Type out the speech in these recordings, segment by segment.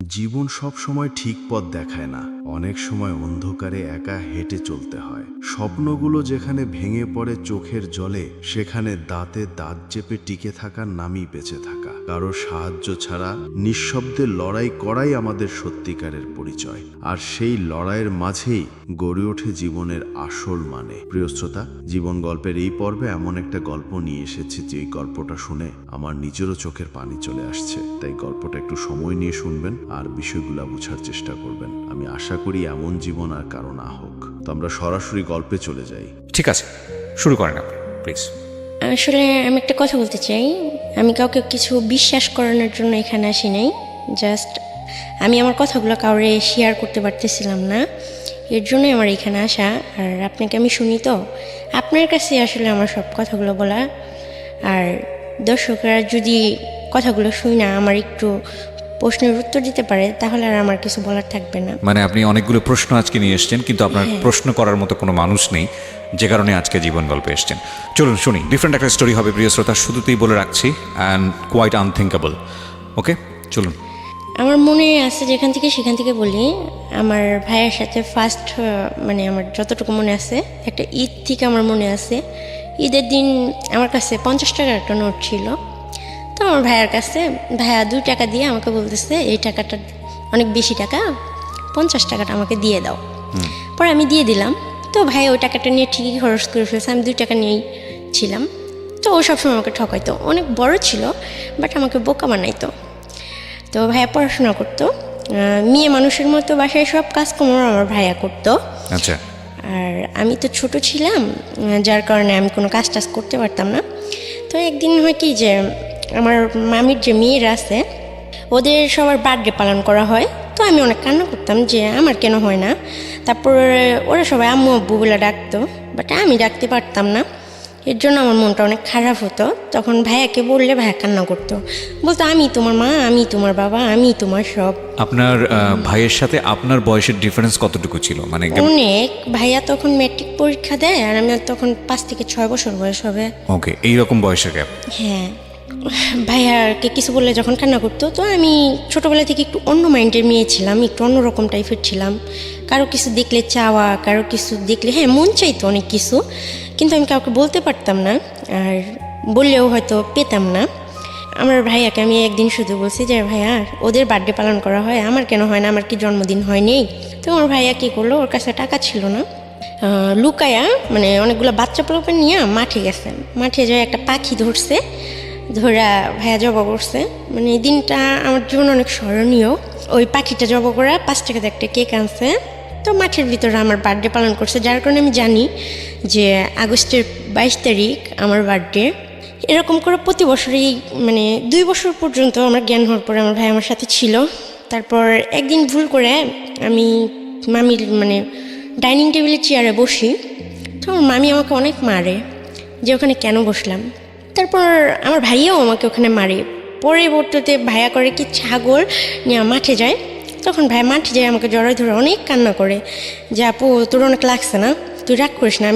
জীবন সব সময় ঠিক পথ দেখায় না, অনেক সময় অন্ধকারে একা হেঁটে চলতে হয়। স্বপ্নগুলো যেখানে ভেঙে পড়ে চোখের জলে, সেখানে দাঁতে দাঁত চেপে টিকে থাকার নামই বেঁচে থাকা। কারো সাহায্য ছাড়া নিঃশব্দে লড়াই করাই আমাদের সত্যিকারের পরিচয়। আর সেই লড়াইয়ের মাঝেই গড়ে ওঠে জীবনের আসল মানে। প্রিয় শ্রোতা, জীবন গল্পের এই পর্বে এমন একটা গল্প নিয়ে এসেছি যে গল্পটা শুনে আমার নিজেরও চোখের পানি চলে আসছে। তাই গল্পটা একটু সময় নিয়ে শুনবেন আর বিষয়গুলো বোঝার চেষ্টা করবেন। আমি আশা করি এমন জীবন আর কারো না হোক। তো আমরা সরাসরি গল্পে চলে যাই। ঠিক আছে, শুরু করেন আপনি প্লিজ। আসলে আমি একটা কথা বলতে চাই। আমি কাউকে কিছু বিশ্বাস করানোর জন্য এখানে আসি নাই। জাস্ট আমি আমার কথাগুলো কাউরে শেয়ার করতে পারতেছিলাম না, এর জন্যই আমার এখানে আসা। আর আপনাকে আমি শুনি তো, আপনার কাছে আসলে আমার সব কথাগুলো বলা। আর দর্শকরা যদি কথাগুলো শুই না আমার একটু প্রশ্নের উত্তর দিতে পারে, তাহলে আর আমার কিছু বলার থাকবে না। মানে আপনি অনেকগুলো প্রশ্ন আজকে নিয়ে এসছেন, কিন্তু আপনার প্রশ্ন করার মতো কোনো মানুষ নেই, যে কারণে আজকে জীবন গল্পে এসছেন। চলুন শুনি। ডিফারেন্ট একটা স্টোরি হবে প্রিয় শ্রোতা, শুধুতেই বলে রাখছি, অ্যান্ড কোয়াইট আনথিঙ্কেবল। ওকে, চলুন। আমার মনে আছে যেখান থেকে সেখান থেকে বলি। আমার ভাইয়ের সাথে ফার্স্ট মানে আমার যতটুকু মনে আছে, একটা ঈদ থেকে আমার মনে আছে। ঈদের দিন আমার কাছে 50 টাকার একটা নোট ছিল। তো আমার ভাইয়ের কাছে ভাইয়া 2 টাকা দিয়ে আমাকে বলতেছে, এই টাকাটা অনেক বেশি টাকা, 50 টাকাটা আমাকে দিয়ে দাও। পরে আমি দিয়ে দিলাম। তো ভাই ওই টাকাটা নিয়ে ঠিকই খরচ করে ফেলছে, আমি 2 টাকা নিয়েই ছিলাম। তো ও সবসময় আমাকে ঠকাইতো, অনেক বড় ছিল বাট আমাকে বোকা বানাইতো। তো ভাইয়া পড়াশোনা করতো, মেয়ে মানুষের মতো বাসায় সব কাজকর্ম আমার ভাইয়া করতো। আচ্ছা। আর আমি তো ছোট ছিলাম, যার কারণে আমি কোনো কাজ টাজ করতে পারতাম না। তো একদিন হয় কি যে আমার মামির যে মেয়েরা আছে ওদের সবার বার্থডে পালন করা হয়। তো আমি অনেক কান্না করতাম যে আমার কেন হয় না। তারপর ওরা সবাই আম্মু আব্বু বলে ডাকতো, বাট আমি ডাকতে পারতাম না। এর জন্য আমার মনটা অনেক খারাপ হতো। তখন ভাইয়াকে বললে ভাইয়া কান্না করতো, বলতো আমি তোমার মা, আমি তোমার বাবা, আমি তোমার সব। আপনার ভাইয়ের সাথে আপনার বয়সের ডিফারেন্স কতটুকু ছিল? মানে অনেক। ভাইয়া তখন ম্যাট্রিক পরীক্ষা দেয় আর আমি তখন 5 থেকে 6 বছর বয়স হবে। ওকে, এইরকম বয়সের গ্যাপ। হ্যাঁ, ভাইয়াকে কিছু বললে যখন কান্না করতো, তো আমি ছোটোবেলা থেকে একটু অন্য মাইন্ডের মেয়ে ছিলাম, একটু অন্যরকম টাইপের ছিলাম। কারো কিছু দেখলে চাওয়া, কারো কিছু দেখলে হ্যাঁ মন চাইতো অনেক কিছু, কিন্তু আমি কাউকে বলতে পারতাম না, আর বললেও হয়তো পেতাম না। আমার ভাইয়াকে আমি একদিন শুধু বলছি যে ভাইয়া ওদের বার্থডে পালন করা হয়, আমার কেন হয় না, আমার কি জন্মদিন হয়নি? তো আমার ভাইয়া কী করলো, ওর কাছে টাকা ছিল না, লুকায়া মানে অনেকগুলো বাচ্চা পোলাপেন নিয়ে মাঠে গেছে। মাঠে যায় একটা পাখি ধরছে, ধরা ভাইয়া জবা করছে। মানে এই দিনটা আমার জীবন অনেক স্মরণীয়। ওই পাখিটা জবা করা 5 টাকাতে একটা কেক আনছে। তো মাঠের ভিতরে আমার বার্থডে পালন করছে, যার কারণে আমি জানি যে আগস্টের 22 তারিখ আমার বার্থডে। এরকম করে প্রতি বছরই মানে 2 বছর পর্যন্ত আমার জ্ঞান হওয়ার পরে আমার ভাই আমার সাথে ছিল। তারপর একদিন ভুল করে আমি মামির মানে ডাইনিং টেবিলের চেয়ারে বসি। তো আমার মামি আমাকে অনেক মারে যে ওখানে কেন বসলাম। তারপর আমার ভাইয়াও আমাকে ওখানে মারে। পরবর্তীতে ভাইয়া করে কি ছাগল নিয়ে মাঠে যায়। তখন ভাই মাঠে যায় আমাকে জড়াই ধরে অনেক কান্না করে যে আপু তোর অনেক লাগছে না, তুই রাগ করিস না,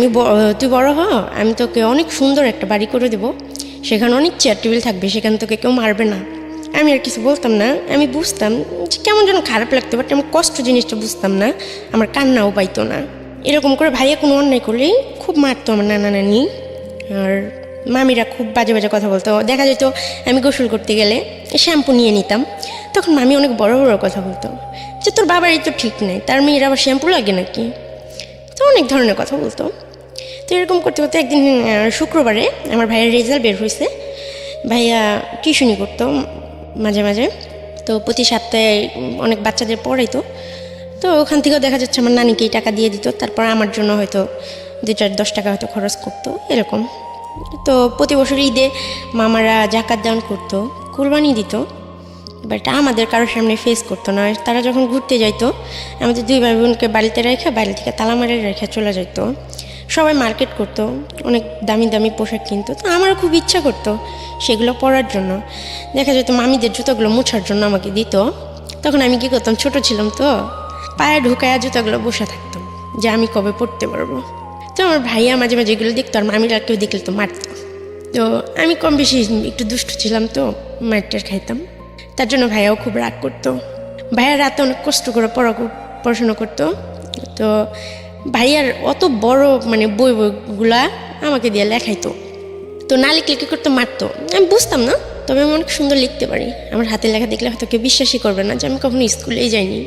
তুই বড় হ, আমি তোকে অনেক সুন্দর একটা বাড়ি করে দেবো, সেখানে অনেক চেয়ার টেবিল থাকবে, সেখানে তোকে কেউ মারবে না। আমি আর কিছু বলতাম না, আমি বুঝতাম যে কেমন যেন খারাপ লাগতো, বাট আমার কষ্ট জিনিসটা বুঝতাম না, আমার কান্নাও পাইতো না। এরকম করে ভাইয়া কোনো অন্যায় করলেই খুব মারতো আমার নানা নানি। আর মামিরা খুব বাজে বাজে কথা বলতো। দেখা যেত আমি গোসল করতে গেলে শ্যাম্পু নিয়ে নিতাম, তখন মামি অনেক বড় বড় কথা বলতো যে তোর বাবারই তো ঠিক নেই, তার মেয়ের আবার শ্যাম্পু লাগে নাকি, তো অনেক ধরনের কথা বলতো। তো এরকম করতে করতে একদিন শুক্রবারে আমার ভাইয়ের রেজাল্ট বের হয়েছে। ভাইয়া টিউশনি করতো মাঝে মাঝে, তো প্রতি সপ্তাহে অনেক বাচ্চাদের পড়াইতো। তো ওখান থেকেও দেখা যাচ্ছে আমার নানিকেই টাকা দিয়ে দিত, তারপর আমার জন্য হয়তো 2-10 টাকা হয়তো খরচ করতো এরকম। তো প্রতি বছর ঈদে মামারা জাকাত দান করতো, কুরবানি দিত, বাট আমাদের কারোর সামনে ফেস করতো না। তারা যখন ঘুরতে যাইতো আমাদের 2 ভাই বোনকে বাড়িতে রেখে বাইরে থেকে তালা মারে রেখে চলে যাইতো। সবাই মার্কেট করতো, অনেক দামি দামি পোশাক কিনতো। তো আমারও খুব ইচ্ছা করতো সেগুলো পরার জন্য। দেখা যেত মামিদের জুতোগুলো মোছার জন্য আমাকে দিত। তখন আমি কী করতাম, ছোট ছিলাম তো, পায়ে ঢুকায়া জুতোগুলো বসে থাকতাম যে আমি কবে পরতে পারবো। তো আমার ভাইয়া মাঝে মাঝে এগুলো দেখতো, আর মামিরা কেউ দেখলে তো মারতো। তো আমি কম বেশি একটু দুষ্টু ছিলাম, তো মারটার খাইতাম, তার জন্য ভাইয়াও খুব রাগ করতো। ভাইয়া রাতে অনেক কষ্ট করে পড়াশোনা করতো। তো ভাইয়ার অত বড় মানে বইগুলা আমাকে দিয়ে লেখাইতো। তো না লিখলে কী করতে মারতো, আমি বুঝতাম না, তবে আমি অনেক সুন্দর লিখতে পারি। আমার হাতের লেখা দেখলে হয়তো কেউ বিশ্বাসই করবে না যে আমি কখনো স্কুলেই যাইনি।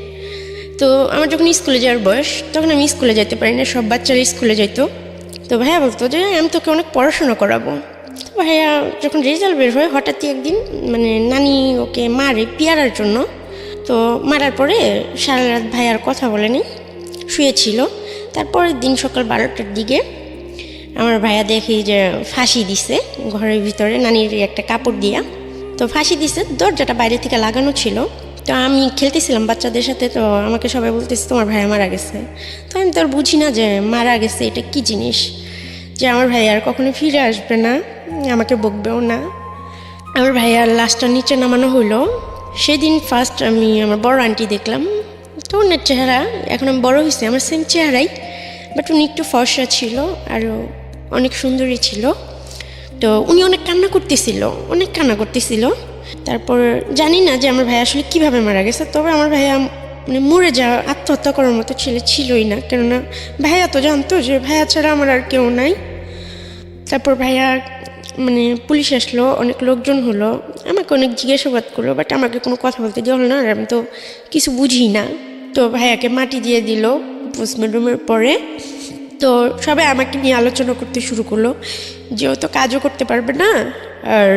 তো আমার যখন স্কুলে যাওয়ার বয়স, তখন আমি স্কুলে যেতে পারি না, সব বাচ্চারা স্কুলে যাইতো। তো ভাইয়া বলতো যে আমি তোকে অনেক পড়াশোনা করাবো। তো ভাইয়া যখন রেজাল্ট বের হয়, হঠাৎই একদিন মানে নানি ওকে মারে পিয়ারার জন্য। তো মারার পরে সারা রাত ভাইয়ার কথা বলেনি, শুয়েছিল। তারপরের দিন সকাল 12টার দিকে আমার ভাইয়া দেখি যে ফাঁসি দিছে ঘরের ভিতরে, নানির একটা কাপড় দিয়া। তো ফাঁসি দিছে, দরজাটা বাইরে থেকে লাগানো ছিল। তো আমি খেলতেছিলাম বাচ্চাদের সাথে, তো আমাকে সবাই বলতেছে তোমার ভাইয়া মারা গেছে। তো আমি তো আর বুঝি না যে মারা গেছে এটা কি জিনিস, যে আমার ভাইয়া আর কখনো ফিরে আসবে না, আমাকে বকবেও না। আমার ভাইয়ার লাশটা নিচে নামানো হইলো। সেদিন ফার্স্ট আমি আমার বড় আন্টি দেখলাম। তো ওনার চেহারা, এখন আমি বড় হয়েছি, আমার সেম চেহারাই, বাট উনি একটু ফর্সা ছিল, আরও অনেক সুন্দরী ছিল। তো উনি অনেক কান্না করতেছিল। তারপর জানি না যে আমার ভাইয়া আসলে কীভাবে মারা গেছে, তবে আমার ভাইয়া মানে মরে যাওয়া, আত্মহত্যা করার মতো ছেলে ছিলই না, কেননা ভাইয়া তো জানতো যে ভাইয়া ছাড়া আমার আর কেউ নাই। তারপর ভাইয়া মানে পুলিশ আসলো, অনেক লোকজন হলো, আমাকে অনেক জিজ্ঞাসাবাদ করলো, বাট আমাকে কোনো কথা বলতে দেওয়া হলো না, আর আমি তো কিছু বুঝি না। তো ভাইয়াকে মাটি দিয়ে দিল পোস্টমর্টমের পরে। তো সবাই আমাকে নিয়ে আলোচনা করতে শুরু করলো যে ও তো কাজও করতে পারবে না, আর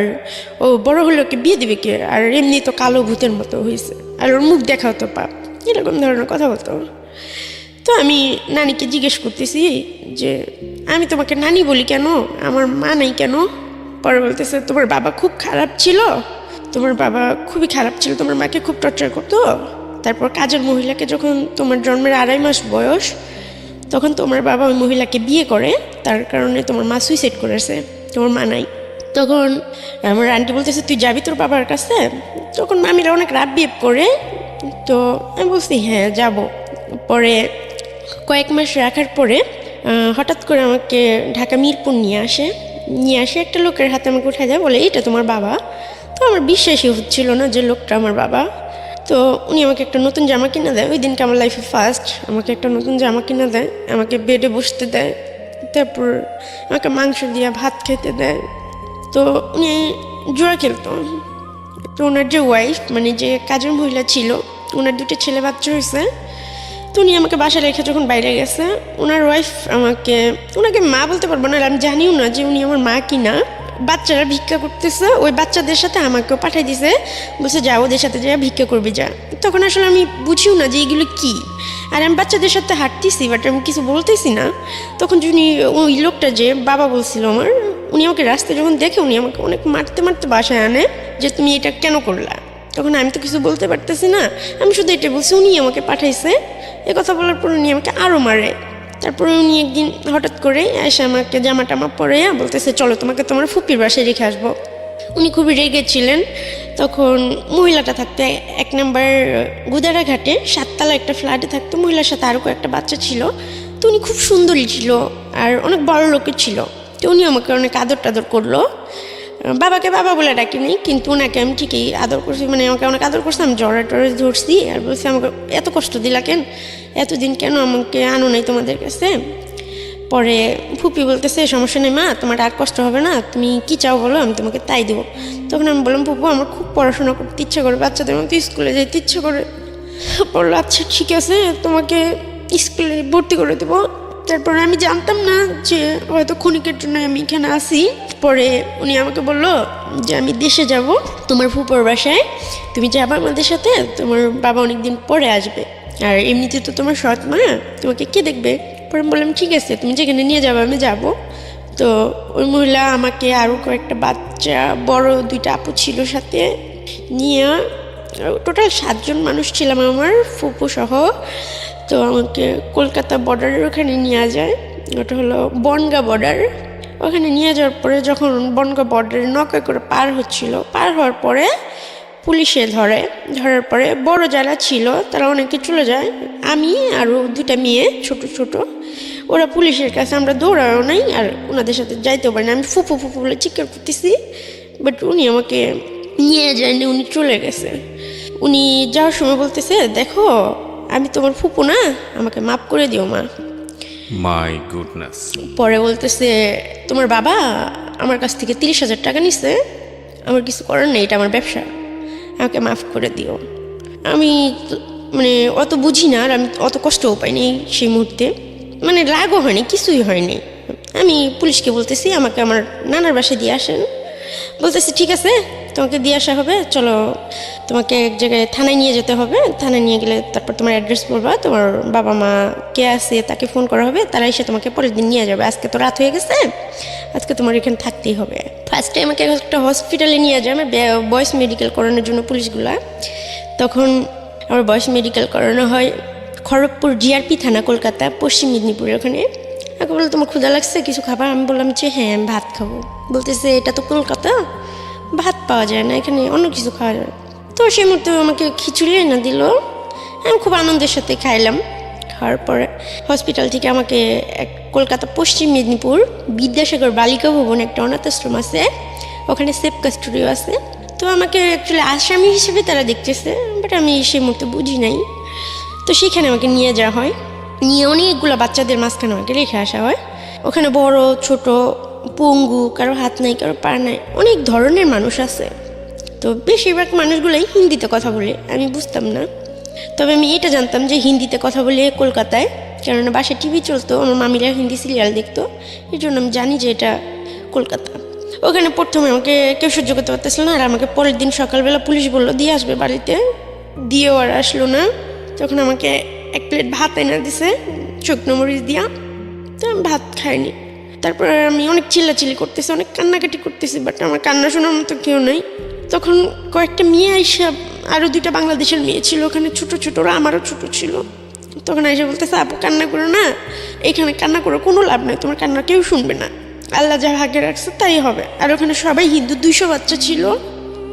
ও বড় হলে ওকে বিয়ে দেবে কে, আর এমনি তো কালো ভূতের মতো হয়েছে, আর ওর মুখ দেখাও তো পাপ, এরকম ধরনের কথা বলতো। তো আমি নানিকে জিজ্ঞেস করতেছি যে আমি তোমাকে নানি বলি কেন, আমার মা নাই কেন? পরে বলতেছে তোমার বাবা খুব খারাপ ছিল, তোমার বাবা খুবই খারাপ ছিল, তোমার মাকে খুব টর্চার করতো। তারপর কাজের মহিলাকে যখন তোমার জন্মের 2.5 মাস বয়স, তখন তোমার বাবা ওই মহিলাকে বিয়ে করে, তার কারণে তোমার মা সুইসাইড করেছে, তোমার মা নাই। তখন আমার আন্টি বলতেছে তুই যাবি তোর বাবার কাছে? তখন মামিরা অনেক রাত বিয়ে করে। তো আমি বলছি হ্যাঁ যাব। পরে কয়েক মাস রাখার পরে হঠাৎ করে আমাকে ঢাকা মিরপুর নিয়ে আসে একটা লোকের হাতে আমাকে উঠে দেয়, বলে এইটা তোমার বাবা। তো আমার বিশ্বাসই হচ্ছিল না যে লোকটা আমার বাবা। তো উনি আমাকে একটা নতুন জামা কিনে দেয়, ওই দিনকে আমার লাইফে ফার্স্ট আমাকে একটা নতুন জামা কিনে দেয়, আমাকে বেডে বসতে দেয়, তারপর আমাকে মাংস দিয়ে ভাত খেতে দেয়। তো উনি জুয়া খেলতো। তো ওনার যে ওয়াইফ মানে যে কাজের মহিলা ছিল, ওনার 2টা ছেলে বাচ্চা হয়েছে। তো উনি আমাকে বাসায় রেখে যখন বাইরে গেছে, ওনার ওয়াইফ ওনাকে মা বলতে পারবো না, আমি জানিও না যে উনি আমার মা কি না। বাচ্চারা ভিক্ষা করতেছে, ওই বাচ্চাদের সাথে আমাকেও পাঠাই দিছে, বলছে যা ওদের সাথে যা ভিক্ষা করবি যা। তখন আসলে আমি বুঝিও না যে এগুলো কি, আর আমি বাচ্চাদের সাথে হাঁটতেছি, বাট আমি কিছু বলতেছি না। তখন উনি ওই লোকটা যে বাবা বলছিল আমার, উনি আমাকে রাস্তায় যখন দেখে উনি আমাকে অনেক মারতে বাসায় আনে যে তুমি এটা কেন করলা। তখন আমি তো কিছু বলতে পারতেছি না, আমি শুধু এটা বলছি উনি আমাকে পাঠাইছে। কথা বলার পর উনি আমাকে আরও মারে। তারপরে উনি একদিন হঠাৎ করে এসে আমাকে জামা টামা পরে বলতেছে চলো তোমাকে তোমার ফুপির বাসায় রেখে আসবো। উনি খুবই রেগেছিলেন। তখন মহিলাটা থাকতো 1 নম্বর গুদারাঘাটে 7 তলা একটা ফ্ল্যাটে থাকতো, মহিলার সাথে আরও কয়েকটা বাচ্চা ছিল। তো উনি খুব সুন্দরী ছিল আর অনেক বড় লোকের ছিল। তো উনি আমাকে অনেক আদর টাদর করলো। বাবাকে বাবা বলে ডাকিনি, কিন্তু ওনাকে আমি ঠিকই আদর করছি, মানে আমাকে অনেক আদর করছি। আমি জ্বরে টরে ধরছি আর বলছি আমাকে এত কষ্ট দিলা কেন, এতদিন কেন আমাকে আনো নাই তোমাদের কাছে। পরে ফুপি বলতেছে সমস্যা নেই মা, তোমার আর কষ্ট হবে না, তুমি কি চাও বলো, আমি তোমাকে তাই দেবো। তখন আমি বললাম ফুপু আমার খুব পড়াশোনা করতে ইচ্ছা করে, বাচ্চাদের মতো স্কুলে যেতে ইচ্ছা করে। বললো আচ্ছা ঠিক আছে তোমাকে স্কুলে ভর্তি করে দেবো। তারপর আমি জানতাম না যে হয়তো ক্ষণিকের জন্য আমি এখানে আসি। পরে উনি আমাকে বললো যে আমি দেশে যাব তোমার ফুপুর বাসায়, তুমি যাবা আমাদের সাথে, তোমার বাবা অনেকদিন পরে আসবে, আর এমনিতে তো তোমার সৎ মা, তোমাকে কে দেখবে। পরে বললাম ঠিক আছে তুমি যেখানে নিয়ে যাবো আমি যাব। তো ওই মহিলা আমাকে আরও কয়েকটা বাচ্চা, বড় 2টা আপু ছিল সাথে নিয়ে, টোটাল 7 জন মানুষ ছিলাম আমার ফুপু সহ। তো আমাকে কলকাতা বর্ডারের ওখানে নিয়ে যায়, ওটা হলো বনগাঁ বর্ডার। ওখানে নিয়ে যাওয়ার পরে যখন বনগাঁ বর্ডারে নৌকা করে পার হওয়ার পরে পুলিশে ধরার পরে বড় যারা ছিল তারা অনেকে চলে যায়, আমি আরও 2টা মেয়ে ছোট ওরা পুলিশের কাছে, আমরা দৌড়াও নাই আর ওনাদের সাথে যাইতেও পারি না। আমি ফুপু বলে চিৎকার করতেছি, বাট উনি আমাকে নিয়ে যায়নি, উনি চলে গেছে। উনি যাওয়ার সময় বলতেছে, দেখো আমি তোমার ফুপু না, আমাকে মাফ করে দিও মা। My goodness. পরে বলতেছে, তোমার বাবা আমার কাছ থেকে 30,000 টাকা নিছে, আমার কিছু করার নেই, এটা আমার ব্যবসা, আমাকে মাফ করে দিও। আমি মানে অত বুঝি না, আর আমি অত কষ্টও পাইনি সেই মুহূর্তে, মানে রাগও হয়নি, কিছুই হয়নি। আমি পুলিশকে বলতেছি আমাকে আমার নানার বাসায় দিয়ে আসেন। বলতেছি ঠিক আছে, তোমাকে দিয়ে আসা হবে, চলো তোমাকে এক জায়গায় থানায় নিয়ে যেতে হবে, থানায় নিয়ে গেলে তারপর তোমার অ্যাড্রেস বলবা, তোমার বাবা মা কে আছে তাকে ফোন করা হবে, তারা এসে তোমাকে পরের দিন নিয়ে যাবে। আজকে তো রাত হয়ে গেছে, আজকে তোমার এখানে থাকতেই হবে। ফার্স্টে আমাকে একটা হসপিটালে নিয়ে যায় আমার বয়েস মেডিকেল করানোর জন্য পুলিশগুলা। তখন আমার বয়েস মেডিকেল করানো হয় খড়গপুর জিআরপি থানা, কলকাতা, পশ্চিম মেদিনীপুরের ওখানে। আমাকে বললো তোমার ক্ষুধা লাগছে, কিছু খাবার? আমি বললাম যে হ্যাঁ আমি ভাত খাবো। বলতেছে এটা তো কলকাতা, ভাত পাওয়া যায় না, এখানে অন্য কিছু খাওয়া যায়। তো সেই মুহূর্তে আমাকে খিচুড়ি এনে দিল, আমি খুব আনন্দের সাথে খাইলাম। খাওয়ার পরে হসপিটাল থেকে আমাকে কলকাতা পশ্চিম মেদিনীপুর বিদ্যাসাগর বালিকা ভবন একটা অনাথ আশ্রম আছে, ওখানে সেফ কাস্টোডিও আছে। তো আমাকে অ্যাকচুয়ালি আসামি হিসেবে তারা দেখতেছে, বাট আমি সেই মুহূর্তে বুঝি নাই। তো সেখানে আমাকে নিয়ে যাওয়া হয়, নিয়ে অনেকগুলো বাচ্চাদের মাঝখানে আমাকে রেখে আসা হয়। ওখানে বড় ছোট, পঙ্গু, কারো হাত নাই, কারো পা নাই, অনেক ধরনের মানুষ আছে। তো বেশিরভাগ মানুষগুলোই হিন্দিতে কথা বলে, আমি বুঝতাম না। তবে আমি এটা জানতাম যে হিন্দিতে কথা বলে কলকাতায়, কেননা বাসায় টিভি চলতো, আমার মামিরা হিন্দি সিরিয়াল দেখতো, এই জন্য আমি জানি যে এটা কলকাতা। ওখানে প্রথমে আমাকে কেউ সহ্য করতে পারতেছিল না, আর আমাকে পরের দিন সকালবেলা পুলিশ বললো দিয়ে আসবে বাড়িতে, দিয়েও আর আসলো না। তখন আমাকে এক প্লেট ভাত এনে দিছে শুকনো মরিচ দিয়া, তো আমি ভাত খাইনি। তারপরে আমি অনেক চিল্লাচিল্লি করতেছি, অনেক কান্নাকাটি করতেছি, বাট আমার কান্না শোনার মতো কেউ নেই। তখন কয়েকটা মেয়ে আইসা, আরও 2টা বাংলাদেশের মেয়ে ছিল ওখানে, ছোট ছোট, ওরা আমারও ছোট ছিল। তখন আইসা বলতেছে আপু কান্না করো না, এখানে কান্না করো কোনো লাভ নেই, তোমার কান্না কেউ শুনবে না, আল্লাহ যা ভাগ্যে রাখছে তাই হবে। আর ওখানে সবাই হিন্দু, 200 বাচ্চা ছিল,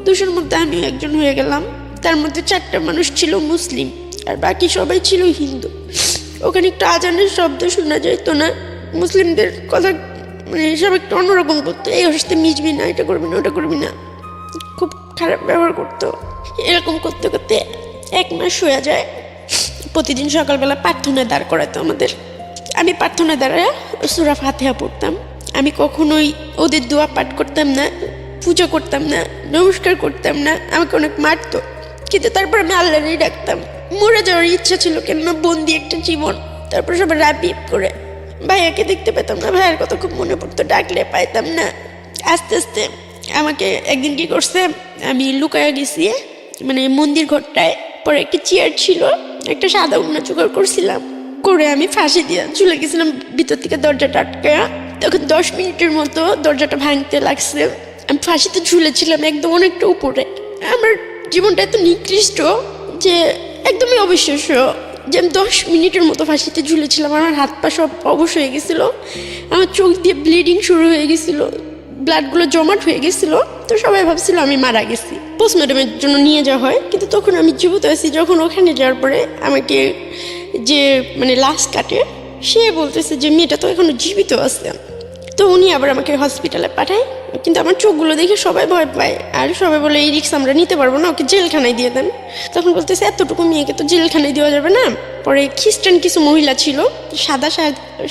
200-র মধ্যে আমি একজন হয়ে গেলাম। তার মধ্যে 4টা মানুষ ছিল মুসলিম, আর বাকি সবাই ছিল হিন্দু। ওখানে একটু আজানের শব্দ শোনা যেত না, মুসলিমদের কথা মানে সব একটু অন্যরকম করতো, এই হস্তে মিশবি না, এটা করবি না, ওটা করবি না, খুব খারাপ ব্যবহার করতো। এরকম করতে করতে 1 মাস হয়ে যায়। প্রতিদিন সকালবেলা প্রার্থনায় দাঁড় করাতো আমাদের, আমি প্রার্থনায় দাঁড়ায় সূরা ফাতিহা পড়তাম। আমি কখনোই ওদের দোয়া পাঠ করতাম না, পূজা করতাম না, নমস্কার করতাম না, আমাকে অনেক মারতো, কিন্তু তারপর আমি আল্লাহরই ডাকতাম। মরে যাওয়ার ইচ্ছা ছিল, কেননা বন্দি একটা জীবন। তারপর সবাই রাপিপ করে, ভাইয়াকে দেখতে পেতাম না, ভাইয়ার কথা খুব মনে পড়তো, ডাকলে পাইতাম না। আস্তে আস্তে আমাকে একদিন কি করছে, আমি লুকায়া গেছি মানে মন্দির ঘরটায়, পরে একটা চেয়ার ছিল, একটা সাদা উন্না জোগাড় করছিলাম, করে আমি ফাঁসি দিয়ে ঝুলে গেছিলাম ভিতর থেকে দরজাটা আটকায়া। তখন 10 মিনিটের মতো দরজাটা ভাঙতে লাগছে, আমি ফাঁসিতে ঝুলেছিলাম একদম অনেকটা উপরে। আমার জীবনটা এত নিকৃষ্ট যে একদমই অবিশ্বাস্য, যে আমি 10 মিনিটের মতো ফাঁসিতে ঝুলেছিলাম। আমার হাত পা সব অবশ হয়ে গেছিলো, আমার চোখ দিয়ে ব্লিডিং শুরু হয়ে গেছিলো, ব্লাডগুলো জমাট হয়ে গেছিলো। তো সবাই ভাবছিল আমি মারা গেছি, পোস্টমর্টমের জন্য নিয়ে যাওয়া হয়, কিন্তু তখন আমি জীবিত আছি। যখন ওখানে যাওয়ার পরে আমাকে যে মানে লাশ কাটে, সে বলতেছে যে মেয়েটা তো এখনো জীবিত আছে। তো উনি আবার আমাকে হসপিটালে পাঠায়, কিন্তু আমার চোখগুলো দেখে সবাই ভয় পায়, আর সবাই বলে এই রিক্স আমরা নিতে পারবো না, ওকে জেলখানায় দিয়ে দেন। তখন বলতেছে এতটুকু মেয়েকে তো জেলখানায় দেওয়া যাবে না। পরে খ্রিস্টান কিছু মহিলা ছিল, সাদা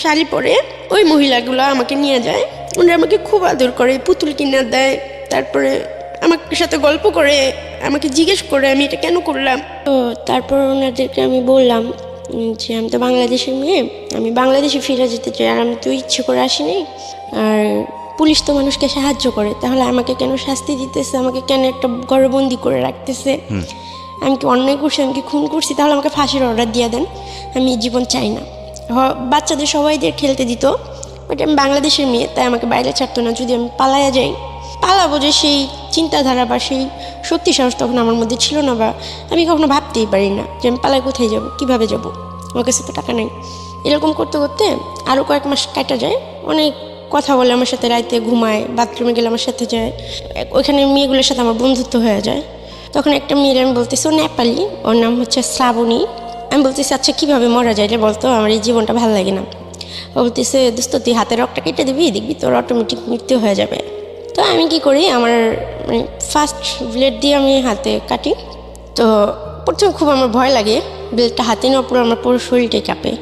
শাড়ি পরে, ওই মহিলাগুলো আমাকে নিয়ে যায়। ওনারা আমাকে খুব আদর করে, পুতুল কিনে দেয়, তারপরে আমার সাথে গল্প করে, আমাকে জিজ্ঞেস করে আমি এটা কেন করলাম। তো তারপর ওনাদেরকে আমি বললাম যে আমি তো বাংলাদেশের মেয়ে, আমি বাংলাদেশে ফিরে যেতে চাই, আর আমি তো ইচ্ছে করে আসিনি। আর পুলিশ তো মানুষকে সাহায্য করে, তাহলে আমাকে কেন শাস্তি দিতেছে, আমাকে কেন একটা ঘরবন্দি করে রাখতেছে? আমি কি অন্যায় করছি, আমি কি খুন করছি? তাহলে আমাকে ফাঁসির অর্ডার দিয়ে দেন, আমি জীবন চাই না। বাচ্চাদের সবাইদের খেলতে দিত, বাট আমি বাংলাদেশের মেয়ে, তাই আমাকে বাইরে ছাড়তো না। যদি আমি পালায়া যাই, পালাবো যে সেই চিন্তাধারা বা সেই শক্তি সাহস তখন আমার মধ্যে ছিল না, বা আমি কখনো ভাবতেই পারি না যে আমি পালায় কোথায় যাব, কিভাবে যাব, আমার কাছে তো টাকা নেই। এরকম করতে করতে আরও কয়েক মাস কাটা যায়। অনেক কথা বলে আমার সাথে, রাইতে ঘুমায়, বাথরুমে গেলে আমার সাথে যায়, ওইখানে মেয়েগুলোর সাথে আমার বন্ধুত্ব হয়ে যায়। তখন একটা মেয়ের আমি বলতেছি, ও নেপালি, ওর নাম হচ্ছে শ্রাবণী। আমি বলতেছি আচ্ছা কীভাবে মরা যায় রে বলতো, আমার এই জীবনটা ভালো লাগে না। ও বলতেছে দোস্ত তুই হাতের রক্তটা কেটে দিবি, দেখবি তোর অটোমেটিক মৃত্যু হয়ে যাবে। তো আমি কি করি, আমার মানে ফার্স্ট ব্লেড দিয়ে আমি হাতে কাটি, তো প্রথমে খুব আমার ভয় লাগে, ব্লেডটা হাতে নেওয়ার পর আমার পুরো শরীরটাই কাঁপে।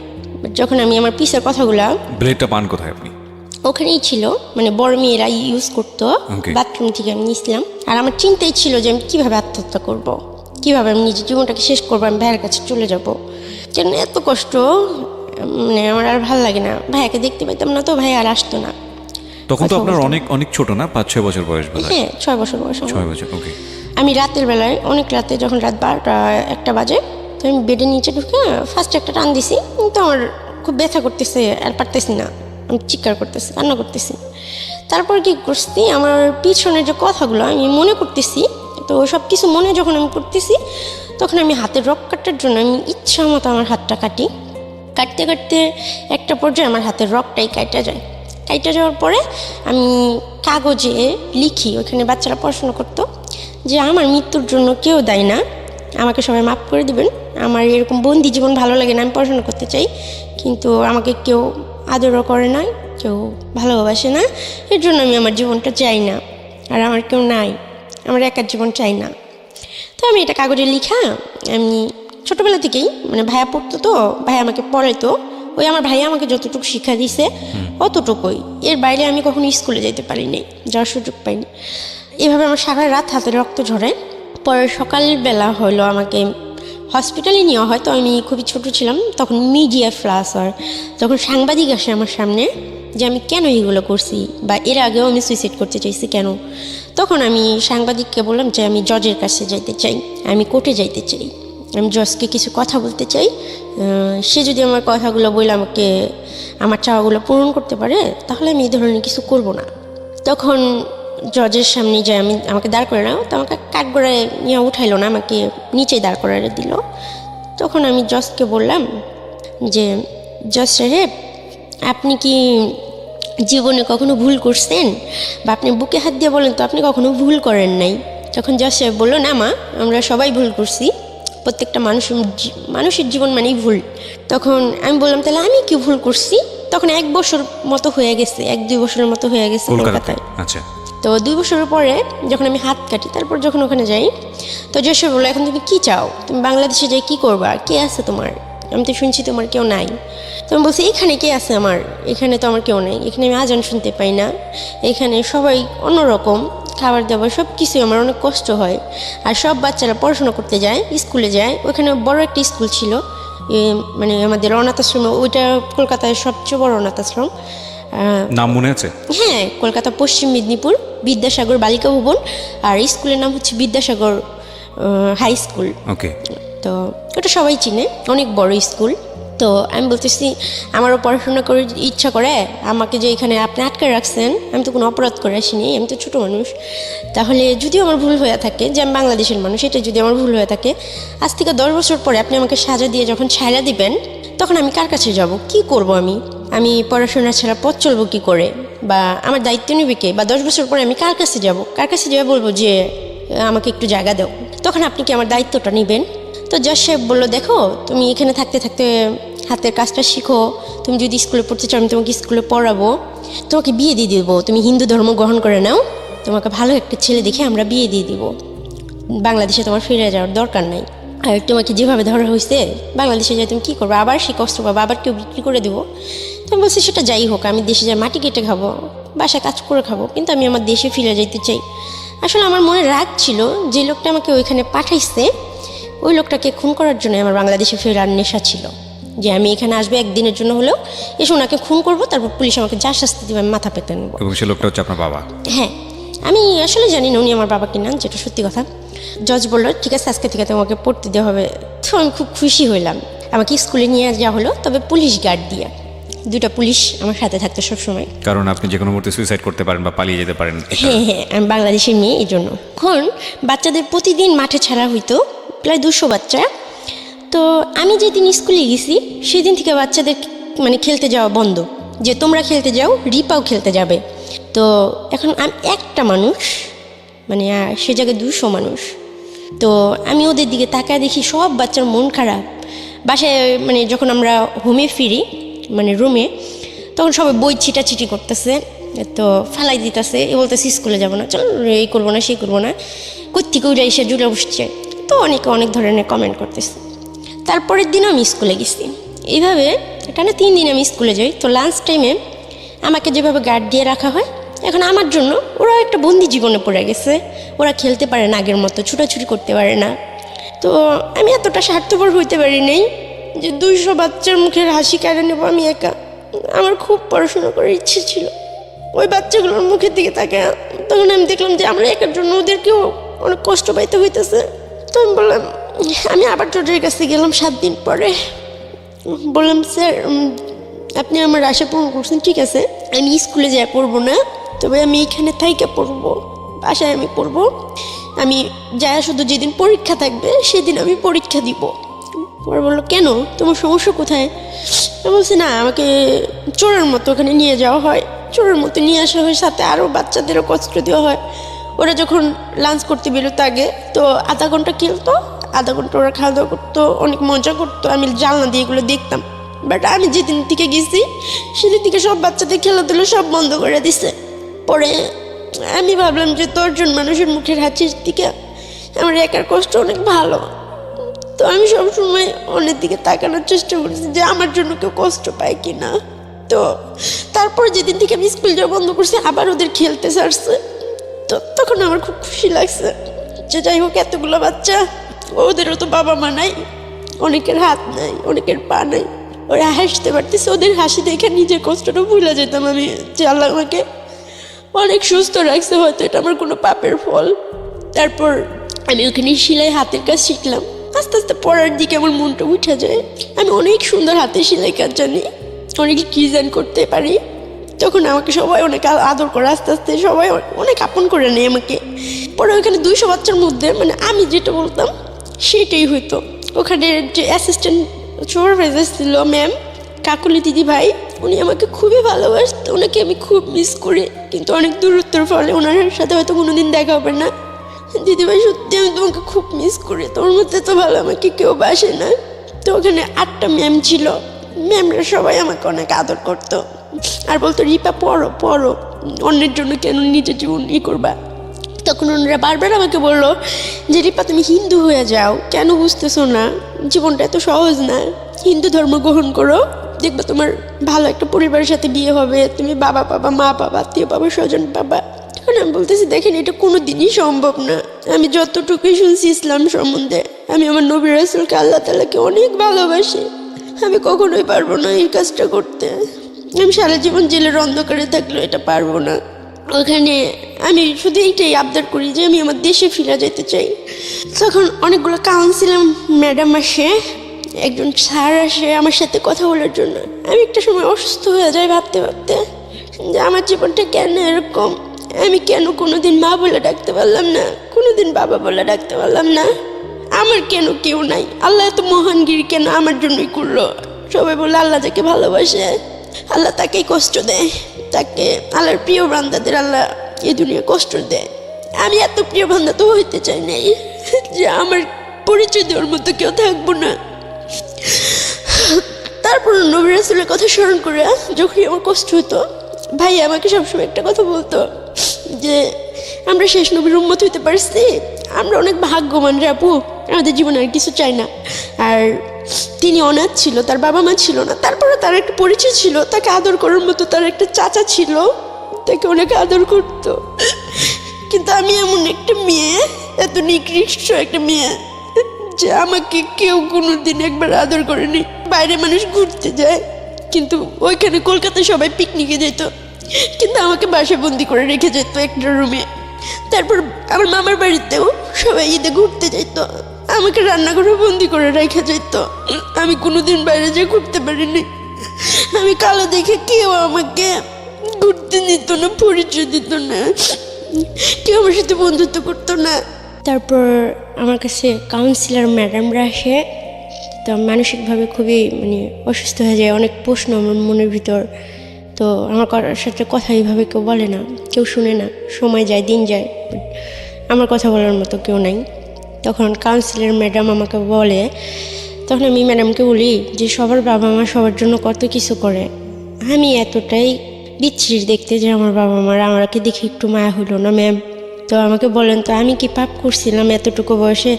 যখন আমি আমার পিসের কথাগুলা, ব্লেডটা পান কোথায় আপনি? ওখানেই ছিল, মানে বড় মেয়েরা ইউজ করতো, Okay. বাথরুম থেকে আমি নিয়েছিলাম। আর আমার চিন্তাই ছিল যে আমি কীভাবে আত্মহত্যা করব, কীভাবে আমি নিজের জীবনটাকে শেষ করবো, আমি ভাইয়ের কাছে চলে যাব। কেন এত কষ্ট, মানে আমার আর ভালো লাগে না। ভাইয়াকে দেখতে পাইতাম না, তো ভাই আর আসতো না। তখন তো কথা আপনার বলতাম। অনেক অনেক ছোট না, 5-6 বছর বয়স বোধ হয়। হ্যাঁ, 6 বছর বয়স আমার। 6 বছর, ওকে। আমি রাতের বেলায়, অনেক রাতে, যখন রাত 12টা 1টা বাজে, তো আমি বেডের নিচে ঢুকে ফার্স্ট একটা টান দিছি, কিন্তু আমার খুব ব্যথা করতেছে, আর পারতেছি না, আমি চিৎকার করতেছি, কান্না করতেছি। তারপর কি করছি, আমার পিছনের যে কথাগুলো আমি মনে করতেছি, তো সব কিছু মনে যখন আমি করতেছি, তখন আমি হাতের রক কাটার জন্য আমি ইচ্ছা মতো আমার হাতটা কাটি। কাটতে কাটতে একটা পর্যায়ে আমার হাতের রকটাই কাটা যায়। কাটা যাওয়ার পরে আমি কাগজে লিখি, ওখানে বাচ্চারা পড়াশোনা করতো, যে আমার মৃত্যুর জন্য কেউ দায়ী না, আমাকে সবাই মাফ করে দিবেন, আমার এরকম বন্দি জীবন ভালো লাগে না, আমি পড়াশোনা করতে চাই, কিন্তু আমাকে কেউ আদরও করে না, কেউ ভালোবাসে না, এর জন্য আমি আমার জীবনটা চাই না, আর আমার কেউ নাই, আমার একার জীবন চাই না। তো আমি এটা কাগজে লিখা, আমি ছোটোবেলা থেকেই, মানে ভাইয়া পড়তো, তো ভাইয়া আমাকে পড়াইতো, ওই আমার ভাইয়া আমাকে যতটুকু শিক্ষা দিছে অতটুকুই, এর বাইরে আমি কখনো স্কুলে যেতে পারিনি, যাওয়ার সুযোগ পাইনি। এভাবে আমার সারা রাত হাতে রক্ত ঝরে। পরে সকালবেলা হলো আমাকে হসপিটালে নেওয়া হয়, তো আমি খুবই ছোট ছিলাম, তখন মিডিয়া ফ্লাস হয়, যখন সাংবাদিক আসে আমার সামনে যে আমি কেন এগুলো করছি, বা এর আগেও আমি সুইসাইড করতে চাইছি কেন, তখন আমি সাংবাদিককে বললাম যে আমি জজের কাছে যাইতে চাই, আমি কোর্টে যাইতে চাই, আমি জজকে কিছু কথা বলতে চাই, সে যদি আমার কথাগুলো বলে আমাকে আমার চাওয়াগুলো পূরণ করতে পারে, তাহলে আমি এই ধরনের কিছু করব না। তখন জজের সামনে যে আমাকে দাঁড় করে নাও, তো আমাকে কাঠগড়ায় নিয়ে উঠাইলো না, আমাকে নিচে দাঁড় করায় দিল। তখন আমি জজকে বললাম যে জজ সাহেব, আপনি কি জীবনে কখনো ভুল করছেন, বা আপনি বুকে হাত দিয়ে বলেন তো আপনি কখনো ভুল করেন নাই। তখন জজ সাহেব বললো, না মা, আমরা সবাই ভুল করছি, প্রত্যেকটা মানুষের জীবন মানেই ভুল। তখন আমি বললাম, তাহলে আমি কি ভুল করছি? তখন 1 বছর মতো হয়ে গেছে, 1-2 বছরের মতো হয়ে গেছে কলকাতায়। আচ্ছা। তো 2 বছরের পরে যখন আমি হাত কাটি, তারপর যখন ওখানে যাই, তো জজ সাহেব বললো, এখন তুমি কী চাও, তুমি বাংলাদেশে যাই কী করবা, কে আছে তোমার, আমি তো শুনছি তোমার কেউ নাই। তো আমি বলছি, এখানে কে আছে আমার, এখানে তো আমার কেউ নেই, এখানে আমি আজান শুনতে পাই না, এখানে সবাই অন্যরকম, খাবার দাবার সব কিছুই আমার অনেক কষ্ট হয়, আর সব বাচ্চারা পড়াশোনা করতে যায়, স্কুলে যায়, ওখানে বড় একটা স্কুল ছিল, মানে আমাদের অনাথ আশ্রম, ওইটা কলকাতায় সবচেয়ে বড় অনাথ আশ্রম। নাম মনে আছে? হ্যাঁ, কলকাতা পশ্চিম মেদিনীপুর বিদ্যাসাগর বালিকা ভবন, আর স্কুলের নাম হচ্ছে বিদ্যাসাগর হাই স্কুল। ওকে। তো ওটা সবাই চিনে, অনেক বড় স্কুল। তো আমি বলতেছি, আমারও পড়াশোনা করে ইচ্ছা করে, আমাকে যে এখানে আপনি আটকে রাখছেন, আমি তো কোনো অপরাধ করে আসিনি, আমি তো ছোটো মানুষ, তাহলে যদিও আমার ভুল হয়ে থাকে যে আমি বাংলাদেশের মানুষ, এটা যদি আমার ভুল হয়ে থাকে, আজ থেকে 10 বছর পরে আপনি আমাকে সাজা দিয়ে যখন ছাড়া দিবেন, তখন আমি কার কাছে যাব, কি করব, আমি পড়াশোনা ছাড়া পথ চলবো কী করে, বা আমার দায়িত্ব নেবে কে, বা 10 বছর পরে আমি কার কাছে যাব, কার কাছে যাবে বলবো যে আমাকে একটু জায়গা দাও, তখন আপনি কি আমার দায়িত্বটা নেবেন? তো জজ সাহেব বললো, দেখো, তুমি এখানে থাকতে থাকতে হাতের কাজটা শিখো, তুমি যদি স্কুলে পড়তে চাও আমি তোমাকে স্কুলে পড়াবো, তোমাকে বিয়ে দিয়ে দেবো, তুমি হিন্দু ধর্ম গ্রহণ করে নাও, তোমাকে ভালো একটা ছেলে দেখে আমরা বিয়ে দিয়ে দিব, বাংলাদেশে তোমার ফিরে যাওয়ার দরকার নাই, আর তোমাকে যেভাবে ধরা হয়েছে বাংলাদেশে যাই তুমি কী করবো, আবার সে কষ্ট পাবো, আবার কেউ বিক্রি করে দেবো। তুমি বলছি, সেটা যাই হোক, আমি দেশে যাই মাটি কেটে খাবো, বাসায় কাজ করে খাবো, কিন্তু আমি আমার দেশে ফিরে যেতে চাই। আসলে আমার মনে রাগ ছিল, যে লোকটা আমাকে ওইখানে পাঠাইছে, ওই লোকটাকে খুন করার জন্য আমার বাংলাদেশে ফেরার নেশা ছিল, যে আমি এখানে আসবো একদিনের জন্য হলেও, এসে ওনাকে খুন করবো, তারপর পুলিশ আমাকে যা শাস্তি দেবে আমি মাথা পেতে নেবো। এবং সে লোকটা হচ্ছে আপনার বাবা? হ্যাঁ, আমি আসলে জানি না উনি আমার বাবা কিনা, যেটা সত্যি কথা। জজ বললো, ঠিক আছে, আজকে থেকে তোমাকে পড়তে দেওয়া হবে। তো আমি খুব খুশি হইলাম, আমাকে স্কুলে নিয়ে যাওয়া হলো, তবে পুলিশ গার্ড দিয়ে, 2টা পুলিশ আমার সাথে থাকতো সবসময়, কারণ আপনি যে কোনো মুহূর্তে সুইসাইড করতে পারেন বা পালিয়ে যেতে পারেন। হ্যাঁ, আমি বাংলাদেশের মেয়ে, এই জন্য। এখন বাচ্চাদের প্রতিদিন মাঠে ছাড়া হইতো, প্রায় 200 বাচ্চা। তো আমি যেদিন স্কুলে গেছি সেদিন থেকে বাচ্চাদের মানে খেলতে যাওয়া বন্ধ, যে তোমরা খেলতে যাও, রিপাও খেলতে যাবে। তো এখন আমি একটা মানুষ, মানে সে জায়গায় 200 মানুষ। তো আমি ওদের দিকে তাকায় দেখি সব বাচ্চার মন খারাপ। বাসায় মানে যখন আমরা হোমে ফিরি, মানে রুমে, তখন সবাই বই ছিটাছিটি করতেছে, তো ফালাই দিতেছে, এ বলতেছে স্কুলে যাবো না, চল এই করবো না সেই করবো না, কোত্থেকে উঠে এসে জুড়ে বসছে। তো অনেকে অনেক ধরনের কমেন্ট করতেছে। তারপরের দিন আমি স্কুলে গেছি, এইভাবে টানা 3 দিন আমি স্কুলে যাই। তো লাঞ্চ টাইমে আমাকে যেভাবে গার্ড দিয়ে রাখা হয়, এখন আমার জন্য ওরা একটা বন্দি জীবনে পড়ে গেছে। ওরা খেলতে পারে না আগের মতো, ছুটাছুটি করতে পারে না। তো আমি এতটা স্বার্থপর হইতে পারি নাই যে 200 বাচ্চার মুখের হাসি কেড়ে নেবো আমি একা। আমার খুব পড়াশোনা করার ইচ্ছে ছিল। ওই বাচ্চাগুলোর মুখের দিকে তাকে তখন আমি দেখলাম যে আমরা একার জন্য ওদেরকেও অনেক কষ্ট পাইতে হইতেছে। তো আমি বললাম, আমি আবার টোটের কাছে গেলাম 7 দিন পরে। বললাম, স্যার আপনি আমার আশা পূরণ করছেন, ঠিক আছে আমি স্কুলে যাই পড়বো না, তবে আমি এখানে থাইকা পড়বো, বাসায় আমি পড়বো। আমি যা শুধু যেদিন পরীক্ষা থাকবে সেদিন আমি পরীক্ষা দিব। পরে বললো, কেন, তোমার সমস্যা কোথায়? আমি বলছি, না আমাকে চোরের মতো ওখানে নিয়ে যাওয়া হয়, চোরের মতো নিয়ে আসা হয়, সাথে আরও বাচ্চাদেরও কষ্ট দেওয়া হয়। ওরা যখন লাঞ্চ করতে বেরোতো আগে তো আধা ঘন্টা খেলতো, আধা ঘন্টা ওরা খাওয়া দাওয়া করতো, অনেক মজা করতো, আমি জানলা দিয়ে এগুলো দেখতাম। বাট আমি যেদিন থেকে গেছি সেদিন থেকে সব বাচ্চাদের খেলাধুলো সব বন্ধ করে দিছে। পরে আমি ভাবলাম যে 10 জন মানুষের মুখের হাসির দিকে আমার একার কষ্ট অনেক ভালো। তো আমি সবসময় অন্যের দিকে তাকানোর চেষ্টা করছি যে আমার জন্য কেউ কষ্ট পায় কি না। তো তারপর যেদিন থেকে আমি স্কুল যাওয়া বন্ধ করছি, আবার ওদের খেলতে ছাড়ছে। তো তখন আমার খুব খুশি লাগছে যে যাই হোক, এতগুলো বাচ্চা, ওদেরও তো বাবা মা নাই, অনেকের হাত নাই, অনেকের পা নাই, ওরা হাসতে পারতেছে। ওদের হাসি দেখে নিজের কষ্টটা ভুলে যেতাম আমি, যে আল্লাহ আমাকে অনেক সুস্থ রাখছে, হয়তো এটা আমার কোনো পাপের ফল। তারপর আমি ওখানে সেলাই হাতের কাজ শিখলাম। আস্তে আস্তে পড়ার দিকে আমার মনটা উঠে যায়। আমি অনেক সুন্দর হাতে সেলাই কাজ জানি, অনেক ডিজাইন করতে পারি। তখন আমাকে সবাই অনেক আদর করে, আস্তে আস্তে সবাই অনেক আপন করে নেয় আমাকে। পরে ওখানে 200 বাচ্চার মধ্যে মানে আমি যেটা বলতাম সেটাই হইতো। ওখানে যে অ্যাসিস্ট্যান্ট সুপারভাইজার ছিল ম্যাম, কাকুলি দিদি ভাই, উনি আমাকে খুবই ভালোবাসত, ওনাকে আমি খুব মিস করি। কিন্তু অনেক দূরত্বের ফলে ওনার সাথে হয়তো কোনোদিন দেখা হবে না। দিদিভাই সত্যি আমি তোমাকে খুব মিস করি, তোর মধ্যে তো ভালো আমাকে কেউ বাসে না। তো ওখানে 8টা ম্যাম ছিল, ম্যামরা সবাই আমাকে অনেক আদর করতো আর বলতো, রিপা পড়ো পড়ো, অন্যের জন্য কেন নিজের জীবন করবা। তখন ওনারা বারবার আমাকে বললো যে রিপা তুমি হিন্দু হয়ে যাও, কেন বুঝতেছো না, জীবনটা এত সহজ না, হিন্দু ধর্ম গ্রহণ করো, দেখবে তোমার ভালো একটা পরিবারের সাথে বিয়ে হবে, তুমি বাবা পাবা, মা পাবা, আত্মীয় পাবা, স্বজন পাবা। তখন আমি বলতেছি, দেখেন এটা কোনো দিনই সম্ভব না। আমি যতটুকুই শুনছি ইসলাম সম্বন্ধে, আমি আমার নবী রাসূলকে আল্লাহ তাআলাকে অনেক ভালোবাসি, আমি কখনোই পারবো না এই কাজটা করতে। আমি সারা জীবন জেলের অন্ধকারে থাকলেও এটা পারবো না। ওখানে আমি শুধু এইটাই আবদার করি যে আমি আমার দেশে ফিরে যেতে চাই। তখন অনেকগুলো কাউন্সিলার ম্যাডাম আসে, একজন স্যার আসে আমার সাথে কথা বলার জন্য। আমি একটা সময় অসুস্থ হয়ে যাই ভাবতে ভাবতে যে আমার জীবনটা কেন এরকম, আমি কেন কোনোদিন মা বলে ডাকতে পারলাম না, কোনোদিন বাবা বলে ডাকতে পারলাম না, আমার কেন কেউ নাই, আল্লাহ এত মহানগিরি কেন আমার জন্যই করলো। সবাই বলে আল্লাহ যাকে ভালোবাসে আল্লাহ তাকেই কষ্ট দেয়, তাকে আল্লাহর প্রিয় বান্দাদের আল্লাহ এই দুনিয়া কষ্ট দেয়। আমি এত প্রিয় বান্দা তো হইতে চাই নাই যে আমার পরিচয় দেওয়ার মতো কেউ থাকবো না। তারপর নবী রাসূলের কথা স্মরণ করে যখনই আমার কষ্ট হতো, ভাই আমাকে সবসময় একটা কথা বলতো যে আমরা শেষ নবীর উম্মত হইতে পারছি, আমরা অনেক ভাগ্যবান রে আপু, আমাদের জীবনে আর কিছু চাই না। আর তিনি অনাথ ছিল, তার বাবা মা ছিল না, তারপরে তার একটা পরিচয় ছিল, তাকে আদর করার মতো তার একটা চাচা ছিল, তাকে অনেক আদর করত। কিন্তু আমি এমন একটা মেয়ে, এত নিকৃষ্ট একটা মেয়ে যে আমাকে কেউ কোনোদিন একবার আদর করেনি। বাইরে মানুষ ঘুরতে যায়, কিন্তু ওইখানে কলকাতায় সবাই পিকনিকে যেত, কিন্তু আমাকে বাসায় বন্দি করে রেখে যেত একটা রুমে। তারপর আমার মামার বাড়িতেও সবাই ঈদে ঘুরতে যেত, আমাকে রান্নাঘরে বন্দি করে রেখে যেত। আমি কোনোদিন বাইরে যেয়ে ঘুরতে পারিনি। আমি কালো দেখে কেউ আমাকে ঘুরতে দিত না, পরিচয় দিত না, কেউ আমার সাথে বন্ধুত্ব করতো না। তারপর আমার কাছে কাউন্সিলর ম্যাডামরা আসে, তো মানসিকভাবে খুবই অসুস্থ হয়ে যায়, অনেক প্রশ্ন আমার মনের ভিতর। তো আমার সাথে কথা এইভাবে কেউ বলে না, কেউ শুনে না, সময় যায় দিন যায়, আমার কথা বলার মতো কেউ নাই। তখন কাউন্সিলর ম্যাডাম আমাকে বলে, তখন আমি ম্যাডামকে বলি যে সবার বাবা মা সবার জন্য কত কিছু করে, আমি এতটাই বিচ্ছিরি দেখতে যে আমার বাবা মারা আমাকে দেখে একটু মায়া হলো না ম্যাম। তো আমাকে বলেন, তো আমি কি পাপ করছিলাম এতটুকু বয়সে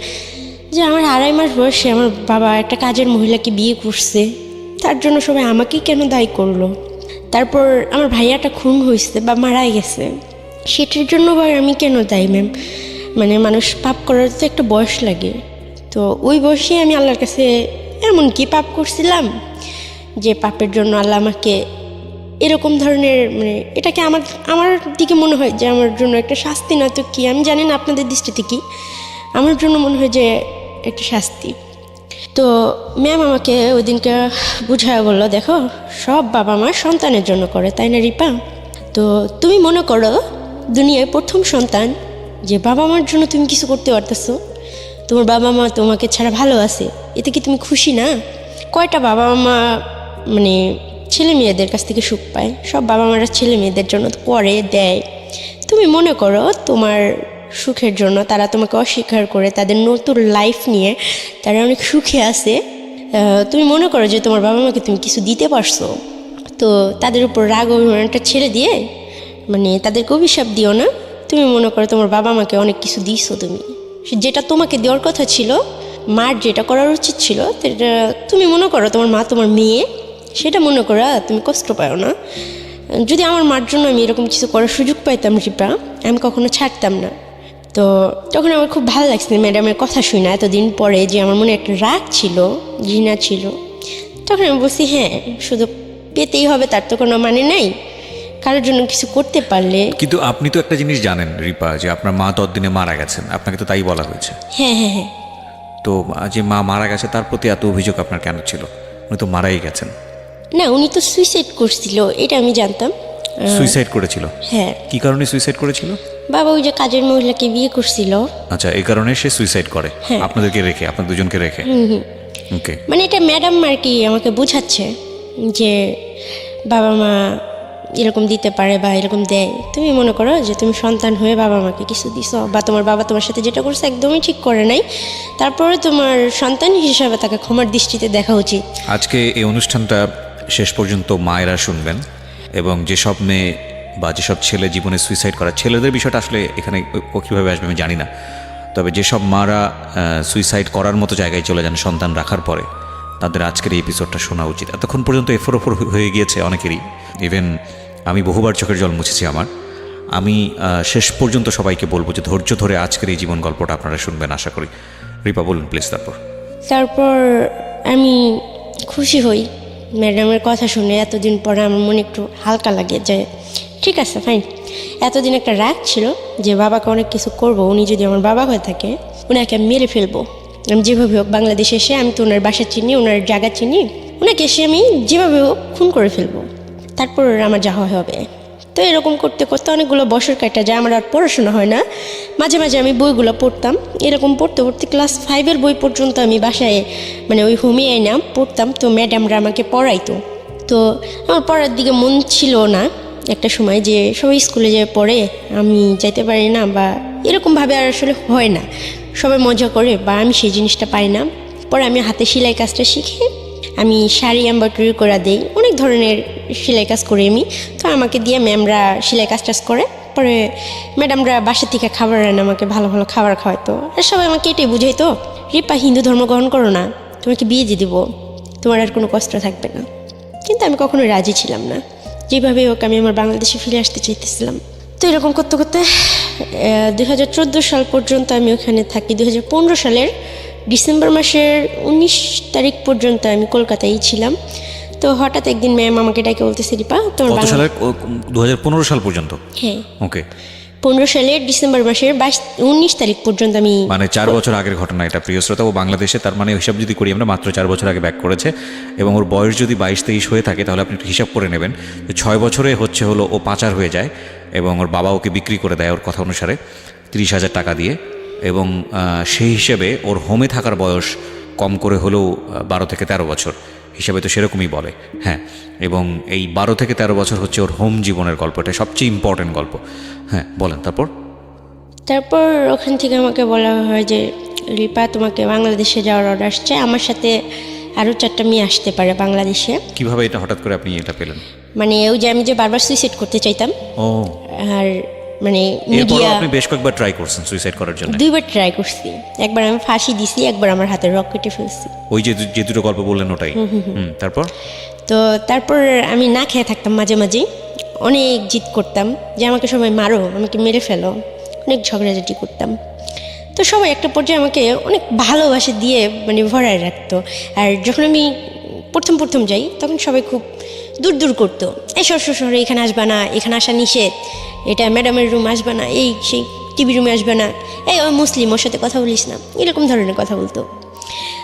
যে আমার 2.5 মাস বয়সে আমার বাবা একটা কাজের মহিলাকে বিয়ে করছে, তার জন্য সবাই আমাকেই কেন দায়ী করলো। তারপর আমার ভাইয়াটা খুন হয়েছে বা মারাই গেছে, সেটার জন্য আবার আমি কেন দায়ী ম্যাম? মানে মানুষ পাপ করার তো একটা বয়স লাগে। তো ওই বয়সে আমি আল্লাহর কাছে এমন কি পাপ করছিলাম যে পাপের জন্য আল্লাহ আমাকে এরকম ধরনের, মানে এটাকে আমার দিকে মনে হয় যে আমার জন্য একটা শাস্তি, নয়তো কি আমি জানি না আপনাদের দৃষ্টিতে কি, আমার জন্য মনে হয় যে একটা শাস্তি। তো ম্যাম আমাকে ওই দিনকে বুঝায় বললো, দেখো সব বাবা মা সন্তানের জন্য করে, তাই না রিপা? তো তুমি মনে করো দুনিয়ায় প্রথম সন্তান, যে বাবা মার জন্য তুমি কিছু করতে পারতেছো, তোমার বাবা মা তোমাকে ছাড়া ভালো আছে, এতে কি তুমি খুশি না? কয়টা বাবা মা মানে ছেলে মেয়েদের কাছ থেকে সুখ পায়? সব বাবা মারা ছেলে মেয়েদের জন্য করে দেয়। তুমি মনে করো তোমার সুখের জন্য তারা তোমাকে অস্বীকার করে, তাদের নতুন লাইফ নিয়ে তারা অনেক সুখে আছে। তুমি মনে করো যে তোমার বাবা মাকে তুমি কিছু দিতে পারছো, তো তাদের উপর রাগ অভিমানটা ছেড়ে দিয়ে মানে তাদেরকে অভিশাপ দিও না। তুমি মনে করো তোমার বাবা মাকে অনেক কিছু দিছো, তুমি যেটা তোমাকে দেওয়ার কথা ছিল, মার যেটা করার উচিত ছিল, সেটা তুমি মনে করো তোমার মা তোমার মেয়ে, সেটা মনে করো তুমি কষ্ট পাও না। যদি আমার মার জন্য আমি এরকম কিছু করার সুযোগ পাইতাম রিপা, আমি কখনো ছাড়তাম না। তো তখন আমার খুব ভালো লাগছে ম্যাডামের কথা শুনে, এতদিন পরে যে আমার মনে একটা রাগ ছিল, ঘৃণা ছিল। তখন আমি বলছি হ্যাঁ, শুধু পেতেই হবে তার তো কোনো মানে নাই, কারোর জন্য কিছু করতে পারলে। কিন্তু আপনি তো একটা জিনিস জানেন রিপা, যে আপনার মা ততদিনে মারা গেছেন, আপনাকে তো তাই বলা হয়েছে। হ্যাঁ হ্যাঁ হ্যাঁ। তো যে মা মারা গেছে তার প্রতি এত অভিযোগ আপনার কেন ছিল? উনি তো মারাই গেছেন। না, উনি তো সুইসাইড করছিল, এটা আমি জানতাম। সুইসাইড করেছিল? হ্যাঁ। কি কারণে সুইসাইড করেছিল? বাবা ওই যে কাজের মহিলাকে বিয়ে করছিল। আচ্ছা, এই কারণে সে সুইসাইড করে হ্যাঁ। আপনাদেরকে রেখে, আপনার দুজনকে রেখে? ওকে। মানে এটা ম্যাডাম আর কি আমাকে বোঝাচ্ছে যে বাবা মা এরকম দিতে পারে বা এরকম দেয়। তুমি মনে করো যে তুমি সন্তান হয়ে বাবা মাকে কিছু দিছো, বা তোমার বাবা তোমার সাথে যেটা করছে একদমই ঠিক করে নাই, তারপরে তোমার সন্তান হিসাবে তাকে ক্ষমার দৃষ্টিতে দেখা উচিত। আজকে এই অনুষ্ঠানটা শেষ পর্যন্ত মায়েরা শুনবেন, এবং যেসব মেয়ে বা যেসব ছেলে জীবনে সুইসাইড করা, ছেলেদের বিষয়টা আসলে এখানে ও কীভাবে আসবে আমি জানি না, তবে যেসব মারা সুইসাইড করার মতো জায়গায় চলে যান সন্তান রাখার পরে, তাদের আজকের এই এপিসোডটা শোনা উচিত। এতক্ষণ পর্যন্ত এফোর ওফর হয়ে গিয়েছে অনেকেরই, ইভেন আমি বহুবার চোখের জল মুছেছি আমার। আমি শেষ পর্যন্ত সবাইকে বলবো যে ধৈর্য ধরে আজকের এই জীবন গল্পটা আপনারা শুনবেন আশা করি। রিপা বলুন প্লিজ। তারপর আমি খুশি হই ম্যাডামের কথা শুনে। এতদিন পরে আমার মনে একটু হালকা লাগে যে ঠিক আছে ফাইন, এতদিন একটা রাগ ছিল যে বাবাকে অনেক কিছু করব, উনি যদি আমার বাবা হয়ে থাকে ওনাকে আমি মেরে ফেলবো। আমি যেভাবে হোক বাংলাদেশে এসে, আমি তো ওনার বাসা চিনি, ওনার জায়গা চিনি, ওনাকে এসে আমি যেভাবে হোক খুন করে ফেলবো, তারপর আমার যা হবে। তো এরকম করতে করতে অনেকগুলো বছর কাটা যায়, আমার আর পড়াশোনা হয় না। মাঝে মাঝে আমি বইগুলো পড়তাম, এরকম পড়তে পড়তে ক্লাস 5-এর বই পর্যন্ত আমি বাসায় মানে ওই হোমে আইনা পড়তাম। তো ম্যাডামরা আমাকে পড়াইতো। তো আমার পড়ার দিকে মন ছিল না একটা সময়, যে সবাই স্কুলে যেয়ে পড়ে আমি যাইতে পারি না, বা এরকমভাবে আর আসলে হয় না, সবাই মজা করে বা আমি সেই জিনিসটা পাই না। পরে আমি হাতে সেলাই কাজটা শিখে আমি শাড়ি এমব্রয়ডারি করে দিই, অনেক ধরনের সেলাই কাজ করি আমি। তো আমাকে দিয়ে ম্যামরা সেলাই কাজ টাজ করে, পরে ম্যাডামরা বাসা থেকে খাবার আনে, আমাকে ভালো ভালো খাবার খাওয়াইতো। আর সবাই আমাকে এটাই বুঝাইতো, রিপা হিন্দু ধর্ম গ্রহণ করো না, তোমাকে বিয়ে দিয়ে দিব, তোমার আর কোনো কষ্ট থাকবে না। কিন্তু আমি কখনোই রাজি ছিলাম না, যেভাবে হোক আমি আমার বাংলাদেশে ফিরে আসতে চাইতেছিলাম। তো এরকম করতে করতে 2014 সাল পর্যন্ত আমি ওখানে থাকি। 2015 সালের ডিসেম্বর মাসের 19 তারিখ পর্যন্ত আমি কলকাতায় ছিলাম। তো হঠাৎ একদিন ম্যাম আমাকে ডাকে বলতেছে, রিপা তোমার 2015 সাল পর্যন্ত? হ্যাঁ ওকে। 15 সালের ডিসেম্বর মাসের 19 তারিখ পর্যন্ত আমি, মানে 4 বছর আগের ঘটনা এটা প্রিয় শ্রোতা। ও বাংলাদেশে, তার মানে হিসাব যদি করি আমরা, মাত্র 4 বছর আগে ব্যাক করেছে, এবং ওর বয়স যদি 22-23 হয়ে থাকে তাহলে আপনি একটু হিসাব করে নেবেন যে 6 বছরে হলো ও পাচার হয়ে যায়, এবং ওর বাবা ওকে বিক্রি করে দেয় ওর কথা অনুসারে 30,000 টাকা দিয়ে, এবং সেই হিসেবে ওর হোমে থাকার বয়স কম করে হলেও 12 থেকে 13 বছর, হিসাবে তো সেরকমই বলে। হ্যাঁ, এবং এই 12 থেকে 13 বছর হচ্ছে ওর হোম জীবনের গল্প, এটা সবচেয়ে ইম্পর্টেন্ট গল্প। হ্যাঁ বলেন। তারপর ওখান থেকে আমাকে বলা হয় যে রিপা তোমাকে বাংলাদেশে যাওয়ার অর্ডার আসছে, আমার সাথে আরও 4টা মেয়ে আসতে পারে বাংলাদেশে। কিভাবে এটা হঠাৎ করে আপনি এটা পেলেন? মানে ওই যে আমি যে বারবার সুইসাইড করতে চাইতাম, ও, আর মানে এরপর মিডিয়া আপনি বেশ কয়েকবার ট্রাই করছেন সুইসাইড করার জন্য? 2বার ট্রাই করছি। একবার আমি ফাঁসি দিছি, একবার আমার হাতে রক কেটে ফেলছি। ওই যে দুটো গল্প বললেন ওটাই? তারপর? তো তারপর আমি না খেয়ে থাকতাম মাঝে মাঝে, অনেক জিদ করতাম যে আমাকে সবাই মারো, আমাকে মেরে ফেলো, অনেক ঝগড়াঝাটি করতাম। তো সবাই একটা পর্যায়ে আমাকে অনেক ভালোবাসা দিয়ে মানে ভরায় রাখতো। আর যখন আমি প্রথম যাই তখন সবাই খুব দূর দূর করতো, এই শহরে এখানে আসবা না, এখানে আসা নিষেধ, এটা ম্যাডামের রুম আসবা না, এই সেই টিভি রুমে আসবে না, এই ওই মুসলিম, ওর সাথে কথা বলিস না, এরকম ধরনের কথা বলতো।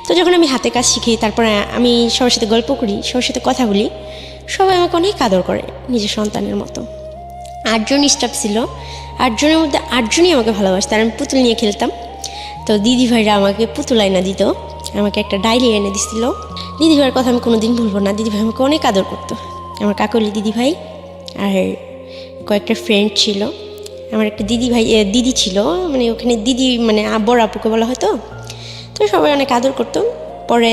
তো যখন আমি হাতে কাজ শিখি, তারপরে আমি সবার সাথে গল্প করি, সবার সাথে কথা বলি, সবাই আমাকে অনেক আদর করে নিজের সন্তানের মতো। 8 জন স্টাফ ছিল, 8 জনের মধ্যে 8 জনই আমাকে ভালোবাসতো। আর আমি পুতুল নিয়ে খেলতাম, তো দিদি ভাইরা আমাকে পুতুল আয়না দিত, আমাকে একটা ডায়েরি এনে দিছিল। দিদি ভাইয়ের কথা আমি কোনোদিন ভুলবো না, দিদি ভাই আমাকে অনেক আদর করতো। আমার কাকলি দিদি ভাই আর কয়েকটা ফ্রেন্ড ছিল। আমার একটা দিদি ছিল, মানে ওখানে দিদি মানে বড় আপুকে বলা হতো। তো সবাই অনেক আদর করতো। পরে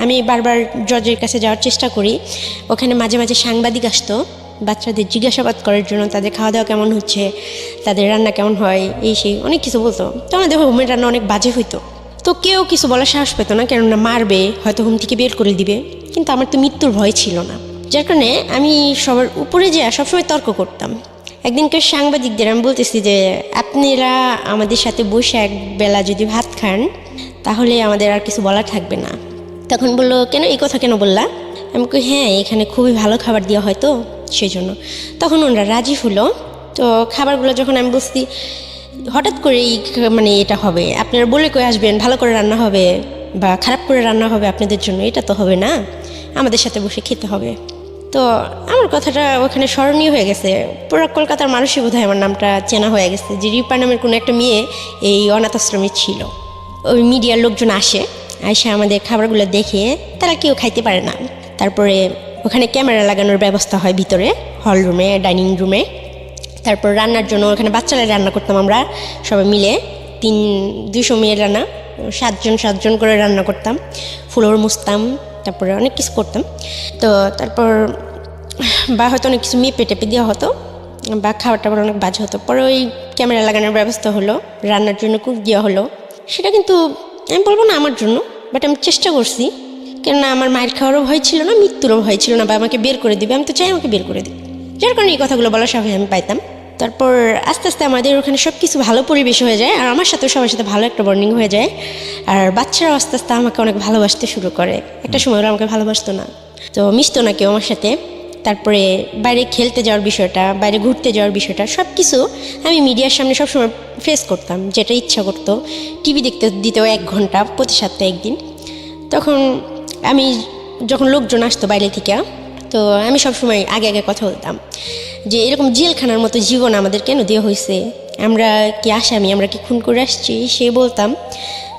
আমি বারবার জজের কাছে যাওয়ার চেষ্টা করি, ওখানে মাঝে মাঝে সাংবাদিক আসতো বাচ্চাদের জিজ্ঞাসাবাদ করার জন্য, তাদের খাওয়া দাওয়া কেমন হচ্ছে, তাদের রান্না কেমন হয়, এই সেই অনেক কিছু বলতো। তো আমাদের হোমের রান্না অনেক বাজে হইতো, তো কেউ কিছু বলার সাহস পেত না, কেননা মারবে, হয়তো হোম থেকে বের করে দিবে। কিন্তু আমার তো মৃত্যুর ভয় ছিল না, যার কারণে আমি সবার উপরে যেয়ে সবসময় তর্ক করতাম। একদিনকে সাংবাদিকদের আমি বলতেছি যে আপনারা আমাদের সাথে বসে এক বেলা যদি ভাত খান তাহলে আমাদের আর কিছু বলার থাকবে না। তখন বললো, কেন এই কথা কেন বললা? আমি কই, হ্যাঁ এখানে খুবই ভালো খাবার দেওয়া হয় তো সেই জন্য। তখন ওনারা রাজি হলো। তো খাবারগুলো যখন আমি বলছি হঠাৎ করেই মানে এটা হবে, আপনারা বলে কই আসবেন ভালো করে রান্না হবে বা খারাপ করে রান্না হবে আপনাদের জন্য, এটা তো হবে না, আমাদের সাথে বসে খেতে হবে। তো আমার কথাটা ওখানে স্মরণীয় হয়ে গেছে, পুরো কলকাতার মানুষই বোধহয় আমার নামটা চেনা হয়ে গেছে যে রিপা নামের কোনো একটা মেয়ে এই অনাথ আশ্রমে ছিল। ওই মিডিয়ার লোকজন আসে আমাদের খাবারগুলো দেখে, তারা কেউ খাইতে পারে না। তারপরে ওখানে ক্যামেরা লাগানোর ব্যবস্থা হয় ভিতরে হল রুমে, ডাইনিং রুমে। তারপর রান্নার জন্য ওখানে বাচ্চারা রান্না করতাম আমরা সবাই মিলে, 200 মেয়ের রান্না, 7 জন করে রান্না করতাম, ফ্লোর মুছতাম, তারপরে অনেক কিছু করতাম। তো তারপর বা হয়তো অনেক কিছু মেপে টেপে দেওয়া হতো বা খাবারটা অনেক বাজে হতো। পরে ওই ক্যামেরা লাগানোর ব্যবস্থা হলো, রান্নার জন্য কুক দেওয়া হলো। সেটা কিন্তু আমি বলবো না আমার জন্য, বাট আমি চেষ্টা করছি, কেননা আমার মায়ের খাওয়ারও ভয় ছিল না, মৃত্যুরও ভয় ছিল না, বা আমাকে বের করে দিবে, আমি তো চাই আমাকে বের করে দিবে, যার কারণে এই কথাগুলো বলার সাহস আমি পাইতাম। তারপর আস্তে আস্তে আমাদের ওখানে সব কিছু ভালো পরিবেশ হয়ে যায়, আর আমার সাথেও সবার সাথে ভালো একটা বন্ডিং হয়ে যায়। আর বাচ্চারাও আস্তে আস্তে আমাকে অনেক ভালোবাসতে শুরু করে। একটা সময় ওরা আমাকে ভালোবাসতো না, তো মিশতো না কেউ আমার সাথে। তারপরে বাইরে খেলতে যাওয়ার বিষয়টা, বাইরে ঘুরতে যাওয়ার বিষয়টা, সব কিছু আমি মিডিয়ার সামনে সবসময় ফেস করতাম, যেটা ইচ্ছা করতো। টিভি দেখতে দিতেও 1 ঘন্টা প্রতি সপ্তাহে একদিন। তখন আমি যখন লোকজন আসতো বাইরে থেকে, তো আমি সবসময় আগে কথা বলতাম যে এরকম জেলখানার মতো জীবন আমাদের কেন দেওয়া হয়েছে, আমরা কি আসামি, আমরা কি খুন করে আসছি, সে বলতাম।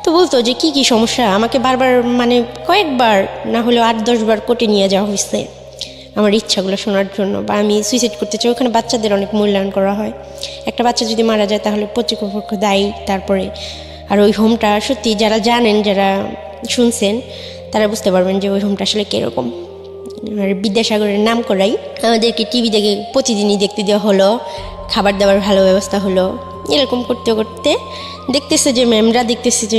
তো বলতো যে কি সমস্যা, আমাকে বারবার মানে কয়েকবার না হলেও 8-10 বার কোর্টে নিয়ে যাওয়া হয়েছে আমার ইচ্ছাগুলো শোনার জন্য, বা আমি সুইসাইড করতে চাই। ওখানে বাচ্চাদের অনেক মূল্যায়ন করা হয়, একটা বাচ্চা যদি মারা যায় তাহলে কর্তৃপক্ষ দায়ী। তারপরে আর ওই হোমটা সত্যি যারা জানেন, যারা শুনছেন, তারা বুঝতে পারবেন যে ওই হোমটা আসলে কীরকম। আর বিদ্যাসাগরের নাম করাই আমাদেরকে টিভি দেখে প্রতিদিনই দেখতে দেওয়া হলো, খাবার দাবার ভালো ব্যবস্থা হলো। এরকম করতে করতে দেখতেছে যে ম্যামরা দেখতেছে যে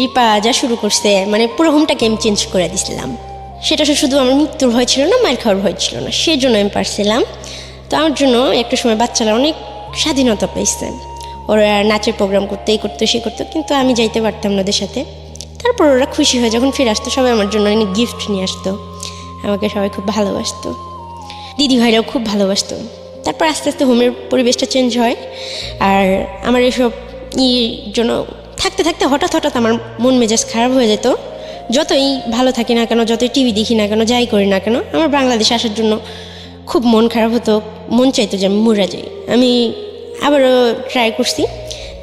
রিপা যা শুরু করছে, মানে পুরো হোমটাকে আমি চেঞ্জ করে দিয়েছিলাম। সেটা শুধু আমার মৃত্যুর ভয় ছিল না, মায়ের খাওয়ার ভয় ছিল না, সেই জন্য আমি পারছিলাম। তো আমার জন্য একটা সময় বাচ্চারা অনেক স্বাধীনতা পাইছে, ওরা নাচের প্রোগ্রাম করতে এই করতো সে করতো, কিন্তু আমি যাইতে পারতাম না ওদের সাথে। তারপর ওরা খুশি হয়ে যখন ফিরে আসতো, সবাই আমার জন্য অনেক গিফট নিয়ে আসতো, আমাকে সবাই খুব ভালোবাসতো, দিদি ভাইরাও খুব ভালোবাসতো। তারপর আস্তে আস্তে হোমের পরিবেশটা চেঞ্জ হয়। আর আমার এসব জন্য থাকতে থাকতে হঠাৎ আমার মন মেজাজ খারাপ হয়ে যেত। যতই ভালো থাকি না কেন, যতই টিভি দেখি না কেন, যাই করি না কেন, আমার বাংলাদেশে আসার জন্য খুব মন খারাপ হতো, মন চাইতো যে আমি মরে যাই। আমি আবারও ট্রাই করছি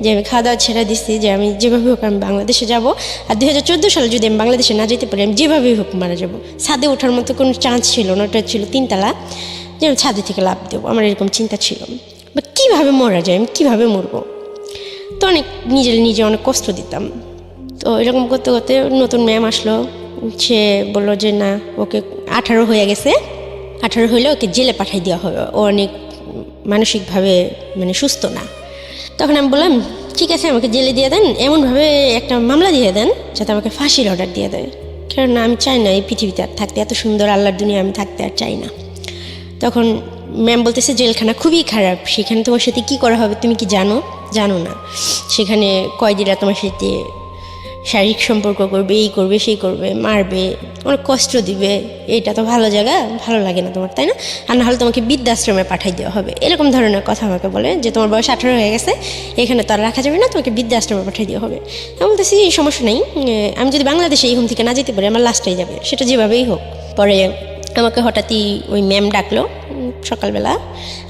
যে আমি খাওয়া দাওয়া ছেড়ে দিচ্ছি, যে আমি যেভাবে হোক আমি বাংলাদেশে যাব। আর 2014 সালে যদি আমি বাংলাদেশে না যেতে পারি, আমি যেভাবেই হোক মারা যাব। ছাদে ওঠার মতো কোনো চান্স ছিল না, ওটা ছিল 3 তলা, যে আমি ছাদে থেকে লাফ দেবো, আমার এরকম চিন্তা ছিল। বা কীভাবে মরা যায়, আমি কীভাবে মরবো, তো অনেক নিজে অনেক কষ্ট দিতাম। তো এরকম করতে করতে নতুন ম্যাম আসলো, সে বললো যে না, ওকে 18 হয়ে গেছে, 18 হইলে ওকে জেলে পাঠাই দেওয়া হবে, ও অনেক মানসিকভাবে মানে সুস্থ না। তখন আমি বললাম ঠিক আছে আমাকে জেলে দিয়ে দেন, এমনভাবে একটা মামলা দিয়ে দেন যাতে আমাকে ফাঁসির অর্ডার দিয়ে দেয়, কারণ আমি চাই না এই পৃথিবীতে আর থাকতে, এত সুন্দর আল্লাহর দুনিয়া আমি থাকতে আর চাই না। তখন ম্যাম বলতেছে জেলখানা খুবই খারাপ, সেখানে তোমার সাথে কী করা হবে তুমি কি জানো? জানো না। সেখানে কয়েদিরা তোমার সাথে শারীরিক সম্পর্ক করবে, এই করবে সেই করবে, মারবে, অনেক কষ্ট দিবে, এইটা তো ভালো জায়গা, ভালো লাগে না তোমার, তাই না? আর নাহলে তোমাকে বৃদ্ধাশ্রমে পাঠাই দেওয়া হবে, এরকম ধরনের কথা আমাকে বলে যে তোমার বয়স 18 হয়ে গেছে, এখানে তো আর রাখা যাবে না, তোমাকে বৃদ্ধাশ্রমে পাঠাই দেওয়া হবে। আমি বলতেছি এই সমস্যা নেই, আমি যদি বাংলাদেশে এই হোম থেকে না যেতে পারি আমার লাস্টটাই যাবে, সেটা যেভাবেই হোক। পরে আমাকে হঠাৎই ওই ম্যাম ডাকলো সকালবেলা,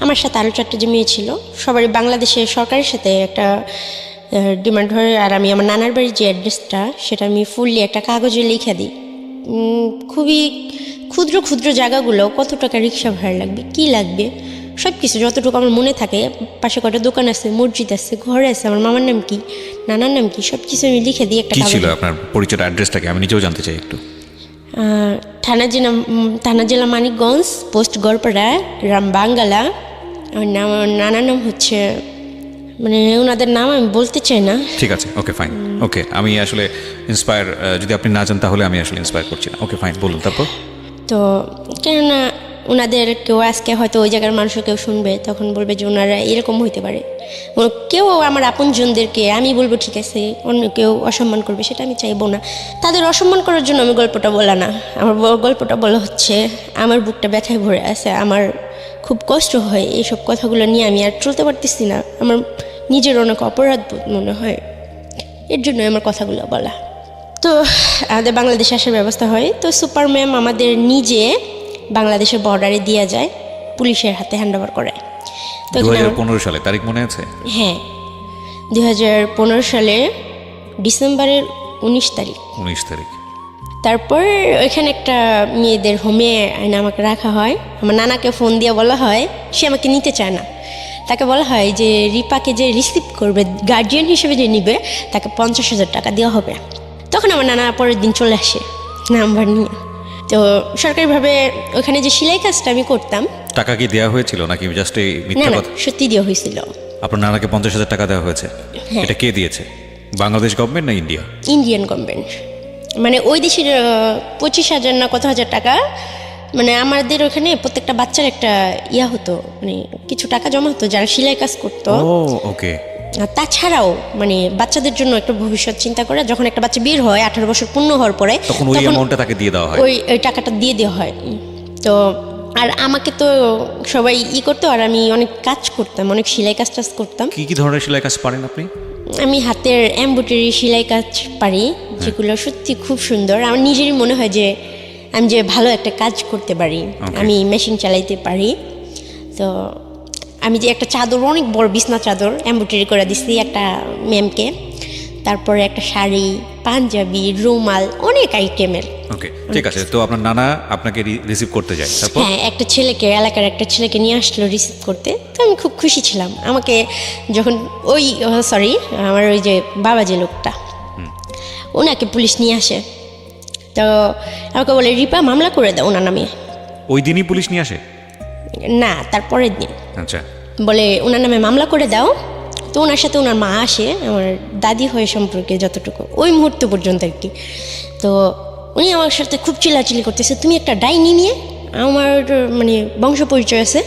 আমার সাথে আরও 4টা যে মেয়ে ছিল, সবারই বাংলাদেশের সরকারের সাথে একটা ডিমান্ড হয়। আর আমি আমার নানার বাড়ির যে অ্যাড্রেসটা সেটা আমি ফুললি একটা কাগজে লিখে দিই, খুবই ক্ষুদ্র ক্ষুদ্র জায়গাগুলো, কত টাকা রিক্সা ভাড়া লাগবে, কি লাগবে, সব কিছু যতটুকু আমার মনে থাকে। পাশে কটা দোকান আছে, মসজিদ আছে, ঘর আছে, আমার মামার নাম কি, নানার নাম কি, সব কিছু আমি লিখে দিই একটা কি ছিল কাগজে। আপনার পরিচয়, অ্যাড্রেসটাকে আমি নিজেও জানতে চাই একটু। থানা জেলা মানিকগঞ্জ, পোস্ট গড়পাড়া, গ্রাম বাঙ্গালা। আমার নাম, নানার নাম হচ্ছে, মানে ওনাদের নাম আমি বলতে চাই না। ঠিক আছে, ওকে ফাইন, ওকে। আমি আসলে ইন্সপায়ার, যদি আপনি না জান তাহলে আমি আসলে ইন্সপায়ার করছি না। ওকে ফাইন, বলুন তারপর। তো কেননা ওনাদের কেউ আজকে হয়তো ওই জায়গার মানুষও কেউ শুনবে, তখন বলবে যে ওনারা এরকম হইতে পারে। কেউ আমার আপনজনদেরকে আমি বলবো ঠিক আছে, অন্য কেউ অসম্মান করবে, সেটা আমি চাইবো না। তাদের অসম্মান করার জন্য আমি গল্পটা বলা না, আমার গল্পটা বলা হচ্ছে আমার বুকটা ব্যথায় ভরে আছে, আমার খুব কষ্ট হয়, এইসব কথাগুলো নিয়ে আমি আর চলতে পারতেছি না, আমার নিজের অনেক অপরাধ বোধ মনে হয়, এর জন্য আমার কথাগুলো বলা। তো আমাদের বাংলাদেশে আসার ব্যবস্থা হয়। তো সুপার ম্যাম আমাদের নিজে বাংলাদেশের বর্ডারে দিয়ে যায়, পুলিশের হাতে হ্যান্ড ওভার করায়। তো এখানে 2015 সালে, তারিখ মনে আছে? হ্যাঁ, 2015 সালে ডিসেম্বরের 19 তারিখ। 19 তারিখ। তারপর ওইখানে একটা মেয়েদের হোমে আইনে আমাকে রাখা হয়। আমার নানাকে ফোন দিয়ে বলা হয়, সে আমাকে নিতে চায় না, তাকে বলা হয় যে রিপাকে যে রিসিভ করবে, গার্জিয়ান হিসেবে যে নিবে, তাকে 50,000 টাকা দেওয়া হবে। তখন আমার নানা পরের দিন চলে আসে নাম্বার নিয়ে। তো সরকারিভাবে ওখানে যে সেলাই কাজটা আমি করতাম। টাকা কি দেওয়া হয়েছিল নাকি জাস্ট এই না মিথ্যা না, কথা? সত্যি দেওয়া হয়েছিল। আপনার নানাকে 50,000 টাকা দেওয়া হয়েছে? হ্যাঁ। এটা কে দিয়েছে, বাংলাদেশ গভর্নমেন্ট না ইন্ডিয়া? ইন্ডিয়ান গভর্নমেন্ট, মানে ওই দেশের 25,000 না কত হাজার টাকা, মানে আমাদের ওখানে প্রত্যেকটা বাচ্চার একটা ইয়া হতো, মানে কিছু টাকা জমা হতো যারা সেলাই কাজ করতো। ও ওকে। আর তাছাড়াও মানে বাচ্চাদের জন্য একটা ভবিষ্যৎ চিন্তা করে যখন একটা বাচ্চা বের হয় 18 বছর পূর্ণ হওয়ার পরে, তখন ওই অ্যামাউন্টটা তাকে দিয়ে দেওয়া হয়। ওই টাকাটা দিয়ে দেওয়া হয়। তো আর আমাকে তো সবাই করতো, আর আমি অনেক কাজ করতাম, অনেক সেলাই কাজ টাজ করতাম। কি কি ধরনের সেলাই কাজ পারেন আপনি? আমি হাতের এমব্রয়ডারি সেলাই কাজ পারি, যেগুলো সত্যি খুব সুন্দর। আমার নিজেরই মনে হয় যে আমি যে ভালো একটা কাজ করতে পারি। আমি মেশিন চালাইতে পারি। তো আমি যে একটা চাদর, অনেক বড় বিছনা চাদর এমব্রয়ডারি করে দিচ্ছি একটা ম্যামকে, তারপরে একটা শাড়ি, পাঞ্জাবি, রুমাল, অনেক আইটেমের। ওকে, ঠিক আছে। তো আপনার নানা আপনাকে রিসিভ করতে যায়, তারপর? হ্যাঁ, একটা ছেলেকে, এলাকার একটা ছেলেকে নিয়ে আসলো রিসিভ করতে। তো আমি খুব খুশি ছিলাম। আমাকে যখন আমার ওই যে বাবা যে লোকটা, ওনাকে পুলিশ নিয়ে আসে। তো আমাকে বলে রিপা মামলা করে দাও ওনার নামে। ওই দিনই পুলিশ নিয়ে আসে? না, তারপরের দিন আচ্ছা। বলে ওনার নামে মামলা করে দাও। তো ওনার সাথে ওনার মা আসে, আমার দাদি হয়ে সম্পর্কে যতটুকু ওই মুহূর্ত পর্যন্ত আর কি। তো উনি আমার সাথে খুব চিল্লাচিল্লি করতেছে, তুমি একটা ডাইনি নিয়ে, আমার মানে বংশ পরিচয় আছে,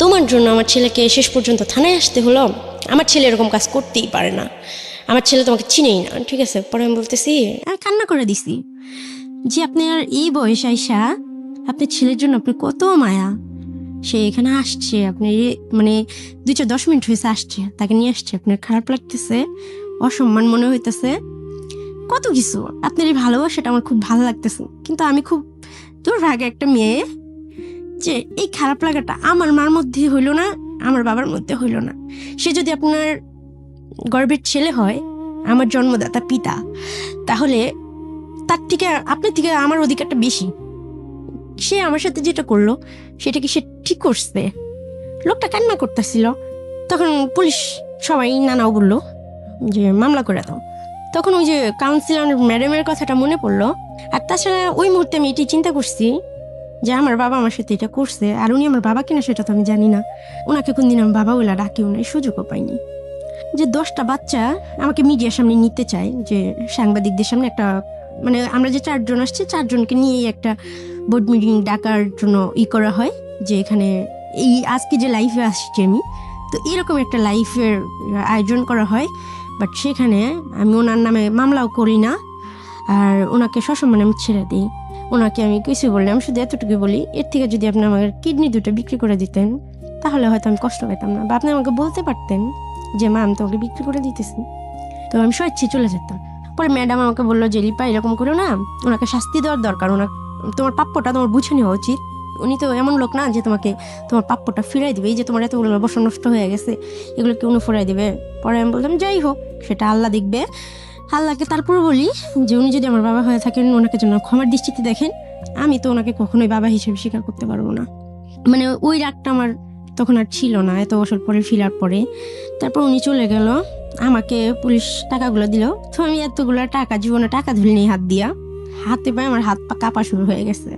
তোমার জন্য আমার ছেলেকে শেষ পর্যন্ত থানায় আসতে হলো। আমার ছেলে এরকম কাজ করতেই পারে না, আমার ছেলে তোমাকে চিনেই না, ঠিক আছে? পরে আমি বলতেছি, আমি কান্না করে দিছি যে আপনার এই বয়স আইসা আপনার ছেলের জন্য আপনি কত মায়া, সে এখানে আসছে, আপনি মানে 2-10 মিনিট হয়েছে আসছে, তাকে নিয়ে আসছে, আপনার খারাপ লাগতেছে, অসম্মান মনে হইতেছে, কত কিছু, আপনার এই ভালোবাসাটা আমার খুব ভালো লাগতেছে। কিন্তু আমি খুব দুর্ভাগ্য একটা মেয়ে যে এই খারাপ লাগাটা আমার মার মধ্যে হইল না, আমার বাবার মধ্যে হইল না। সে যদি আপনার গর্ভের ছেলে হয়, আমার জন্মদাতা পিতা, তাহলে তার থেকে আপনার থেকে আমার অধিকারটা বেশি। সে আমার সাথে যেটা করলো সেটা কি সে ঠিক করছে? লোকটা কান্না করতেছিল। তখন পুলিশ সবাই নানাও বললো যে মামলা করে দাও। তখন ওই যে কাউন্সিলর ম্যাডামের কথাটা মনে পড়লো। আর তাছাড়া ওই মুহূর্তে আমি এটি চিন্তা করছি যে আমার বাবা আমার সাথে এটা করছে, আর উনি আমার বাবা কিনা সেটা তো আমি জানি না। ওনাকে কোনদিন আমি বাবা বলে ডাকিও নাই, সুযোগও পাইনি। যে 10টা বাচ্চা আমাকে মিডিয়ার সামনে নিতে চায়, যে সাংবাদিকদের সামনে একটা, মানে আমরা যে 4 জন আসছি 4 জনকে নিয়ে একটা বোর্ড মিটিং ডাকার জন্য করা হয়, যে এখানে এই আজকে যে লাইফে আসছি আমি, তো এরকম একটা লাইফের আয়োজন করা হয়। বাট সেখানে আমি ওনার নামে মামলাও করি না, আর ওনাকে সসম্মানে আমি ছেড়ে দিই। ওনাকে আমি কিছু বললাম, আমি শুধু এতটুকু বলি, এর থেকে যদি আপনি আমার কিডনি 2টা বিক্রি করে দিতেন তাহলে হয়তো আমি কষ্ট পেতাম না, বা আপনি আমাকে বলতে পারতেন যে মা আমি তোমাকে বিক্রি করে দিতেছি, তো আমি স্বেচ্ছায় চলে যেতাম। পরে ম্যাডাম আমাকে বললো যে রিপা এরকম করো না, ওনাকে শাস্তি দেওয়ার দরকার, তোমার প্রাপ্যটা তোমার বুঝে নেওয়া উচিত। উনি তো এমন লোক না যে তোমাকে তোমার প্রাপ্যটা ফিরাই দিবে, এই যে তোমার এতগুলো বছর নষ্ট হয়ে গেছে এগুলো কি উনি ফিরাই দিবে? পরে আমি বললাম যাই হোক সেটা আল্লাহ দেখবে। আল্লাহকে তারপর বলি যে উনি যদি আমার বাবা হয়ে থাকেন ওনাকে যেন ক্ষমার দৃষ্টিতে দেখেন, আমি তো ওনাকে কখনোই বাবা হিসেবে স্বীকার করতে পারবো না। মানে ওই রাগটা আমার তখন আর ছিল না, এত বছর পরে ফিরার পরে। তারপর উনি চলে গেল, আমাকে পুলিশ টাকাগুলো দিল, তো আমি এতগুলো টাকা জীবনে টাকা ধুলিনি হাত দিয়া, হাতে পায়ে আমার হাত পা কাঁপা শুরু হয়ে গেছে।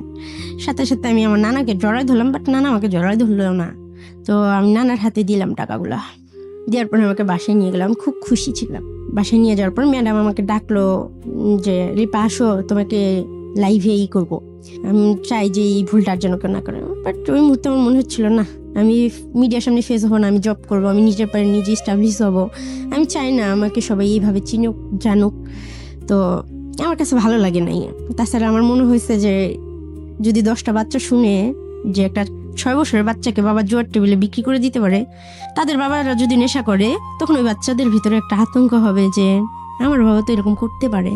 সাথে সাথে আমি আমার নানাকে জড়াই ধরলাম, বাট নানা আমাকে জড়াই ধরলো না, তো আমি নানার হাতে দিলাম টাকাগুলা। দেওয়ার পর আমাকে বাসায় নিয়ে গেলাম, খুব খুশি ছিলাম। বাসায় নিয়ে যাওয়ার পর ম্যাডাম আমাকে ডাকলো যে রিপা আসো, তোমাকে লাইভে করবো। আমি চাই যে এই ভুলটার জন্য কেউ না করে, বাট ওই মুহূর্তে আমার মনে হচ্ছিল না আমি মিডিয়ার সামনে ফেস হবো না, আমি জব করবো, আমি নিজের পায়ে নিজে স্টাবলিশ হবো। আমি চাই না আমাকে সবাই এইভাবে চিনুক জানুক, তো আমার কাছে ভালো লাগে নাই। তাছাড়া আমার মনে হয়েছে যে যদি 10টা বাচ্চা শুনে যে একটা 6 বছরের বাচ্চাকে বাবা জোয়ার টেবিলে বিক্রি করে দিতে পারে, তাদের বাবারা যদি নেশা করে তখন ওই বাচ্চাদের ভিতরে একটা আতঙ্ক হবে যে আমার বাবা তো এরকম করতে পারে,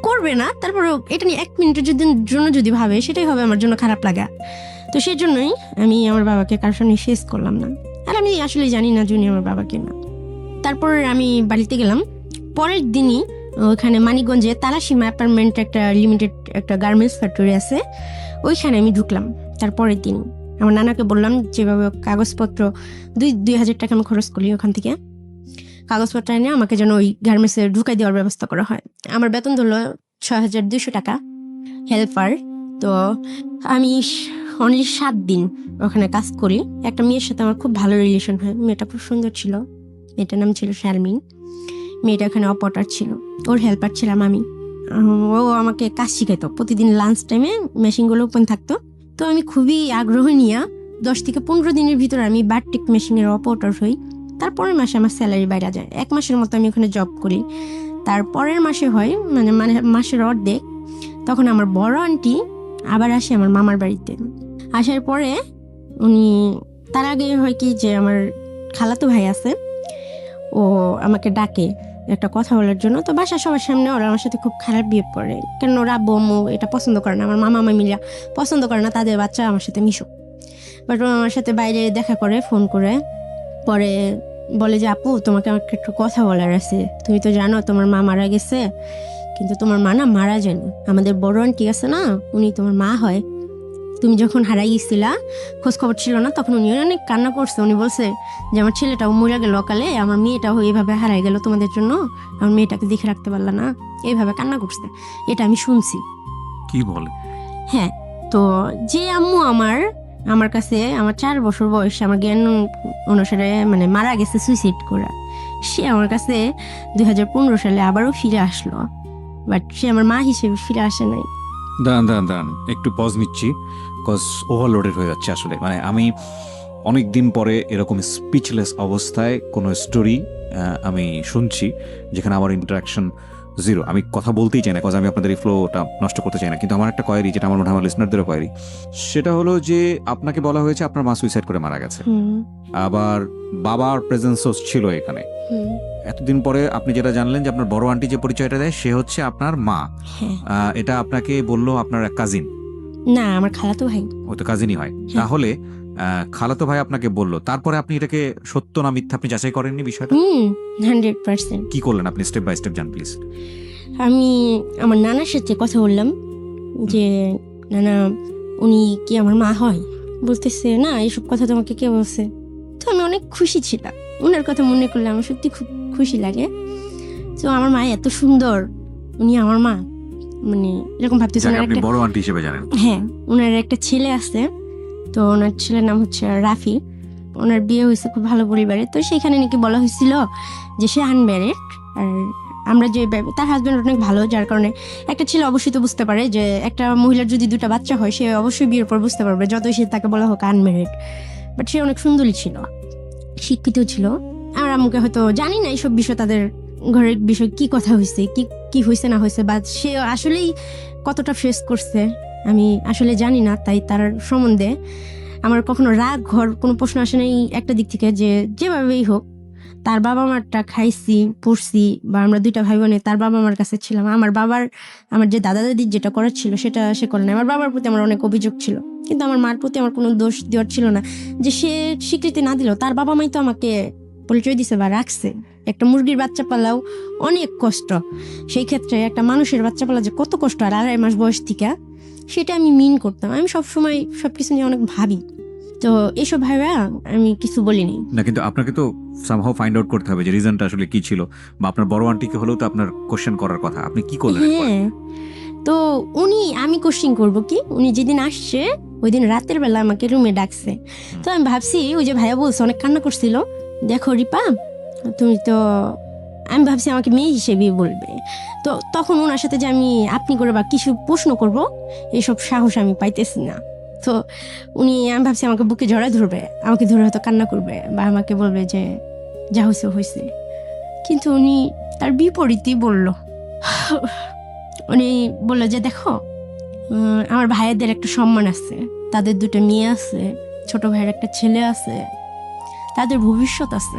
করবে না, তারপরে এটা নিয়ে 1 মিনিটের জন্য যদি ভাবে সেটাই হবে আমার জন্য খারাপ লাগা। তো সেই জন্যই আমি আমার বাবাকে কারোর সামনে ফেস করলাম না, আর আমি আসলে জানি না জুনি আমার বাবাকে না। তারপর আমি বাড়িতে গেলাম, পরের দিনই ওখানে মানিকগঞ্জে তালাসীমা অ্যাপার্টমেন্ট একটা লিমিটেড একটা গার্মেন্টস ফ্যাক্টরি আছে, ওইখানে আমি ঢুকলাম। তারপরের দিন আমার নানাকে বললাম যেভাবে কাগজপত্র 2,000 টাকা আমি খরচ করি, ওখান থেকে কাগজপত্র এনে আমাকে যেন ওই গার্মেন্টসে ঢুকাই দেওয়ার ব্যবস্থা করা হয়। আমার বেতন ধরলো 6,200 টাকা হেল্পার। তো আমি অনলি 7 দিন ওখানে কাজ করি। একটা মেয়ের সাথে আমার খুব ভালো রিলেশন হয়, মেয়েটা খুব সুন্দর ছিল, মেয়েটার নাম ছিল শারমিন। মেয়েটা ওখানে অপারেটর ছিল, ওর হেল্পার ছিলাম আমি। ও আমাকে কাজ শিখাইতো, প্রতিদিন লাঞ্চ টাইমে মেশিনগুলো ওপেন থাকতো, তো আমি খুবই আগ্রহ নিয়ে 10 থেকে 15 দিনের ভিতরে আমি বাটিক মেশিনের অপারেটর হই। তারপরের মাসে আমার স্যালারি বাইরে যায়, 1 মাসের মতো আমি ওখানে জব করি। তারপরের মাসে হয় মানে মাসের অর্ধেক, তখন আমার বড় আন্টি আবার আসে আমার মামার বাড়িতে। আসার পরে উনি, তার আগে হয় কি যে আমার খালাতো ভাই আছে, ও আমাকে ডাকে একটা কথা বলার জন্য। তো বাসা সবার সামনে ওরা আমার সাথে খুব খারাপ বিহেভ করে, কেন ওরা আব্বু আম্মু এটা পছন্দ করে না, আমার মামা মামিরা পছন্দ করে না তাদের বাচ্চা আমার সাথে মিশুক। বাট ও আমার সাথে বাইরে দেখা করে ফোন করে, পরে বলে যে আপু তোমাকে আমাকে একটু কথা বলার আছে, তুমি তো জানো তোমার মা মারা গেছে, কিন্তু তোমার মা না মারা যায়নি, আমাদের বড় আন্টি আছে না উনি তোমার মা হয়, তুমি যখন হারাই গেছিলা খোঁজ খবর ছিল না, তখন উনি অনেক কান্না করছে। উনি বলছে যে আমার ছেলেটাও মরে গেল অকালে, আমার মেয়েটাও এইভাবে হারাই গেল তোমাদের জন্য, আমার মেয়েটাকে দেখে রাখতে পারলা না, এইভাবে কান্না করছে। এটা আমি শুনছি। কি বলে? হ্যাঁ, তো যে আম্মু আমার কাছে আমার 4 বছর বয়সে আমার জ্ঞান অনুসারে মানে মারা গেছে সুইসাইড করে, সে আমার কাছে 2015 সালে আবারও ফিরে আসলো, বাট সে আমার মা হিসেবে ফিরে আসে নাই। দাঁড়ান একটু পজ নিচ্ছি, কজ ওভারলোডেড হয়ে যাচ্ছে আসলে। মানে আমি অনেক দিন পরে এরকম স্পিচলেস অবস্থায় কোনো স্টোরি আমি শুনছি যেখানে আমার ইন্টারাকশন জিরো। আমি কথা বলতেই চাই না, কজ আমি আপনাদের এই ফ্লোটা নষ্ট করতে চাই না, কিন্তু আমার একটা কোয়েরি, যেটা আমার মনে হয় আমার লিসনারদেরও কোয়েরি, সেটা হলো যে আপনাকে বলা হয়েছে আপনার মা সুইসাইড করে মারা গেছে, আবার বাবার প্রেজেন্সও ছিল এখানে। এতদিন পরে আপনি যেটা জানলেন যে আপনার বড় আন্টি যে পরিচয়টা দেয় সে হচ্ছে আপনার মা, এটা আপনাকে বললো আপনার এক কাজিন? না, আমার খালাতো ভাই। ও তো কাজিনই হয়। তাহলে খালাতো ভাই আপনাকে বললো, তারপরে আপনি এটাকে সত্য না মিথ্যা আপনি যাচাই করেননি বিষয়টা? 100%। কি করলেন আপনি? স্টেপ বাই স্টেপ জান প্লিজ। আমি আমার নানার সাথে কথা বললাম যে নানা উনি কি আমার মা হয়? বলতেছে না, এইসব কথা তোমাকে কে বলছে? তো আমি অনেক খুশি ছিলাম, ওনার কথা মনে করলে আমার সত্যি খুব খুশি লাগে। তো আমার মা এত সুন্দর, উনি আমার মা, মানে এরকম ভাবতেছি যাকে ওনার আপনি একটা বড় আন্টি হিসেবে জানেন। হ্যাঁ ওনার একটা ছেলে আছে, তো ওনার ছেলের নাম হচ্ছে রাফি। ওনার বিয়ে হয়েছে খুব ভালো পরিবারে, তো সেখানে নাকি বলা হয়েছিল যে সে আনম্যারিড। আর আমরা যে তার হাজব্যান্ড অনেক ভালো, যার কারণে একটা ছেলে অবশ্যই তো বুঝতে পারে যে একটা মহিলার যদি 2টা বাচ্চা হয় সে অবশ্যই বিয়ের পর বুঝতে পারবে, যতই সে তাকে বলা হোক আনম্যারিড। বাট সে অনেক সুন্দরী ছিল, শিক্ষিত ছিল। আর আমাকে হয়তো জানি না এইসব বিষয়, তাদের ঘরের বিষয় কি কথা হয়েছে, কি কি হয়েছে না হয়েছে, বা সে আসলেই কতটা ফেস করছে আমি আসলে জানি না। তাই তার সম্বন্ধে আমার কখনো রাগ ঘর কোনো প্রশ্ন আসে নাই একটা দিক থেকে, যে যেভাবেই হোক তার বাবা মারটা খাইছি পড়ছি, বা আমরা 2টা ভাই বোনে তার বাবা মার কাছে ছিলাম। আমার যে দাদা দাদির যেটা করার ছিল সেটা সে করে না। আমার বাবার প্রতি আমার অনেক অভিযোগ ছিল, কিন্তু আমার মার প্রতি আমার কোনো দোষ দেওয়ার ছিল না। যে সে স্বীকৃতি না দিল, তার বাবা মাই তো আমাকে পরিচয় দিছে বা রাখছে। একটা মুরগির বাচ্চা পালাও অনেক কষ্ট, সেই ক্ষেত্রে একটা মানুষের বাচ্চা পালা যে কত কষ্ট, আর 2.5 মাস বয়স থেকে, সেটা আমি মিন করতাম। আমি সবসময় সবকিছু নিয়ে অনেক ভাবি, তো এইসব ভাইবা আমি কিছু বলিনি। না, কিন্তু আপনাকে তো সামহাও ফাইন্ড আউট করতে হবে যে রিজনটা আসলে কি ছিল, বা আপনার বড় আন্টিকে হলেও তো আপনার কোশ্চেন করার কথা, আপনি কি করলেন এরপর? হ্যাঁ, তো আমি কোশ্চিন করব কি, উনি যেদিন আসছে ওই দিন রাতের বেলা আমাকে রুমে ডাকছে। তো আমি ভাবছি ওই যে ভাইয়া বলছে অনেক কান্না করছিল, দেখো রিপা তুমি তো, আমি ভাবছি আমাকে মেয়ে হিসেবেই বলবে। তো তখন ওনার সাথে যে আমি আপনি করে বা কিছু প্রশ্ন করব এইসব সাহস আমি পাইতেছি না। তো আমি ভাবছি আমাকে বুকে জড়ায় ধরবে, আমাকে ধরে হয়তো কান্না করবে বা আমাকে বলবে যে যা হয়েছে হয়েছে, কিন্তু উনি তার বিপরীতই বলল। উনি বললো যে দেখো আমার ভাইয়াদের একটা সম্মান আছে, তাদের 2টা মেয়ে আছে, ছোট ভাইয়ের একটা ছেলে আছে, তাদের ভবিষ্যৎ আছে।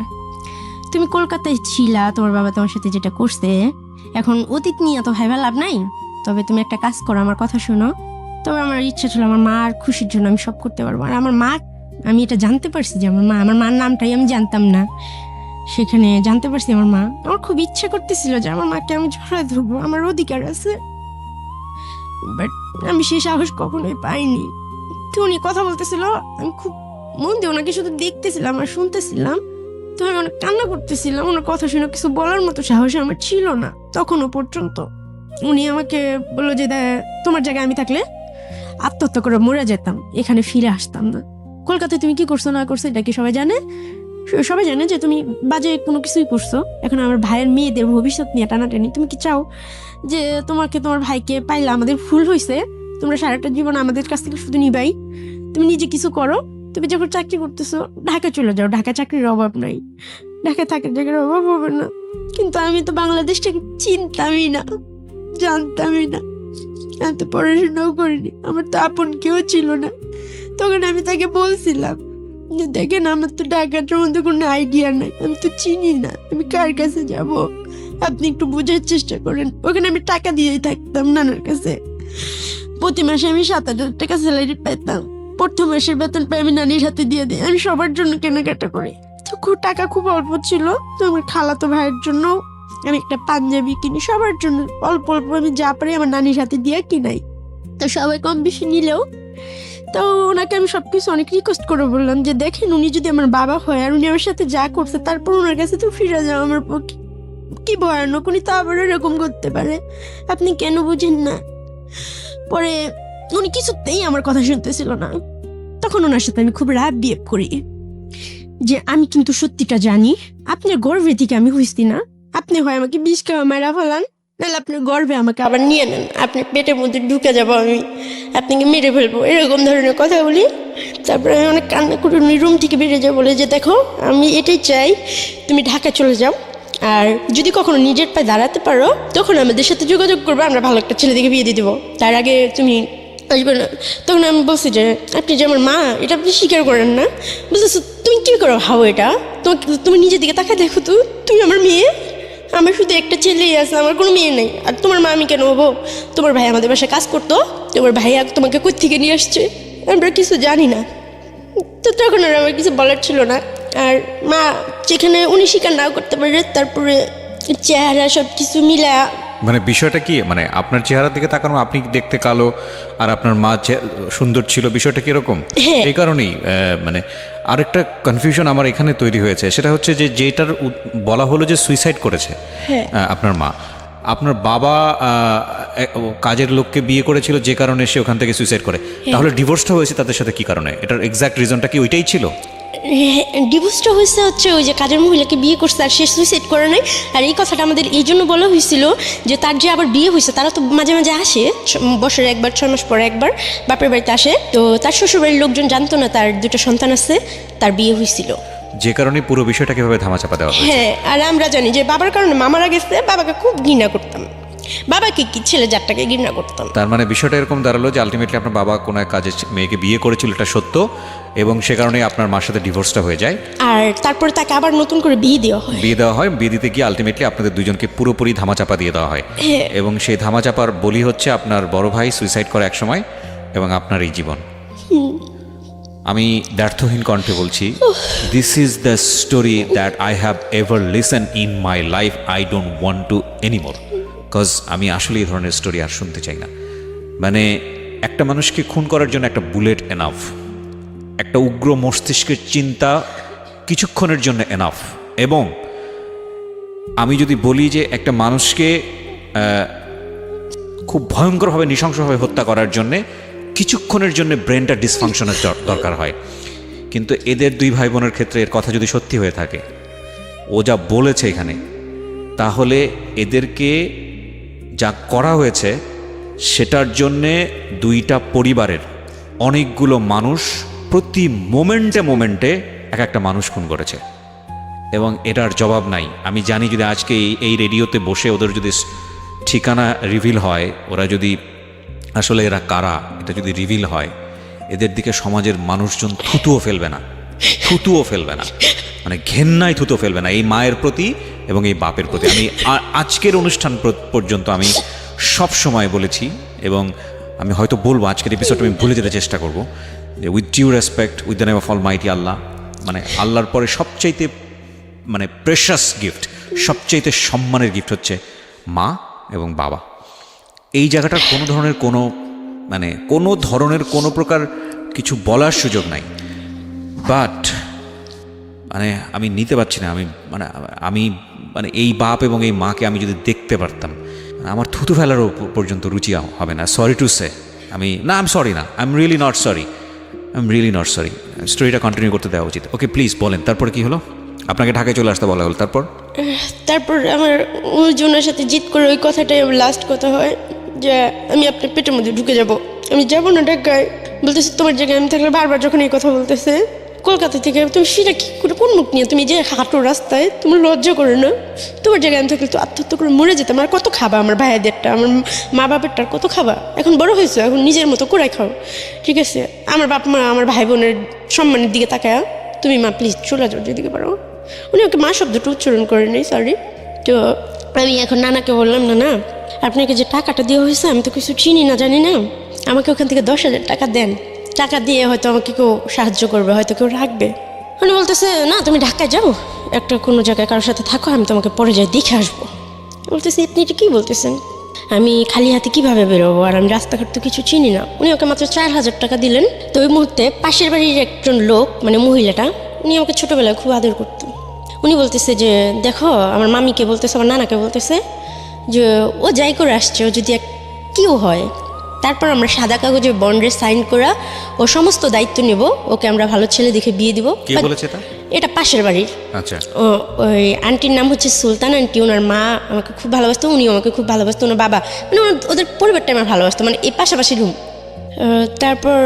তুমি কলকাতায় ছিলা, তোমার বাবা তোমার সাথে যেটা করছে, এখন অতীত নিয়ে তো ভাইবা লাভ নাই। তবে তুমি একটা কাজ করো, আমার কথা শোনো। তবে আমার ইচ্ছা ছিল আমার মার খুশির জন্য আমি সব করতে পারবো। আর আমার মা, আমি এটা জানতে পারছি যে আমার মার নামটাই আমি জানতাম না, সেখানে জানতে পারছি আমার মা। আমার খুব ইচ্ছা করতেছিল যে আমার মাকে আমি জড়ায় ধরবো, আমার অধিকার আছে, বাট আমি সেই সাহস কখনোই পাইনি। তো উনি কথা বলতেছিল, আমি খুব মন দিয়ে ওনাকে শুধু দেখতেছিলাম আর শুনতেছিলাম। তো আমি অনেক কান্না করতেছিলাম, ওনার কথা শুনে কিছু বলার মতো সাহস আমার ছিল না তখনও পর্যন্ত। উনি আমাকে বললো যে তোমার জায়গায় আমি থাকলে আত্মহত্যা করে মরে যেতাম, এখানে ফিরে আসতাম না। কলকাতায় তুমি কি করছো না করছো এটা কি সবাই জানে? সবাই জানে যে তুমি বাজে কোনো কিছুই করছো। এখন আমার ভাইয়ের মেয়েদের ভবিষ্যৎ নিয়ে টানাটানি, তুমি কি চাও যে তোমার ভাইকে পাইলে আমাদের ভুল হয়েছে, তোমরা সারাটা জীবন আমাদের কাছ থেকে শুধু নিবাই? তুমি নিজে কিছু করো, তুমি যখন চাকরি করতেছো ঢাকা চলে যাও, ঢাকা চাকরির অভাব নাই, ঢাকায় থাকার জায়গার অভাব হবে না। কিন্তু আমি তো বাংলাদেশটাকে চিনতামই না, জানতামই না, আমি তো পড়াশোনাও করিনি, আমার তো আপন কেউ ছিল না। তখন আমি তাকে বলছিলাম যে দেখেন আমার তো ঢাকার সম্বন্ধে কোনো আইডিয়া নাই, আমি তো চিনি না, আমি কার কাছে যাব, আপনি একটু বোঝার চেষ্টা করেন। ওখানে আমি টাকা দিয়েই থাকতাম নানার কাছে, প্রতি মাসে আমি 7,000 টাকা স্যালারি পেতাম, প্রথম মাসের বেতন পাই আমি নানির হাতে দিয়ে দিই, আমি সবার জন্য কেনাকাটা করি। তো টাকা খুব অল্প ছিল, তো আমার খালাতো ভাইয়ের জন্য আমি একটা পাঞ্জাবি কিনি, সবার জন্য অল্প অল্প আমি যা পারি আমার নানির হাতে দিয়ে কিনাই। তো সবাই কম বেশি নিলেও, তো ওনাকে আমি সবকিছু অনেক রিকোয়েস্ট করে বললাম যে দেখেন উনি যদি আমার বাবা হয় আর উনি আমার সাথে যা করছে তারপর ওনার কাছে তো ফিরে যাওয়া আমার পক্ষে কি ভয়ানক, উনি তো আবার এরকম করতে পারে, আপনি কেন বুঝেন না? পরে উনি কিছুতেই আমার কথা শুনতেছিল না। তখন ওনার সাথে আমি খুব রাগ বিহেভ করি যে আমি কিন্তু সত্যিটা জানি, আপনার গর্ভে থেকে আমি হইছি না, আপনি হয় আমাকে বিষ খাওয়া মারা ফেলান, নাহলে আপনার গর্ভে আমাকে আবার নিয়ে নেন, আপনার পেটের মধ্যে ঢুকে যাবো আমি, আপনাকে মেরে ফেলবো, এরকম ধরনের কথা বলি। তারপরে আমি অনেক কান্না করে উনি রুম থেকে বেরিয়ে যাবো, বলে যে দেখো আমি এটাই চাই, তুমি ঢাকা চলে যাও, আর যদি কখনো নিজের পায়ে দাঁড়াতে পারো তখন আমাদের সাথে যোগাযোগ করবে, আমরা ভালো একটা ছেলে দিকে বিয়ে দিয়ে দেবো, তার আগে তুমি আসবে না। তখন আমি বলছি যে আপনি যে আমার মা এটা আপনি স্বীকার করেন না, বুঝতেছো? তুমি কী করো ভাবো এটা, তুমি নিজের দিকে তাকায় দেখো তো, তুমি আমার মেয়ে, আমার শুধু একটা ছেলেই আছে, আমার কোনো মেয়ে নেই। আর তোমার মা আমি কেন হবো? তোমার ভাই আমাদের বাসায় কাজ করতো, তোমার ভাইয়া তোমাকে কোথা থেকে নিয়ে আসছে, আমরা কিছু জানি না। তো তখন আর আমার কিছু বলার ছিল না। আর মা যেখানে উনি স্বীকার নাও করতে পারে, তারপরে চেহারা সব কিছু মিলা, মানে বিষয়টা কি, মানে আপনার চেহারার দিকে তাকানো, আপনি দেখতে কালো আর আপনার মা সুন্দর ছিল, বিষয়টা কি এরকম? হ্যাঁ। এই কারণেই মানে আরেকটা কনফিউশন আমার এখানে তৈরি হয়েছে, সেটা হচ্ছে যে যেটার বলা হলো যে সুইসাইড করেছে আপনার মা, আপনার বাবা কাজের লোককে বিয়ে করেছিল যে কারণে সে ওখান থেকে সুইসাইড করে, তাহলে ডিভোর্সটা হয়েছে তাদের সাথে কি কারণে? এটার এক্সাক্ট রিজনটা কি ওইটাই ছিল? ডিভোর্সটা হয়েছে হচ্ছে ওই যে কাজের মহিলাকে বিয়ে করছে আর সে সুইসাইড করে নাই। আর এই কথাটা আমাদের এই জন্য বলা হয়েছিল যে তার যে আবার বিয়ে হয়েছে, তারা তো মাঝে মাঝে আসে, বছরে একবার 6 মাস পরে একবার বাপের বাড়িতে আসে। তো তার শ্বশুরবাড়ির লোকজন জানতো না তার 2টা সন্তান আছে, তার বিয়ে হয়েছিল, যে কারণে পুরো বিষয়টা কিভাবে ধামাচাপা দেওয়া হয়েছে। হ্যাঁ। আর আমরা জানি যে বাবার কারণে মামারা গেছে, বাবাকে খুব ঘৃণা করতাম, বাবাকে কি ছেলে জাতটাকে ঘৃণা করতাম। তার মানে বিষয়টা এরকম দাঁড়ালো যে আলটিমেটলি আপনার বাবা কোনো এক কাজে মেয়েকে বিয়ে করেছিল, এটা সত্য, এবং সে কারণে আপনার মার সাথে ডিভোর্সটা হয়ে যায়। আর তারপরে তাকে আবার নতুন করে বিয়ে দেওয়া হয়। বিয়ে দিতে গিয়ে আলটিমেটলি আপনাদের দুজনকে পুরোপুরি ধামাচাপা দিয়ে দেওয়া হয়, এবং সেই ধামাচাপার বলি হচ্ছে আপনার বড় ভাই সুইসাইড করে একসময়, এবং আপনার এই জীবন। আমি ব্যর্থহীন কণ্ঠে বলছি, this is the story that I have ever listen in my life. I don't want to anymore, because আমি আসলে এই ধরনের স্টোরি আর শুনতে চাই না। মানে একটা মানুষকে খুন করার জন্য একটা বুলেট এনাফ, একটা উগ্র মস্তিষ্কের চিন্তা কিছুক্ষণের জন্য এনাফ, এবং আমি যদি বলি যে একটা মানুষকে খুব ভয়ঙ্করভাবে নৃশংসভাবে হত্যা করার জন্যে কিছুক্ষণের জন্য ব্রেনটা ডিসফাংশনের দরকার হয়। কিন্তু এদের 2 ভাই বোনের ক্ষেত্রে এর কথা যদি সত্যি হয়ে থাকে, ও যা বলেছে এখানে, তাহলে এদেরকে যা করা হয়েছে সেটার জন্যে 2টা পরিবারের অনেকগুলো মানুষ প্রতি মোমেন্টে এক একটা মানুষ খুন করেছে, এবং এটার জবাব নাই। আমি জানি যদি আজকে এই রেডিওতে বসে ওদের যদি ঠিকানা রিভিল হয়, ওরা যদি আসলে এরা কারা এটা যদি রিভিল হয়, এদের দিকে সমাজের মানুষজন থুতুও ফেলবে না, মানে ঘেন্নায় থুতো ফেলবে না এই মায়ের প্রতি এবং এই বাপের প্রতি। আমি আজকের অনুষ্ঠান পর্যন্ত আমি সব সময় বলেছি, এবং আমি হয়তো বলবো আজকের এপিসোডটা আমি ভুলে যেতে চেষ্টা করবো, যে with due respect, with the name of almighty Allah, মানে আল্লাহর পরে সবচাইতে মানে প্রেশাস গিফট, সবচাইতে সম্মানের গিফট হচ্ছে মা এবং বাবা। এই জায়গাটার কোনো ধরনের কোনো প্রকার কিছু বলার সুযোগ নাই, বাট মানে আমি নিতে পারছি না। আমি এই বাপ এবং এই মাকে আমি যদি দেখতে পারতাম, আমার থুতু ফেলারও পর্যন্ত রুচি হবে না। Sorry to say, I am sorry না, I am really not sorry. স্টোরিটা কন্টিনিউ করতে দেওয়া উচিত। ওকে প্লিজ বলেন, তারপরে কি হলো? আপনাকে ঢাকায় চলে আসতে বলা হলো, তারপর আমার ওজনের সাথে জিত করে ওই কথাটাই লাস্ট কথা হয় যে আমি আপনার পেটের মধ্যে ঢুকে যাব, আমি যাবো না ঢাকায়। বলতেছে তোমার জায়গায় আমি থাকলে, বারবার যখন এই কথা বলতেছে কলকাতা থেকে, তুমি সেটা কি করে, কোন মুখ নিয়ে তুমি যে হাঁটো রাস্তায়, তোমার লজ্জা করে না? তোমার জায়গায় আমি থাকলে তো আত্মহত্যা করে মরে যেতাম। আর কত খাবা আমার ভাইয়াদেরটা, আমার মা বাপেরটা কত খাবা? এখন বড় হয়েছে, এখন নিজের মতো করে খাও, ঠিক আছে? আমার বাপ মা আমার ভাই বোনের সম্মানের দিকে তাকায়, তুমি মা প্লিজ চলে যাও যেদিকে পারো। উনি ওকে মা শব্দটা উচ্চারণ করে নেই, সরি। তো আমি এখন নানাকে বললাম, না আপনাকে যে টাকাটা দেওয়া হয়েছে আমি তো কিছু চিনি না, জানি না, আমাকে ওখান থেকে 10,000 টাকা দেন, টাকা দিয়ে হয়তো আমাকে কেউ সাহায্য করবে, হয়তো কেউ রাখবে। উনি বলতেছে না তুমি ঢাকায় যাও, একটা কোনো জায়গায় কারোর সাথে থাকো, আমি তোমাকে পরে যাই দেখে আসবো। বলতেছি আপনি এটা কী বলতেছেন? আমি খালি হাতে কীভাবে বেরোবো, আর আমি রাস্তাঘাট তো কিছু চিনি না। উনি ওকে মাত্র 4,000 টাকা দিলেন। তো ওই মুহূর্তে পাশের বাড়ির একজন লোক, মানে মহিলাটা, উনি আমাকে ছোটোবেলায় খুব আদর করতেন। উনি বলতেছে যে দেখো, আমার মামিকে বলতেছে, আমার নানাকে বলতেছে যে ও যাই করে আসছে, ও যদি কেউ হয়, তারপর আমরা সাদা কাগজে বন্ডে সাইন করা ও সমস্ত দায়িত্ব নেব, ওকে আমরা ভালো ছেলে দেখে বিয়ে দিব। এটা পাশের বাড়ির। আচ্ছা। ওই আন্টির নাম হচ্ছে সুলতান আন্টি। ওনার মা আমাকে খুব ভালোবাসতো, উনিও আমাকে খুব ভালোবাসতো, ওনার বাবা, মানে ওদের পরিবারটা আমার ভালোবাসতো, মানে এই পাশাপাশি রুম। তারপর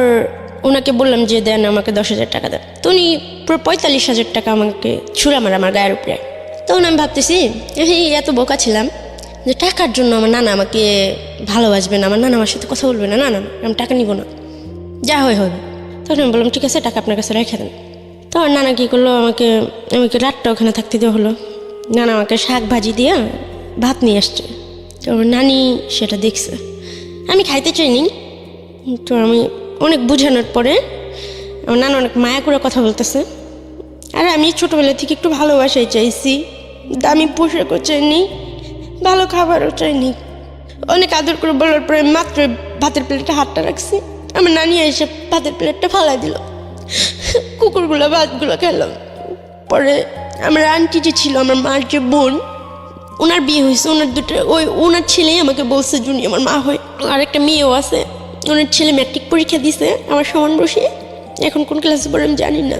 ওনাকে বললাম যে দেন আমাকে 10,000 টাকা দেন। তো উনি পুরো 45,000 টাকা আমাকে ছুঁড়ে আমার গায়ের উপরে। তখন আমি ভাবতেছি এত বোকা ছিলাম যে টাকার জন্য আমার নানা আমাকে ভালোবাসবে না, আমার নানা আমার সাথে কথা বলবে না, না আমি টাকা নিব না, যা হয় হবে। তখন আমি বললাম ঠিক আছে, টাকা আপনার কাছে রেখে দেন। তো আমার নানা কী করলো, আমাকে রাতটা ওখানে থাকতে দেওয়া হলো। নানা আমাকে শাক ভাজি দিয়ে ভাত নিয়ে আসছে। তো আমার নানি সেটা দেখছে, আমি খাইতে চাইনি। তো আমি অনেক বোঝানোর পরে আমার নানা অনেক মায়া করে কথা বলতেছে। আর আমি ছোটোবেলা থেকে একটু ভালোবাসাই চাইছি, দামি পোশাকও চাইনি, ভালো খাবারও চাইনি। অনেক আদর করে বলার পরে মাত্র ভাতের প্লেটে হাতটা রাখছি, আমার নানি এসে ভাতের প্লেটটা ফালাই দিল। কুকুরগুলো ভাতগুলো খেলাম। পরে আমার আন্টি যে ছিল, আমার মার যে বোন, ওনার বিয়ে হয়েছে, ওনার ছেলেই আমাকে বলছে জুনি আমার মা হয়। আর একটা মেয়েও আছে, ওনার ছেলে ম্যাট্রিক পরীক্ষা দিছে আমার সমান বসে, এখন কোন ক্লাসে পড়ে আমি জানি না।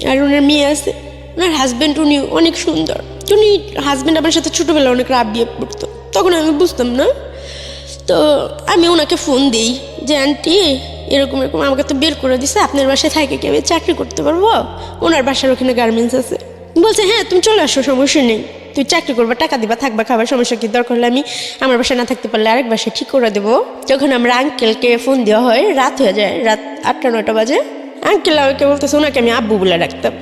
আর ওনার মেয়ে আছে, ওনার হাজব্যান্ড উনি অনেক সুন্দর। উনি হাজব্যান্ড আমার সাথে ছোটোবেলা অনেক রাব বিয়ে পড়তো, তখন আমি বুঝতাম না। তো আমি ওনাকে ফোন দিই যে আন্টি এরকম এরকম আমাকে তো বের করে দিছে, আপনার বাসায় থাকে কি আমি চাকরি করতে পারবো? ওনার বাসার ওখানে গার্মেন্টস আছে। বলছে হ্যাঁ তুমি চলে আসো, সমস্যা নেই, তুই চাকরি করবা, টাকা দিবা, থাকবা, খাবার, সমস্যা কি? দরকার হলে আমি আমার বাসায় না থাকতে পারলে আরেক বাসায় ঠিক করে দেবো। যখন আমরা আঙ্কেলকে ফোন দেওয়া হয়, রাত হয়ে যায়, রাত 8-9 বাজে। আঙ্কেল আমাকে বলতেছে, ওনাকে আমি আব্বু বলে ডাকতাম।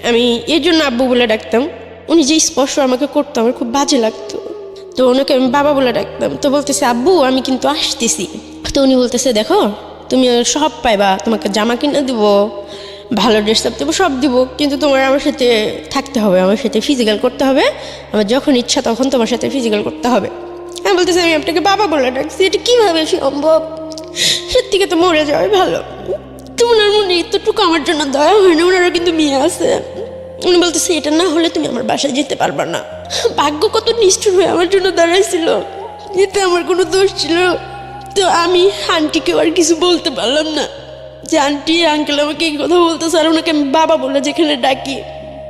আমি এই জন্য আব্বু বলে ডাকতাম, উনি যে স্পর্শ আমাকে করতো আমার খুব বাজে লাগতো, তো ওনাকে আমি বাবা বলে ডাকতাম। তো বলতেছে আব্বু আমি কিন্তু আসতেছি। তো উনি বলতেছে দেখো তুমি সব পাইবা, তোমাকে জামা কিনে দেবো, ভালো ড্রেস আপ দেবো, সব দিব, কিন্তু তোমার আমার সাথে থাকতে হবে, আমার সাথে ফিজিক্যাল করতে হবে, আমার যখন ইচ্ছা তখন তোমার সাথে ফিজিক্যাল করতে হবে। আমি বলতেছি আমি আপনাকে বাবা বলে ডাকছি, এটা কীভাবে সম্ভব? এর থেকে তো মরে যাওয়াই ভালো। তো ওনার মনে এতটুকু আমার জন্য দয়া হয় না, ওনারা কিন্তু মেয়ে আছে। উনি বলতেছে এটা না হলে তুমি আমার বাসায় যেতে পারবা না। ভাগ্য কত নিষ্ঠুর হয়ে আমার জন্য দাঁড়াইছিল, এতে আমার কোনো দোষ ছিল? তো আমি আন্টিকেও আর কিছু বলতে পারলাম না যে আন্টি আঙ্কেল আমাকে এই কথা বলতেছে, আর ওনাকে আমি বাবা বলে যেখানে ডাকি।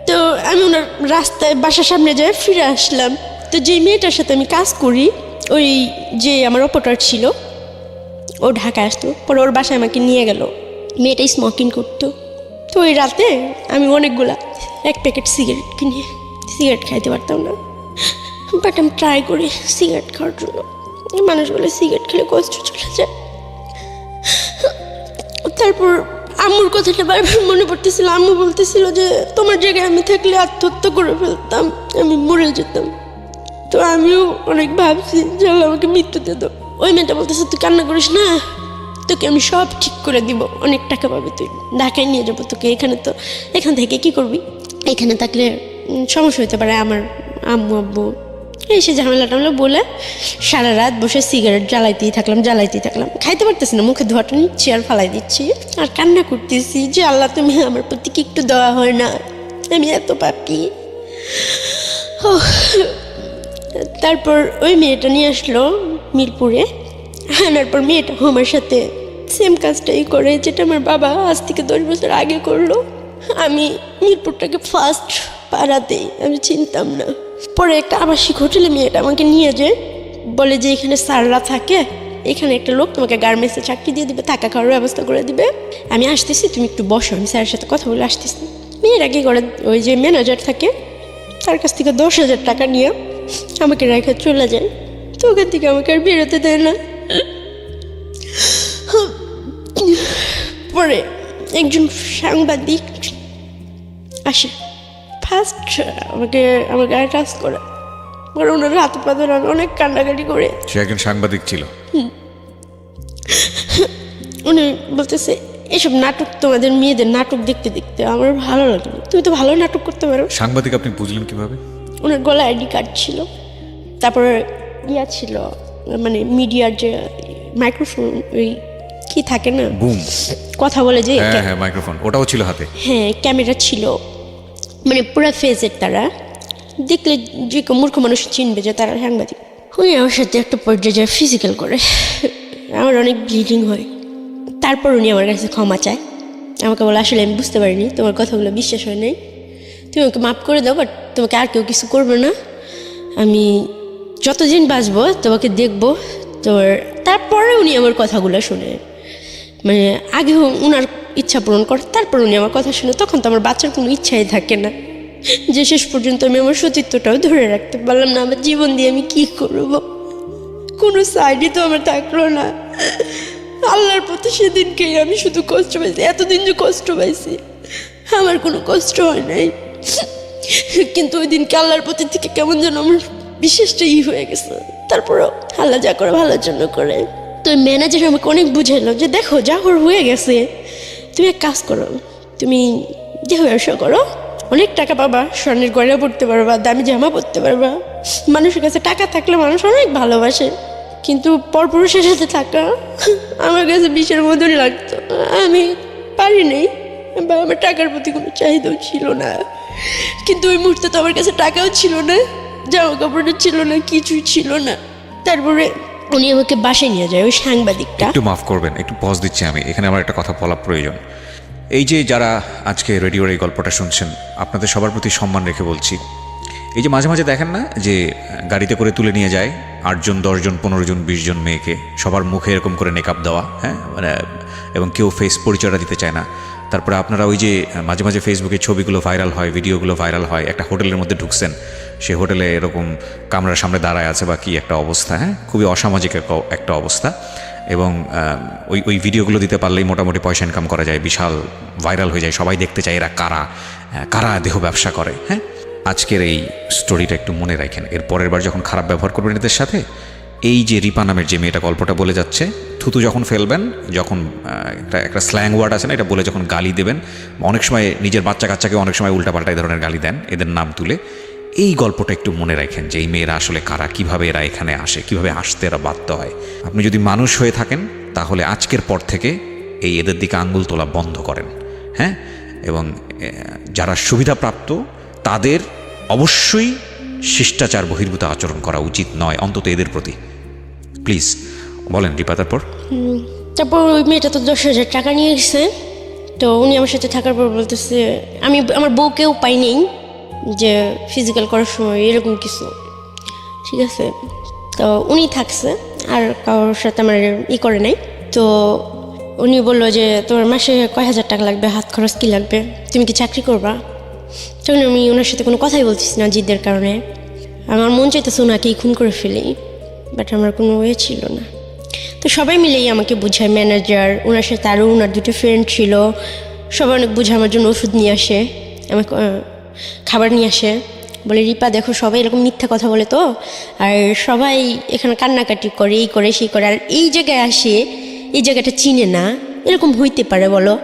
তো আমি ওনার রাস্তায় বাসার সামনে যাই, ফিরে আসলাম। তো যে মেয়েটার সাথে আমি কাজ করি, ওই যে আমার অপারেটর ছিল, ও ঢাকা আসতো, পরে ওর বাসায় আমাকে নিয়ে গেল। মেয়েটা স্মোকিং করতো। তো ওই রাতে আমি অনেকগুলা 1 প্যাকেট সিগারেট কিনে সিগারেট খাইতে পারতাম না, বাট আমি ট্রাই করি সিগারেট খাওয়ার জন্য। মানুষ বলে সিগারেট খেলে কষ্ট চলে যায়। তারপর আম্মুর কথাটা বারবার মনে পড়তেছিল। আম্মু বলতেছিল যে তোমার জায়গায় আমি থাকলে আত্মহত্যা করে ফেলতাম, আমি মরে যেতাম। তো আমিও অনেক ভাবছি যে আল্লাহ আমাকে মৃত্যুতে দাও। ওই মেয়েটা বলতেছে তুই কান্না করিস না, তোকে আমি সব ঠিক করে দিব, অনেক টাকা পাবি, তুই ঢাকায় নিয়ে যাবো তোকে। এখান থেকে কি করবি? এখানে থাকলে সমস্যা হতে পারে আমার আম্মু আব্বু, এসে ঝামেলা টামেলা বলে সারা রাত বসে সিগারেট জ্বালাইতেই থাকলাম। খাইতে পারতেছি না, মুখে ধোয়াটা নিচ্ছি আর ফালাই দিচ্ছি আর কান্না করতেছি যে আল্লাহ তুমি আমার প্রতি কি একটু দেওয়া হয় না, আমি এত পাপি। তারপর ওই মেয়েটা নিয়ে আসলো মিরপুরে, আনার পর মেয়েটা আমার সাথে সেম কাজটাই করে যেটা আমার বাবা আজ থেকে 10 বছর আগে করলো। আমি মিরপুরটাকে ফার্স্ট পাড়াতেই আমি চিনতাম না। পরে একটা আবাসিক হোটেলে মেয়েটা আমাকে নিয়ে যায়, বলে যে এখানে স্যাররা থাকে, এখানে একটা লোক তোমাকে গার্মেন্টসে চাকরি দিয়ে দিবে, থাকা খাওয়ার ব্যবস্থা করে দিবে, আমি আসতেছি, তুমি একটু বসো, আমি স্যারের সাথে কথা বলে আসতেছি। মেয়েরা কি করে, ওই যে ম্যানেজার থাকে তার কাছ থেকে 10,000 টাকা নিয়ে আমাকে রেখে চলে যায়। তো ওখান থেকে আমাকে আর বেরোতে দেয় না। পরে একজন সাংবাদিক আসে, ফার্স্ট আমাকে আমার গায়ে টাচ করে, কারণ ওনার হাতে পাতে অনেক কান্নাকাটি করে। সে একজন সাংবাদিক ছিল। উনি বলতেছে এসব নাটক, তোমাদের মেয়েদের নাটক দেখতে দেখতে আমার ভালো লাগে না, তুমি তো ভালো নাটক করতে পারো। সাংবাদিক আপনি বুঝলেন কিভাবে? ওনার গলায় আইডি কার্ড ছিল, তারপরে ছিল মানে মিডিয়ার যে মাইক্রোফোন, ওই কি থাকে না, বুম, কথা বলে যে, হ্যাঁ মাইক্রোফোন, ওটাও ছিল হাতে। হ্যাঁ ক্যামেরা ছিল, মানে পুরো ফেজের। তারা দেখলে যে মূর্খ মানুষ চিনবে যে তারা সাংবাদিক। উনি আমার সাথে একটা পর্যায়ে ফিজিক্যাল করে, আমার অনেক ব্লিডিং হয়। তারপর উনি আমার কাছে ক্ষমা চায়, আমাকে বলে আসলে আমি বুঝতে পারিনি, তোমার কথাগুলো বিশ্বাস হয় নাই, তুমি আমাকে মাফ করে দাও, বাট তোমাকে আর কেউ কিছু করবে না, আমি যতদিন বাঁচবো তোমাকে দেখবো। তারপরে উনি আমার কথাগুলো শুনে, মানে আগে ওনার ইচ্ছা পূরণ করে, তারপর উনি আমার কথা শুনে, তখন তো আমার বাচ্চার কোনো ইচ্ছাই থাকে না, যে শেষ পর্যন্ত আমি আমার সতীত্বটাও ধরে রাখতে পারলাম না। আমার জীবন দিয়ে আমি কি করবো, কোনো সাইডই তো আমার থাকলো না। আল্লাহর প্রতি সেদিনকেই আমি শুধু কষ্ট পাইছি, এতদিন যে কষ্ট পাইছি আমার কোনো কষ্ট হয় নাই, কিন্তু ওই দিনকে আল্লাহর প্রতি থেকে কেমন যেন আমার বিশ্বাসটা হয়ে গেছে। তারপরও আল্লাহ যা করে ভালোর জন্য করে। তো ম্যানেজার আমাকে অনেক বুঝাইলো যে দেখো যা হয়ে গেছে, তুমি এক কাজ করো, তুমি দেহ ব্যবসা করো, অনেক টাকা পাবা, স্বর্ণের গয়না পড়তে পারবা, দামি জামা পরতে পারবা। মানুষের কাছে টাকা থাকলে মানুষ অনেক ভালোবাসে, কিন্তু পরপুরুষের সাথে থাকা আমার কাছে বিষের মতন লাগতো। আমি পারি নাই, বা আমার টাকার প্রতি কোনো চাহিদাও ছিল না, কিন্তু ওই মুহূর্তে তো আমার কাছে টাকাও ছিল না, জামা কাপড়টা ছিল না, কিছুই ছিল না। তারপরে উনি আমাকে বাসায় নিয়ে যায়, ওই সাংবাদিকটা। একটু মাফ করবেন, একটু পজ দিচ্ছি আমি এখানে, আমার একটা কথা বলা প্রয়োজন। এই যে যারা আজকে রেডিওর এই গল্পটা শুনছেন, আপনাদের সবার প্রতি সম্মান রেখে বলছি, এই যে মাঝে মাঝে দেখেন না যে গাড়িতে করে তুলে নিয়ে যায় 8 জন 10 জন 15 জন 20 জন মেয়েকে, সবার মুখে এরকম করে মেকআপ দেওয়া, হ্যাঁ মানে, এবং কেউ ফেস পরিচয়টা দিতে চায় না। তারপরে আপনারা ওই যে মাঝে মাঝে ফেসবুকে ছবিগুলো ভাইরাল হয়, ভিডিওগুলো ভাইরাল হয়, একটা হোটেলের মধ্যে ঢুকছেন, সে হোটেলে এরকম কামরার সামনে দাঁড়ায় আছে বা কি একটা অবস্থা, হ্যাঁ খুবই অসামাজিক একটা অবস্থা। এবং ওই ভিডিওগুলো দিতে পারলেই মোটামুটি পয়সা ইনকাম করা যায়, বিশাল ভাইরাল হয়ে যায়, সবাই দেখতে চায় এরা কারা কারা দেহ ব্যবসা করে। হ্যাঁ, আজকের এই স্টোরিটা একটু মনে রাখেন, এর পরের বার যখন খারাপ ব্যবহার করবেন এদের সাথে, এই যে রিপা নামের যে মেয়েটা গল্পটা বলে যাচ্ছে, থুতু যখন ফেলবেন, যখন একটা স্ল্যাং ওয়ার্ড আছে না, এটা বলে যখন গালি দেবেন, অনেক সময় নিজের বাচ্চা কাচ্চাকে অনেক সময় উল্টাপাল্টা এই ধরনের গালি দেন এদের নাম তুলে, এই গল্পটা একটু মনে রাখেন যে এই মেয়েরা আসলে কারা, কিভাবে এরা এখানে আসে, কিভাবে আসতে এরা বাধ্য হয়। আপনি যদি মানুষ হয়ে থাকেন তাহলে আজকের পর থেকে এই এদের দিকে আঙ্গুল তোলা বন্ধ করেন। হ্যাঁ, এবং যারা সুবিধাপ্রাপ্ত তাদের অবশ্যই শিষ্টাচার বহির্ভূত আচরণ করা উচিত নয়, অন্তত এদের প্রতি। প্লিজ বলেন রিপা। তারপর ওই মেয়েটা তো 10,000 টাকা নিয়ে গেছে। তো উনি আমার সাথে থাকার পর বলতেছে, আমি আমার বউকেও পাই নেই যে ফিজিক্যাল করার সময় এরকম কিছু, ঠিক আছে। তো উনি থাকছে, আর কারোর সাথে আমার করে নাই। তো উনি বললো যে তোমার মাসে কয় হাজার টাকা লাগবে, হাত খরচ কী লাগবে, তুমি কি চাকরি করবা? তখন আমি ওনার সাথে কোনো কথাই বলতেছি না জিদের কারণে। আমার মন চাইতেছে ওনাকেই খুন করে ফেলি, বাট আমার কোনো ওয়ে ছিল না। তো সবাই মিলেই আমাকে বোঝায়, ম্যানেজার, ওনার সাথে আরও ওনার 2টি ফ্রেন্ড ছিল, সবাই অনেক বোঝায়। আমার জন্য ওষুধ নিয়ে আসে, আমাকে খাবার নিয়ে আসে, বলে রিপা দেখো সবাই এরকম মিথ্যা কথা বলে, তো আর সবাই এখানে কান্নাকাটি করে, এই করে সেই করে, আর এই জায়গায় আসে এই জায়গাটা চিনে না, এরকম হইতে পারে বলো?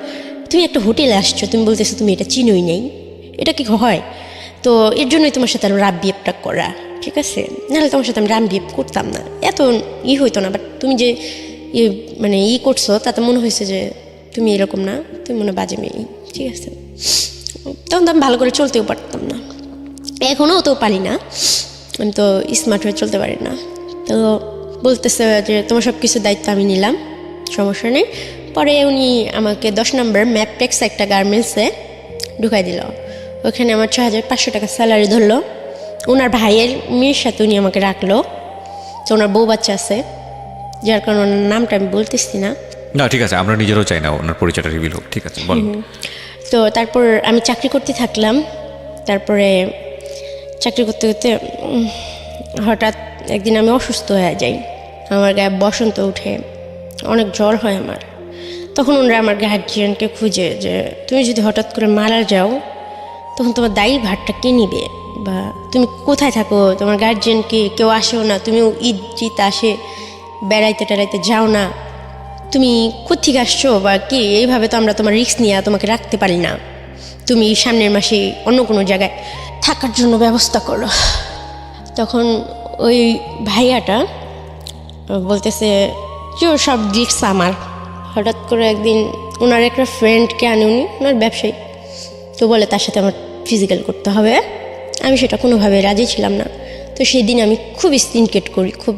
তুমি একটা হোটেলে আসছো, তুমি বলতেছো তুমি এটা চিনোই নেই, এটা কি হয়? তো এর জন্যই তোমার সাথে আরও রাব বিহেভটা করা, ঠিক আছে? নাহলে তোমার সাথে আমি রাব বিহেভ করতাম না, এত হইতো না। বাট তুমি যে মানে করছো, তাতে মনে হয়েছে যে তুমি এরকম না, তুমি মনে বাজে মেয়ে, ঠিক আছে? তখন তো আমি ভালো করে চলতেও পারতাম না, এখনও তো পারি না, আমি তো স্মার্ট হয়ে চলতে পারি না। তো বলতেছে যে তোমার সব কিছু দায়িত্ব আমি নিলাম, সমস্যা নেই। পরে উনি আমাকে 10 নম্বর ম্যাপটেক্স একটা গার্মেন্টসে ঢুকাই দিল। ওখানে আমার 6,500 টাকা স্যালারি ধরলো। ওনার ভাইয়ের মেয়ের সাথে উনি আমাকে রাখলো। তো ওনার বউ বাচ্চা আছে, যার কারণে ওনার নামটা আমি বলতেছি না। না ঠিক আছে, আমরা নিজেরাও চাই না ওনার পরিচয়টা রিভিল হোক, ঠিক আছে বল। তো তারপর আমি চাকরি করতে থাকলাম। তারপরে চাকরি করতে করতে হঠাৎ একদিন আমি অসুস্থ হয়ে যাই, আমার গায়ে বসন্ত উঠে, অনেক জ্বর হয় আমার। তখন ওনারা আমার গার্জিয়ানকে খুঁজে যে তুমি যদি হঠাৎ করে মারা যাও তখন তোমার দায়ী ভারটা কে নিবে, বা তুমি কোথায় থাকো, তোমার গার্জিয়ানকে কেউ আসেও না, তুমিও ঈদ জিত আসে বেড়াইতে টেড়াইতে যাও না, তুমি কোত্থেকে আসছো বা কি, এইভাবে তো আমরা তোমার রিস্ক নিয়ে তোমাকে রাখতে পারি না, তুমি সামনের মাসে অন্য কোনো জায়গায় থাকার জন্য ব্যবস্থা করো। তখন ওই ভাইয়াটা বলতেছে যে ওর সব রিস্ক আমার। হঠাৎ করে একদিন ওনার একটা ফ্রেন্ডকে আনে, উনি ওনার ব্যবসায়ী, তো বলে তার সাথে আমার ফিজিক্যাল করতে হবে। আমি সেটা কোনোভাবে রাজি ছিলাম না। তো সেই দিন আমি খুব স্টিনকেট করি, খুব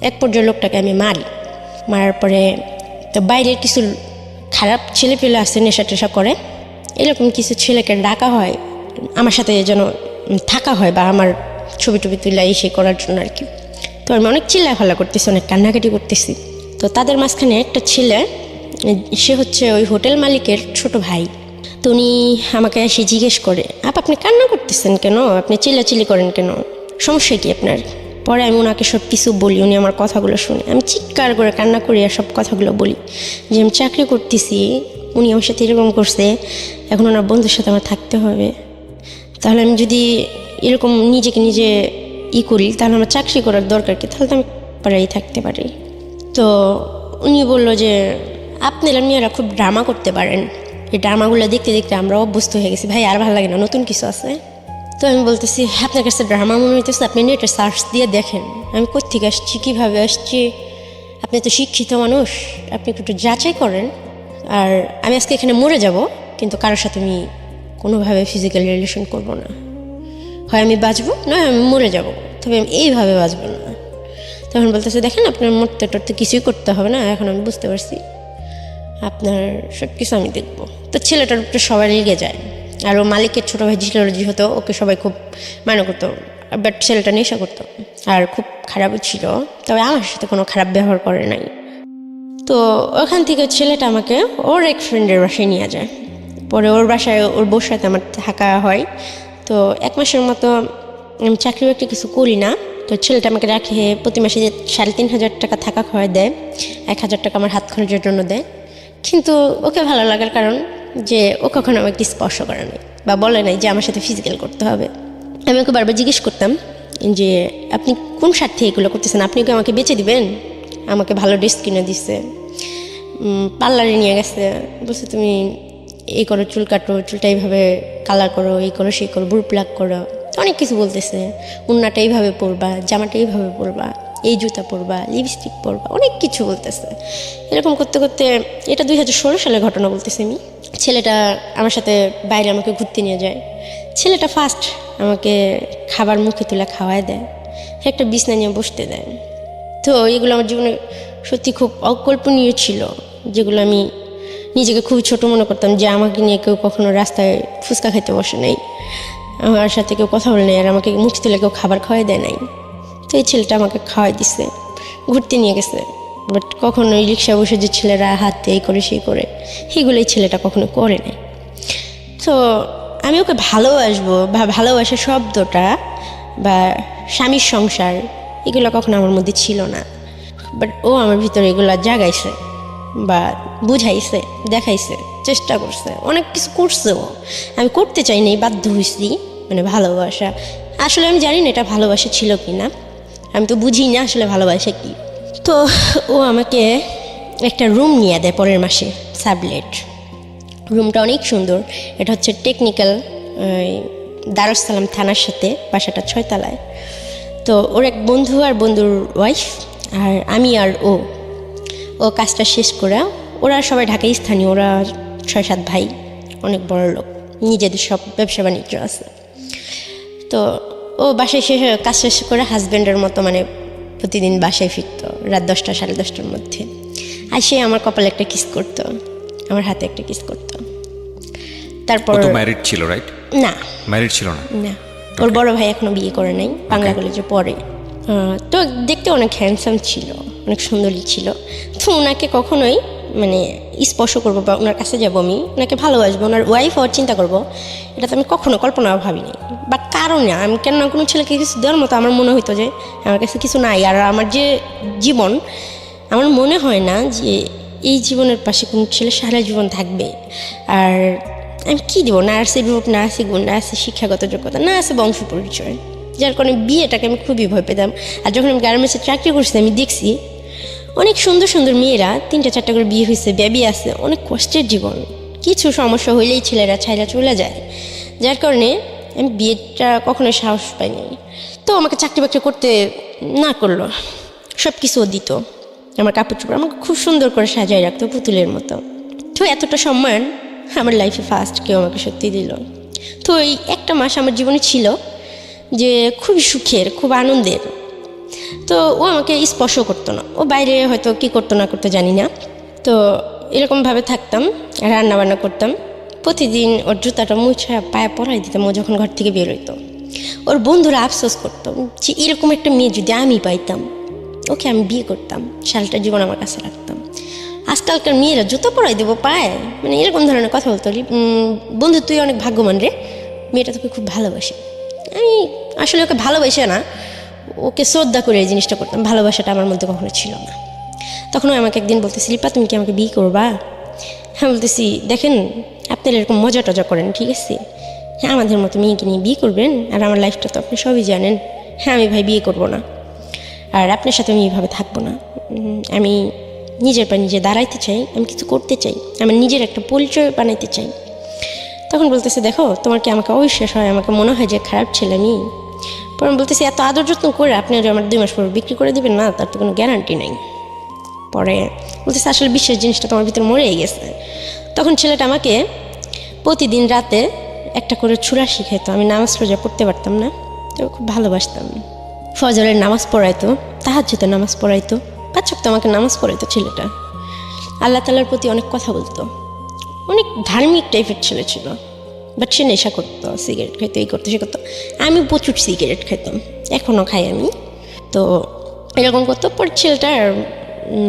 এক পর্যায়ে লোকটাকে আমি মারি। মারার পরে তো বাইরের কিছু খারাপ ছেলে পেলে আসে, নেশা টেশা করে, এরকম কিছু ছেলেকে ডাকা হয় আমার সাথে যেন থাকা হয়, বা আমার ছবি টবি তুলে এসে করার জন্য আর কি। তো আমি অনেক চিল্লাফাল্লা করতেছি, অনেক কান্নাকাটি করতেছি। তো তাদের মাঝখানে একটা ছেলে, সে হচ্ছে ওই হোটেল মালিকের ছোট ভাই। তো উনি আমাকে এসে জিজ্ঞেস করে, আপনি কান্না করতেছেন কেন, আপনি চিল্লাচিল্লি করেন কেন, সমস্যা কি আপনার? পরে আমি ওনাকে সব কিছু বলি, উনি আমার কথাগুলো শুনে আমি চিৎকার করে কান্না করি আর সব কথাগুলো বলি যে আমি চাকরি করতেছি, উনি আমার সাথে এরকম করছে, এখন ওনার বন্ধুর সাথে আমার থাকতে হবে, তাহলে আমি যদি এরকম নিজেকে নিজে করি তাহলে আমার চাকরি করার দরকার কি, তাহলে তো আমি পাড়াই থাকতে পারি। তো উনি বললো যে আপনারা মেয়েরা খুব ড্রামা করতে পারেন, এই ড্রামাগুলো দেখতে দেখতে আমরা অভ্যস্ত হয়ে গেছি, ভাই আর ভালো লাগে না, নতুন কিছু আছে। তো আমি বলতেছি আপনার কাছে ড্রামা মনে হইতেছে, আপনি নেটে সার্চ দিয়ে দেখেন আমি কোত্থেকে আসছি, কীভাবে আসছি, আপনি তো শিক্ষিত মানুষ, আপনি একটু যাচাই করেন। আর আমি আজকে এখানে মরে যাব, কিন্তু কারোর সাথে আমি কোনোভাবে ফিজিক্যাল রিলেশন করব না, হয় আমি বাঁচবো নয় আমি মরে যাব, তবে আমি এইভাবে বাঁচবো না। তখন বলতেছে দেখেন আপনার মরতে টরতে কিছুই করতে হবে না, এখন আমি বুঝতে পারছি, আপনার সব কিছু আমি দেখবো। তো ছেলেটার উপরে সবাই লেগে যায়, আর ও মালিকের ছোটো ভাই ছিল যেহেতু ওকে সবাই খুব মানে করতো, বাট ছেলেটা নেশা করতো আর খুব খারাপও ছিল, তবে আমার সাথে কোনো খারাপ ব্যবহার করে নাই। তো ওখান থেকে ছেলেটা আমাকে ওর এক ফ্রেন্ডের বাসায় নিয়ে যায়। পরে ওর বাসায় ওর বউর সাথে আমার থাকা হয়। তো 1 মাসের মতো আমি চাকরি বাকরি কিছু করি না। তো ছেলেটা আমাকে রাখে প্রতি মাসে যে 3,500 টাকা থাকা খাওয়াই দেয়, 1,000 টাকা আমার হাত খরচের জন্য দেয়। কিন্তু ওকে ভালো লাগার কারণ যে ও কখনো আমাকে স্পর্শ করে নাই বা বলে নাই যে আমার সাথে ফিজিক্যাল করতে হবে। আমি ওকে বারবার জিজ্ঞেস করতাম যে আপনি কোন স্বার্থে এগুলো করতেছেন, আপনি কি আমাকে বেচে দিবেন? আমাকে ভালো ড্রেস কিনে দিচ্ছে, পার্লারে নিয়ে গেছে, বলছে তুমি এই করো, চুল কাটো, চুলটা এইভাবে কালার করো, এই করো সেই করো, বুড়ো প্লাক করো, অনেক কিছু বলতেছে। উন্নাটা এইভাবে পরবা, জামাটা এইভাবে পরবা, এই জুতা পরবা, লিপস্টিক পরবা, অনেক কিছু বলতেছে। এরকম করতে করতে এটা 2016 সালের ঘটনা বলতেছি আমি। ছেলেটা আমার সাথে বাইরে আমাকে ঘুরতে নিয়ে যায়। ছেলেটা ফার্স্ট আমাকে খাবার মুখে তুলে খাওয়ায় দেয়, একটা বিছনা নিয়ে বসতে দেয়। তো এগুলো আমার জীবনে সত্যি খুব অকল্পনীয় ছিল, যেগুলো আমি নিজেকে খুবই ছোট মনে করতাম যে আমাকে নিয়ে কেউ কখনো রাস্তায় ফুচকা খেতে বসে নাই, আমার সাথে কেউ কথা বলে নাই, আর আমাকে মুখ তুলে কেউ খাবার খাওয়াই দেয় নাই। তো এই ছেলেটা আমাকে খাওয়াই দিছে, ঘুরতে নিয়ে গেছে, বাট কখনো ওই রিক্সা বসে যে ছেলেরা হাতে এই করে সেই করে, সেগুলো এই ছেলেটা কখনো করে নাই। তো আমি ওকে ভালোবাসবো বা ভালোবাসা শব্দটা বা স্বামীর সংসার এগুলো কখনো আমার মধ্যে ছিল না, বাট ও আমার ভিতরে এগুলো জাগাইছে বা বুঝাইছে, দেখাইছে, চেষ্টা করছে, অনেক কিছু করছে। ও আমি করতে চাইনি, বাধ্য হয়েছি, মানে ভালোবাসা। আসলে আমি জানি না এটা ভালোবাসা ছিল কি না, আমি তো বুঝি না আসলে ভালোবাসা কি। তো ও আমাকে একটা রুম নিয়ে দেয় পরের মাসে, সাবলেট। রুমটা অনেক সুন্দর, এটা হচ্ছে টেকনিক্যাল দারুস সালাম থানার সাথে, বাসাটা 6 তলায়। তো ওর এক বন্ধু আর বন্ধুর ওয়াইফ আর আমি আর ও কাজটা শেষ করে, ওরা সবাই ঢাকায় স্থানীয়, ওরা 6-7 ভাই, অনেক বড় লোক, নিজেদের সব ব্যবসা বাণিজ্য আছে। তো ও বাসায় কাজ শেষ করে হাজব্যান্ডের মতো মানে প্রতিদিন বাসায় ফিরতো রাত 10টা 10:30টার মধ্যে। আর সে আমার কপালে একটা কিস করতো, আমার হাতে একটা কিস করতো। তারপর তো ম্যারিড ছিল, রাইট? না, ম্যারিড ছিল না। না, ওর বড় ভাই এখনো বিয়ে করে নাই, বাংলা কলেজে পড়ে। তো দেখতে অনেক হ্যান্ডসাম ছিল, অনেক সুন্দরী ছিল। তো ওনাকে কখনোই মানে স্পর্শ করবো বা ওনার কাছে যাবো, আমি ওনাকে ভালোবাসবো, ওনার ওয়াইফ হওয়ার চিন্তা করবো, এটা তো আমি কখনো কল্পনাও ভাবিনি। বা কারণে আমি কেন কোনো ছেলেকে কিছু দেওয়ার মতো আমার মনে হইতো যে আমার কাছে কিছু নাই। আর আমার যে জীবন, আমার মনে হয় না যে এই জীবনের পাশে কোনো ছেলে সারা জীবন থাকবে। আর আমি কী দেবো, না আছে রূপ, না আছে গুণ, না আছে শিক্ষাগত যোগ্যতা, না আছে বংশ পরিচয়, যার কারণে বিয়েটাকে আমি খুবই ভয় পেতাম। আর যখন আমি গার্মেন্টসে চাকরি করছি, আমি দেখছি অনেক সুন্দর সুন্দর মেয়েরা 3টা 4টা করে বিয়ে হয়েছে, বেবি আছে, অনেক কষ্টের জীবন, কিছু সমস্যা হইলেই ছেলেরা ছাইরা চলে যায়, যার কারণে আমি বিয়েটা কখনো সাহস পাইনি। তো আমাকে চাকরি বাকরি করতে না করলো, সব কিছু দিত, আমার কাপড় চোপড় আমাকে খুব সুন্দর করে সাজায় রাখতো পুতুলের মতো। তো এতটা সম্মান আমার লাইফে ফার্স্ট কেউ আমাকে সত্যি দিল। তো এই একটা মাস আমার জীবনে ছিল যে খুবই সুখের, খুব আনন্দের। তো ও আমাকে স্পর্শ করতো না, ও বাইরে হয়তো কী করতো না করতো জানি না। তো এরকমভাবে থাকতাম, রান্না বান্না করতাম, প্রতিদিন ওর জুতাটা মুছা পায়ে পরাই দিতাম ও যখন ঘর থেকে বের হইতো। ওর বন্ধুরা আফসোস করতো যে এরকম একটা মেয়ে যদি আমি পাইতাম, ওকে আমি বিয়ে করতাম, সারাটা জীবন আমার কাছে রাখতাম। আজকালকার মেয়েরা জুতো পরাই দেবো পায়ে, মানে এরকম ধরনের কথা বলতো। বন্ধু তুই অনেক ভাগ্যবান রে, মেয়েটা তোকে খুব ভালোবাসে। আমি আসলে ওকে ভালোবাসে না, ওকে শ্রদ্ধা করে এই জিনিসটা করতাম, ভালোবাসাটা আমার মধ্যে কখনো ছিল না। তখন আমাকে একদিন বলতেছি, লিপা তুমি কি আমাকে বিয়ে করবা? হ্যাঁ বলতেছি, দেখেন আপনারা এরকম মজা টজা করেন, ঠিক আছে, হ্যাঁ আমাদের মতো মেয়েকে নিয়ে বিয়ে করবেন, আর আমার লাইফটা তো আপনি সবই জানেন। হ্যাঁ আমি ভাই বিয়ে করবো না, আর আপনার সাথে আমি এইভাবে থাকবো না। আমি নিজের পা নিজে দাঁড়াইতে চাই, আমি কিছু করতে চাই, আমার নিজের একটা পরিচয় বানাইতে চাই। তখন বলতেছে, দেখো তোমার কি আমাকে অবিশ্বাস হয়, আমাকে মনে হয় যে খারাপ ছেলে আমি। পরে আমি বলতেছি, এত আদর যত্ন করে আপনি আমার 2 মাস পর বিক্রি করে দেবেন না, তার তো কোনো গ্যারান্টি নেই। পরে বলতেছে, আসলে বিশ্বাস জিনিসটা তোমার ভিতরে মরেই গেছে। তখন ছেলেটা আমাকে প্রতিদিন রাতে একটা করে ছুরা শিখাইতো। আমি নামাজ রোজা পড়তে পারতাম না, তো খুব ভালোবাসতাম। ফজরের নামাজ পড়াইতো, তাহাজ্জুদের নামাজ পড়াইতো, 5 ওয়াক্ত আমাকে নামাজ পড়াইতো ছেলেটা। আল্লাহ তাআলার প্রতি অনেক কথা বলতো, অনেক ধার্মিক টাইপের ছেলে ছিল। বাট সে নেশা করতো, সিগারেট খাইতো, এই করতো সে করতো। আমি প্রচুর সিগারেট খাইতাম, এখনও খাই আমি। তো এরকম করতো। পর ছেলেটার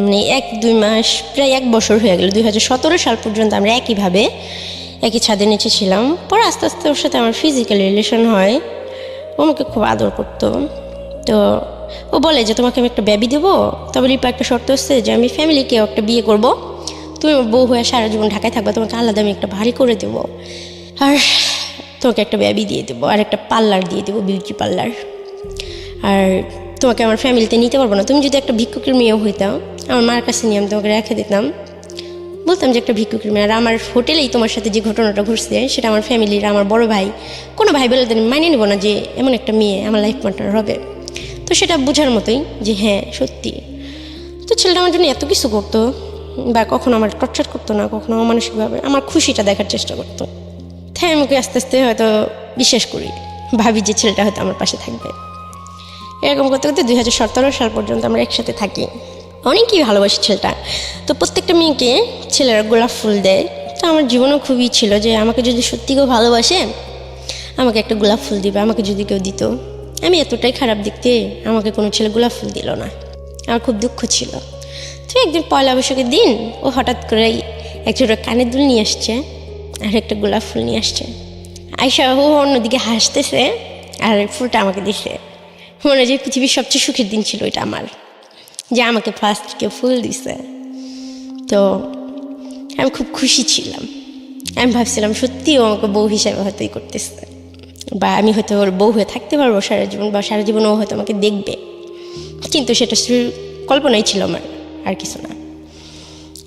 মানে 1-2 মাস, প্রায় 1 বছর হয়ে গেল। 2017 সাল পর্যন্ত আমরা একইভাবে একই ছাদের নিচে ছিলাম। পরে আস্তে আস্তে ওর সাথে আমার ফিজিক্যাল রিলেশন হয়। ও আমাকে খুব আদর করতো। তো ও বলে যে তোমাকে আমি একটা বেবি দেবো, তবে রিপা একটা শর্ত হচ্ছে যে আমি ফ্যামিলিকে একটা বিয়ে করব, তুমি আমার বউ হয়ে সারা জীবন ঢাকায় থাকবা, তোমাকে আলাদা আমি একটা বাড়ি করে দেবো, আর তোমাকে একটা বেবি দিয়ে দেবো, আর একটা পার্লার দিয়ে দেবো, বিউটি পার্লার। আর তোমাকে আমার ফ্যামিলিতে নিতে পারবো না, তুমি যদি একটা ভিক্ষুকের মেয়েও হইতাও আমার মার কাছে নিয়ে আমি তোমাকে রেখে দিতাম, বলতাম যে একটা ভিক্ষুকের মেয়ে। আর আমার হোটেলেই তোমার সাথে যে ঘটনাটা ঘটছে সেটা আমার ফ্যামিলির, আমার বড় ভাই, কোনো ভাই বলে মানিয়ে নেবো না যে এমন একটা মেয়ে আমার লাইফ পার্টনার হবে। তো সেটা বোঝার মতোই যে হ্যাঁ সত্যি। তো ছেলেটা আমার জন্য এত কিছু করতো, বা কখনো আমার টর্চার করতো না, কখনো মানসিকভাবে আমার খুশিটা দেখার চেষ্টা করতো। তাই আমি ওকে আস্তে আস্তে হয়তো বিশ্বাস করি, ভাবি যে ছেলেটা হয়তো আমার পাশে থাকবে। এরকম করতে করতে 2017 সাল পর্যন্ত আমরা একসাথে থাকি। অনেকই ভালোবাসি ছেলেটা। তো প্রত্যেকটা মেয়েকে ছেলেরা গোলাপ ফুল দেয়। তো আমার জীবনেও খুবই ছিল যে আমাকে যদি সত্যি কেউ ভালোবাসে আমাকে একটা গোলাপ ফুল দিবে, আমাকে যদি কেউ দিত। আমি এতটাই খারাপ দেখতে, আমাকে কোনো ছেলে গোলাপ ফুল দিল না, আমার খুব দুঃখ ছিল। তো একদিন পয়লা বৈশাখের দিন ও হঠাৎ করেই একটা কানের দুল নিয়ে আসছে আর একটা গোলাপ ফুল নিয়ে আসছে। আয়শা ও অন্যদিকে হাসতেছে আর ফুলটা আমাকে দিছে। মনে হয় যে পৃথিবীর সবচেয়ে সুখের দিন ছিল এটা আমার, যে আমাকে ফার্স্ট কেউ ফুল দিছে। তো আমি খুব খুশি ছিলাম। আমি ভাবছিলাম সত্যি ও আমাকে বউ হিসাবে হয়তোই করতেছে, বা আমি হয়তো ওর বউ হয়ে থাকতে পারবো সারা জীবন, বা সারা জীবন ও হয়তো আমাকে দেখবে। কিন্তু সেটা কল্পনাই ছিল আমার, আর কিছু না।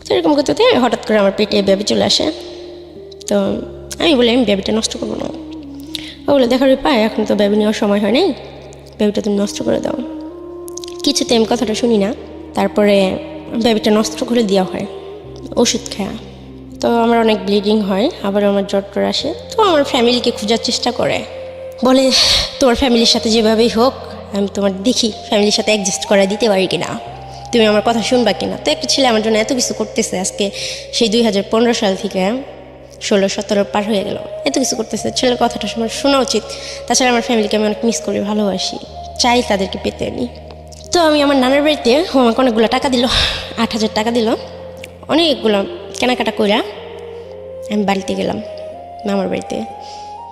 তো এরকম করতে হঠাৎ করে আমার পেটে বেবি চলে আসে। তো আমি বলি আমি বেবিটা নষ্ট করবো না। ও বলে দেখো রে পায়, এখন তো বেবি নেওয়ার সময় হয় নাই, বেবিটা তুমি নষ্ট করে দাও। কিছুতে আমি কথাটা শুনি না। তারপরে বেবিটা নষ্ট করে দেওয়া হয় ওষুধ খাওয়া। তো আমার অনেক ব্লিডিং হয়, আবার আমার জ্বর টর আসে। তো আমার ফ্যামিলিকে খোঁজার চেষ্টা করে, বলে তোমার ফ্যামিলির সাথে যেভাবেই হোক আমি তোমার দেখি ফ্যামিলির সাথে অ্যাডজাস্ট করা দিতে পারি কিনা, তুমি আমার কথা শুনবা কিনা। তো একটা ছেলে আমার জন্য এত কিছু করতেছে, আজকে সেই 2015 সাল থেকে 16-17 পার হয়ে গেল, এত কিছু করতেছে। ছেলের কথাটা আমার শোনা উচিত। তাছাড়া আমার ফ্যামিলিকে আমি অনেক মিস করি, ভালোবাসি, চাই তাদেরকে পেতে আমি। তো আমি আমার নানার বাড়িতে, ও আমাকে অনেকগুলো টাকা দিল, 8,000 টাকা দিল। অনেকগুলো কেনাকাটা কইরা আমি বাড়িতে গেলাম, মামার বাড়িতে।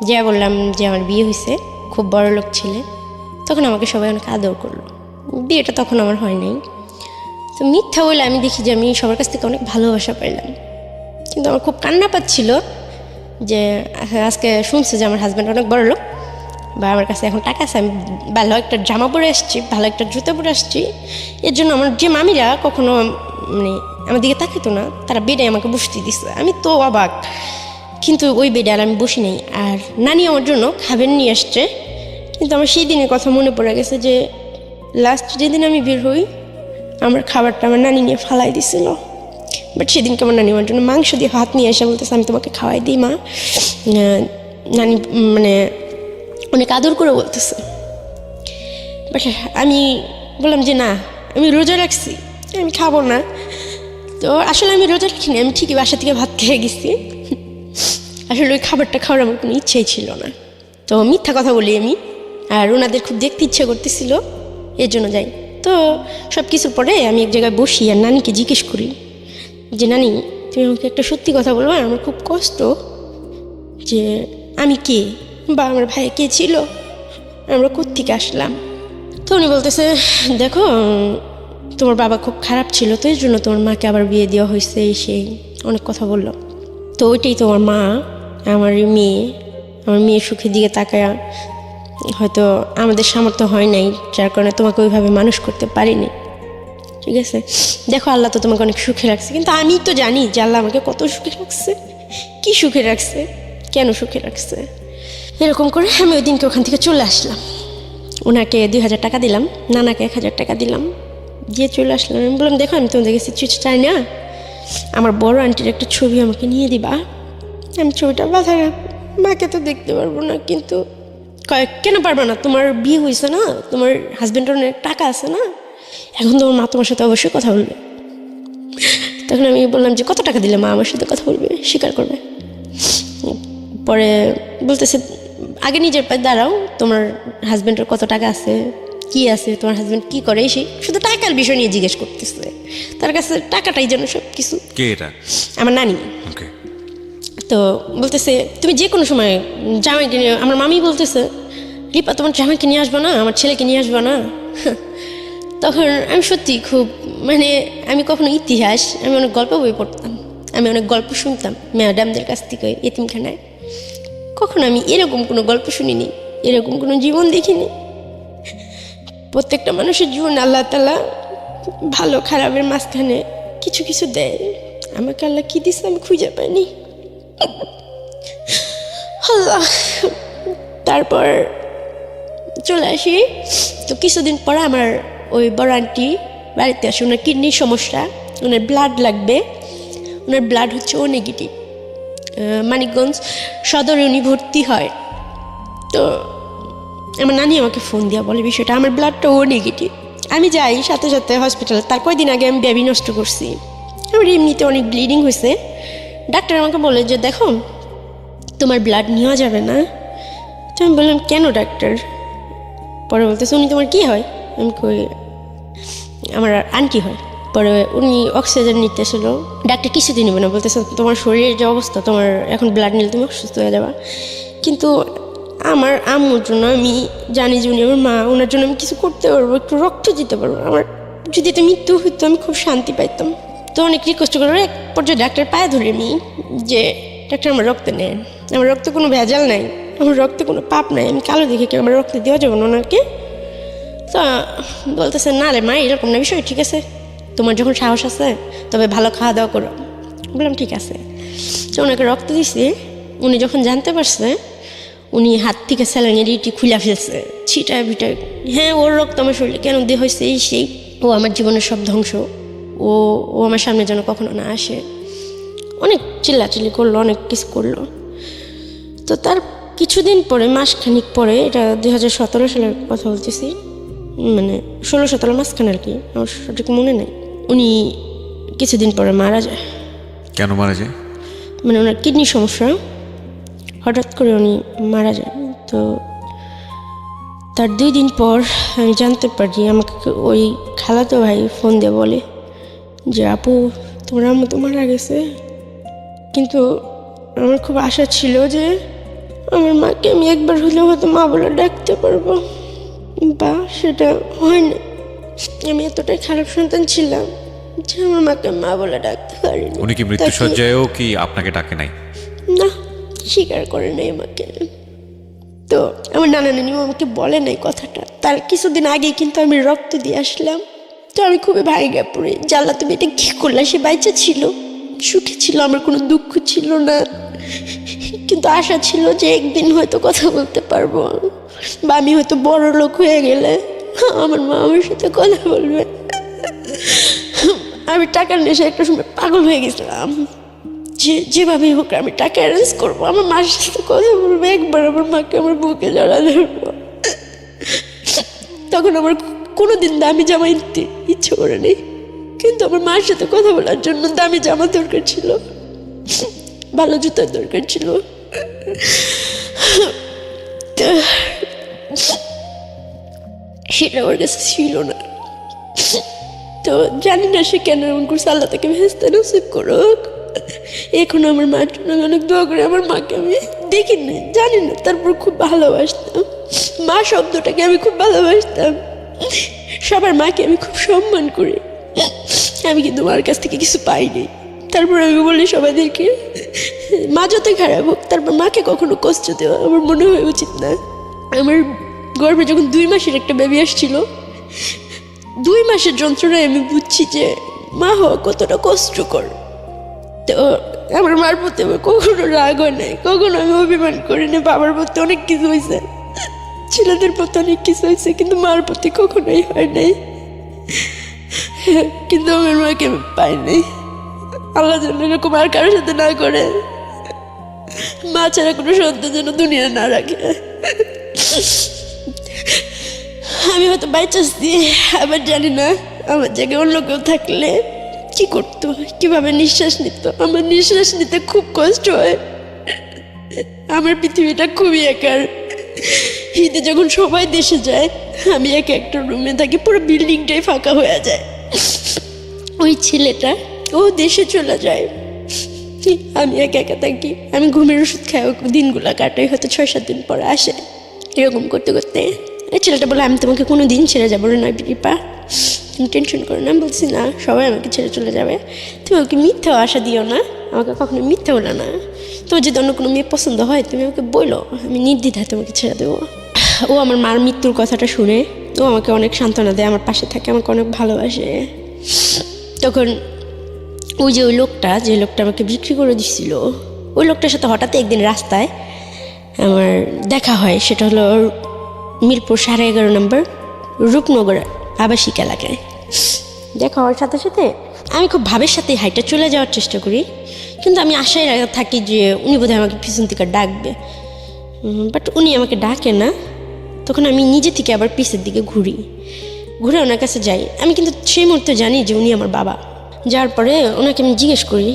যা বললাম যে আমার বিয়ে হয়েছে, খুব বড় লোক ছেলে। তখন আমাকে সবাই অনেক আদর করলো। বিয়েটা তখন আমার হয় নাই। তো মিথ্যা বলে আমি দেখি যে আমি সবার কাছ থেকে অনেক ভালোবাসা পাইলাম। কিন্তু আমার খুব কান্না পাচ্ছিল যে আজকে শুনছে যে আমার হাজব্যান্ড অনেক বড় লোক, বা আমার কাছে এখন টাকা আছে, আমি ভালো একটা জামা পরে আসছি, ভালো একটা জুতো পরে আসছি। এর জন্য আমার যে মামিরা কখনো মানে আমার দিকে তাকাইতো না, তারা বেডে আমাকে বসতে দিচ্ছে। আমি তো অবাক, কিন্তু ওই বেডে আর আমি বসি নাই। আর নানি আমার জন্য খাবার নিয়ে আসছে। কিন্তু আমার সেই দিনের কথা মনে পড়ে গেছে যে লাস্ট যেদিন আমি বের হই আমার খাবারটা আমার নানি নিয়ে ফালাই দিছিল। বাট সেদিনকে আমার নানি আমার জন্য মাংস দিয়ে ভাত নিয়ে এসে বলতেছে আমি তোমাকে খাওয়াই দিই মা। নানি মানে অনেক আদর করে বলতেছে। বাট আমি বললাম যে না, আমি রোজা রাখছি, আমি খাবো না। তো আসলে আমি রোজা রাখিনি, আমি ঠিকই বাসা থেকে ভাত খেয়ে গেছি। আসলে ওই খাবারটা খাওয়ার আমার কোনো ইচ্ছেই ছিল না। তো মিথ্যা কথা বলি আমি, আর ওনাদের খুব দেখতে ইচ্ছে করতেছিল, এর জন্য যাই। তো সব কিছুর পরে আমি এক জায়গায় বসি আর নানিকে জিজ্ঞেস করি যে নানি তুমি আমাকে একটা সত্যি কথা বলবো, আমার খুব কষ্ট যে আমি কে, বা আমার ভাই কে ছিল, আমরা কোত্থেকে আসলাম। তো উনি বলতেছে দেখো তোমার বাবা খুব খারাপ ছিল, তো এর জন্য তোমার মাকে আবার বিয়ে দেওয়া হয়েছে, সেই অনেক কথা বললো। তো ওইটাই তোমার মা, আমার মেয়ে সুখের দিকে তাকায় হয়তো আমাদের সামর্থ্য হয় নাই, যার কারণে তোমাকে ওইভাবে মানুষ করতে পারিনি। ঠিক আছে, দেখো আল্লাহ তো তোমাকে অনেক সুখে রাখছে, কিন্তু আমি তো জানি যে আল্লাহ আমাকে কত সুখে রাখছে, কি সুখে রাখছে, কেন সুখে রাখছে। এরকম করে আমি ওই দিনকে ওখান থেকে চলে আসলাম। ওনাকে 2,000 টাকা দিলাম, নানাকে 1,000 টাকা দিলাম, দিয়ে চলে আসলাম। আমি বললাম দেখো আমি তোমাদের কাছে কিছু চাই না, আমার বড় আন্টির একটা ছবি আমাকে নিয়ে দিবা, আমি ছবিটা বাঁধা রাখবো। মাকে তো দেখতে পারবো না, কিন্তু কয় কেন পারবে না, তোমার বিয়ে হয়েছে না, তোমার হাজব্যান্ডের অনেক টাকা আছে না, এখন তোমার মা তোমার সাথে অবশ্যই কথা বলবে। তখন আমি বললাম যে কত টাকা দিলে মা আমার সাথে কথা বলবে, স্বীকার করবে? পরে বলতেছে আগে নিজের পায়ে দাঁড়াও, তোমার হাজব্যান্ডের কত টাকা আছে, কি আছে, তোমার হাজব্যান্ড কি করে, সেই শুধু টাকার বিষয় নিয়ে জিজ্ঞেস করতেছে। তার কাছে টাকাটাই যেন সব কিছু। কে এটা? আমার নানি। ওকে। তো বলতেছে তুমি যে কোনো সময় জামাইকে নিয়ে, আমার মামি বলতেছে রিপা তোমার জামাইকে নিয়ে আসবো না, আমার ছেলেকে নিয়ে আসবো না? তখন আমি সত্যি খুব মানে আমি কখনো ইতিহাস, আমি অনেক গল্প বই পড়তাম, আমি অনেক গল্প শুনতাম ম্যাডামদের কাছ থেকে এতিমখানায়। কখনো আমি এরকম কোনো গল্প শুনিনি, এরকম কোনো জীবন দেখিনি। প্রত্যেকটা মানুষের জীবন আল্লাহ তাআলা ভালো খারাপের মাঝখানে কিছু কিছু দেয়। আমাকে আল্লাহ কী দিচ্ছে আমি খুঁজে পাইনি। আল্লাহ। তারপর চলে আসি, তো কিছুদিন পর আমার ওই বড় আন্টি বাড়িতে আসে, ওনার কিডনির সমস্যা, ওনার ব্লাড লাগবে, ওনার ব্লাড হচ্ছে ও নেগেটিভ। মানিকগঞ্জ সদরে উনি ভর্তি হয়। তো আমার নানি আমাকে ফোন দিয়া বলে বিষয়টা, আমার ব্লাডটা ও নেগেটিভ। আমি যাই সাথে সাথে হসপিটালে। তার কয়েকদিন আগে আমি বেবি নষ্ট করছি, আমার এমনিতে অনেক ব্লিডিং হয়েছে। ডাক্তার আমাকে বলে যে দেখো তোমার ব্লাড নেওয়া যাবে না। তো আমি বললাম কেন ডাক্তার? পরে বলতেছে উনি তোমার কী হয়? আমি কই আমার আন্টি হয়। পরে উনি অক্সিজেন নিতেছিল, ডাক্তার কিছুদিন নেবে না, বলতেছে তোমার শরীরের যে অবস্থা, তোমার এখন ব্লাড নিলে তুমি অসুস্থ হয়ে যাবা। কিন্তু আমার আম্মুর জন্য আমি জানি যে উনি আমার মা, ওনার জন্য আমি কিছু করতে পারবো, একটু রক্ত দিতে পারবো। আমার যদি এটা মৃত্যু হইতো আমি খুব শান্তি পাইতাম। তো অনেক রিকোয়েস্ট করে এক পর্যায়ে ডাক্তার পায়ে ধরে আমি যে ডাক্তার আমার রক্ত নেন, আমার রক্তে কোনো ভেজাল নাই, আমার রক্তে কোনো পাপ নাই, আমি কালো দেখে কি আমার রক্ত দেওয়া যাবে না ওনাকে? তো বলতেছে না রে মা এরকম না বিষয়, ঠিক আছে তোমার যখন সাহস আছে তবে ভালো খাওয়া দাওয়া করো। বললাম ঠিক আছে। তো ওনাকে রক্ত দিছি। উনি যখন জানতে পারছে উনি হাত থেকে স্যালাইনের ইটি খুলে ফেলছে, ছিটা বিটা। হ্যাঁ ওর রক্ত আমার শরীরে কেন দিয়ে হয়েছে এই সেই, ও আমার জীবনের সব ধ্বংস, ও ও আমার সামনে যেন কখনো না আসে। অনেক চিল্লাচিল্লি করলো, অনেক কিছু করলো। তো তার কিছুদিন পরে, মাসখানিক পরে, এটা 2017 সালের কথা বলতেছি, মানে 16-17 মাসখানে আর কি, আমার সঠিক মনে নেই, উনি কিছুদিন পরে মারা যায়। কেন মারা যায়? মানে ওনার কিডনির সমস্যা, হঠাৎ করে উনি মারা যায়। তো তার 2 দিন পর আমি জানতে পারি, আমাকে ওই খালাতো ভাই ফোন দিয়ে বলে যে আপু তোমার আম্মু তো মারা গেছে। কিন্তু আমার খুব আশা ছিল যে আমার মাকে আমি একবার হলেও হয়তো মা বলে ডাকতে পারবো, বা সেটা হয় না। আমি এতটাই খারাপ সন্তান ছিলাম যে আমার মাকে মা বলে ডাকতে পারিনি। উনি কি মৃত্যুসজ্জায়ও কি আপনাকে ডাকে নাই? না, স্বীকার করে নাই আমাকে। তো আমার নানা নানিও আমাকে বলে নাই কথাটা। তার কিছুদিন আগে কিন্তু আমি রক্ত দিয়ে আসলাম। তো আমি খুবই ভাইগা পড়ি, জানলা তুমি এটা কী করলা? সে বাইচা ছিল, সুখে ছিল, আমার কোনো দুঃখ ছিল না। কিন্তু আশা ছিল যে একদিন হয়তো কথা বলতে পারবো, বা আমি হয়তো বড় লোক হয়ে গেলে আমার মা আমার সাথে কথা বলবে। আমি টাকার নেশায় একটা সময় পাগল হয়ে গেছিলাম, যেভাবেই হোক আমি টাকা অ্যারেঞ্জ করবো, আমার মার সাথে কথা বলবো, একবার আমার মাকে আমার বুকে জড়া ধরবো। তখন আমার কোনোদিন দামি জামা কিনতে ইচ্ছে করে নেই, কিন্তু আমার মার সাথে কথা বলার জন্য দামি জামা দরকার ছিল, ভালো জুতার দরকার ছিল। সেটা আমার কাছে ছিল না। তো জানি না সে কেন এমন করছে, আল্লাহ তাকে ভেস্তে নসিব করুক। এখন আমার মার জন্য অনেক দোয়া করে। আমার মাকে আমি দেখিনি, জানি না, তারপর খুব ভালোবাসতাম। মা শব্দটাকে আমি খুব ভালোবাসতাম। সবার মাকে আমি খুব সম্মান করি। আমি কিন্তু মার কাছ থেকে কিছু পাইনি। তারপর আমি বলি সবাইদেরকে, মা যতই খারাপ হোক তারপর মাকে কখনো কষ্ট দেওয়া আমার মনে হয় উচিত না। আমার গর্ভে যখন 2 মাসের একটা বেবি আসছিল, 2 মাসের যন্ত্রণায় আমি বুঝছি যে মা হওয়া কতটা কষ্টকর। তো আমার মার প্রতি আমার কখনো রাগ হয় নাই, কখনো আমি অভিমান করিনি। বাবার প্রতি অনেক কিছু হয়েছে, ছেলেদের প্রতি অনেক কিছু হয়েছে, কিন্তু মার প্রতি কখনোই হয় নাই। কিন্তু আমার মাকে আমি পাই নাই। আল্লাহ যেন এরকম আর কারোর সাথে না করে। মা ছাড়া কোনো সন্তান যেন দুনিয়া না রাখে। আমি হয়তো বাই চান্স দিয়ে আবার জানি না আমার জায়গায় অন্য কেউ থাকলে কি করতো, কিভাবে নিঃশ্বাস নিত। আমার নিঃশ্বাস নিতে খুব কষ্ট হয়। আমার পৃথিবীটা খুবই একার। ঈদে যখন সবাই দেশে যায় আমি একা একটা রুমে থাকি, পুরো বিল্ডিংটাই ফাঁকা হয়ে যায়। ওই ছেলেটা ও দেশে চলে যায়, আমি একা একা থাকি। আমি ঘুমের ওষুধ খাই, ও দিনগুলো কাটাই, হয়তো 6-7 দিন পরে আসে। এরকম করতে করতে এই ছেলেটা বলে আমি তোমাকে কোনো দিন ছেড়ে যাবো না রিপা, তুমি টেনশন করো না। বলছি না, সবাই আমাকে ছেড়ে চলে যাবে, তুমি আমাকে মিথ্যাও আশা দিও না, আমাকে কখনো মিথ্যা বলো না। তোমার যদি অন্য কোনো মেয়ে পছন্দ হয় তুমি আমাকে বলো, আমি নির্দ্বিধায় তোমাকে ছেড়ে দেবো। ও আমার মার মৃত্যুর কথাটা শুনে ও আমাকে অনেক সান্ত্বনা দেয়, আমার পাশে থাকে, আমাকে অনেক ভালোবাসে। তখন ওই যে ওই লোকটা, যে লোকটা আমাকে বিক্রি করে দিচ্ছিল, ওই লোকটার সাথে হঠাৎ একদিন রাস্তায় আমার দেখা হয়। সেটা হলো মিরপুর 11.5 নম্বর রূপনগর আবাসিক এলাকায়। দেখা হওয়ার সাথে সাথে আমি খুব ভাবের সাথে হাইটা চলে যাওয়ার চেষ্টা করি, কিন্তু আমি আশায় থাকি যে উনি বোধহয় আমাকে পিছন থেকে ডাকবে, বাট উনি আমাকে ডাকে না। তখন আমি নিজে থেকে আবার পিছের দিকে ঘুরে ওনার কাছে যাই। আমি কিন্তু সেই মুহূর্তে জানি যে উনি আমার বাবা। যাওয়ার পরে ওনাকে আমি জিজ্ঞেস করি,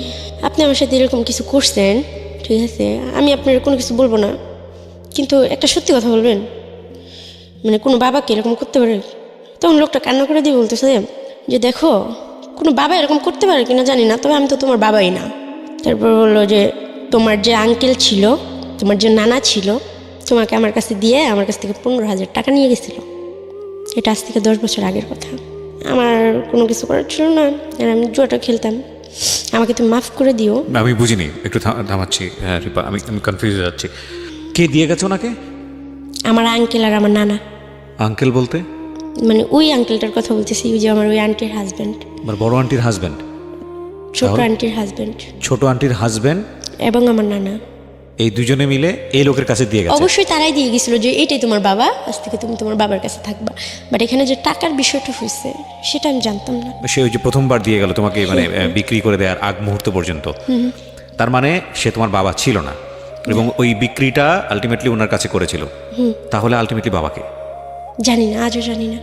আপনি আমার সাথে এরকম কিছু করছেন, ঠিক আছে, আমি আপনার কোনো কিছু বলবো না, কিন্তু একটা সত্যি কথা বলবেন, মানে কোনো বাবাকে এরকম করতে পারে? তখন লোকটা কান্না করে দিয়ে বলতেছে যে দেখো, কোনো বাবা এরকম করতে পারে কিনা জানি না, তবে আমি তো তোমার বাবাই না। তারপর বললো যে তোমার যে আঙ্কেল ছিল, তোমার যে নানা ছিল, তোমাকে আমার কাছে দিয়ে আমার কাছ থেকে 15,000 টাকা নিয়ে গেছিল। এটা আজ থেকে 10 বছর আগের কথা। আমার কোনো কিছু করার ছিল না, আর আমি জুয়াটা খেলতাম, আমাকে তুমি মাফ করে দিও। আমি বুঝিনি, একটু থামাচ্ছি। হ্যাঁ রিপা, আমি কনফিউজ হয়ে যাচ্ছি। কে দিয়ে গেছে ওনাকে? আমার আঙ্কেল আর আমার নানা। আঙ্কেল বলতে? মানে ওই আঙ্কেলটার কথা বলতেছি, ওই যে আমার ওই আন্টির হাজব্যান্ড, আমার বড় আন্টির হাজব্যান্ড, ছোট আন্টির হাজব্যান্ড, ছোট আন্টির হাজব্যান্ড এবং আমার নানা, এই দুজনে মিলে এই লোকের কাছে দিয়ে গেছে। অবশ্যই তারাই দিয়ে গেছিল যে এটাই তোমার বাবা, আজ থেকে তুমি তোমার বাবার কাছে থাকবা। বাট এখানে যে টাকার বিষয়টা হয়েছে সেটা আমি জানতাম না। সে ওই যে প্রথমবার দিয়ে গেল তোমাকে, মানে বিক্রি করে দেওয়ার আগ মুহূর্ত পর্যন্ত। তার মানে সে তোমার বাবা ছিল না, এবং ওই বিক্রিটা আলটিমেটলি ওনার কাছে করেছিল। তাহলে আলটিমেটলি বাবাকে জানি না, আজও জানি না।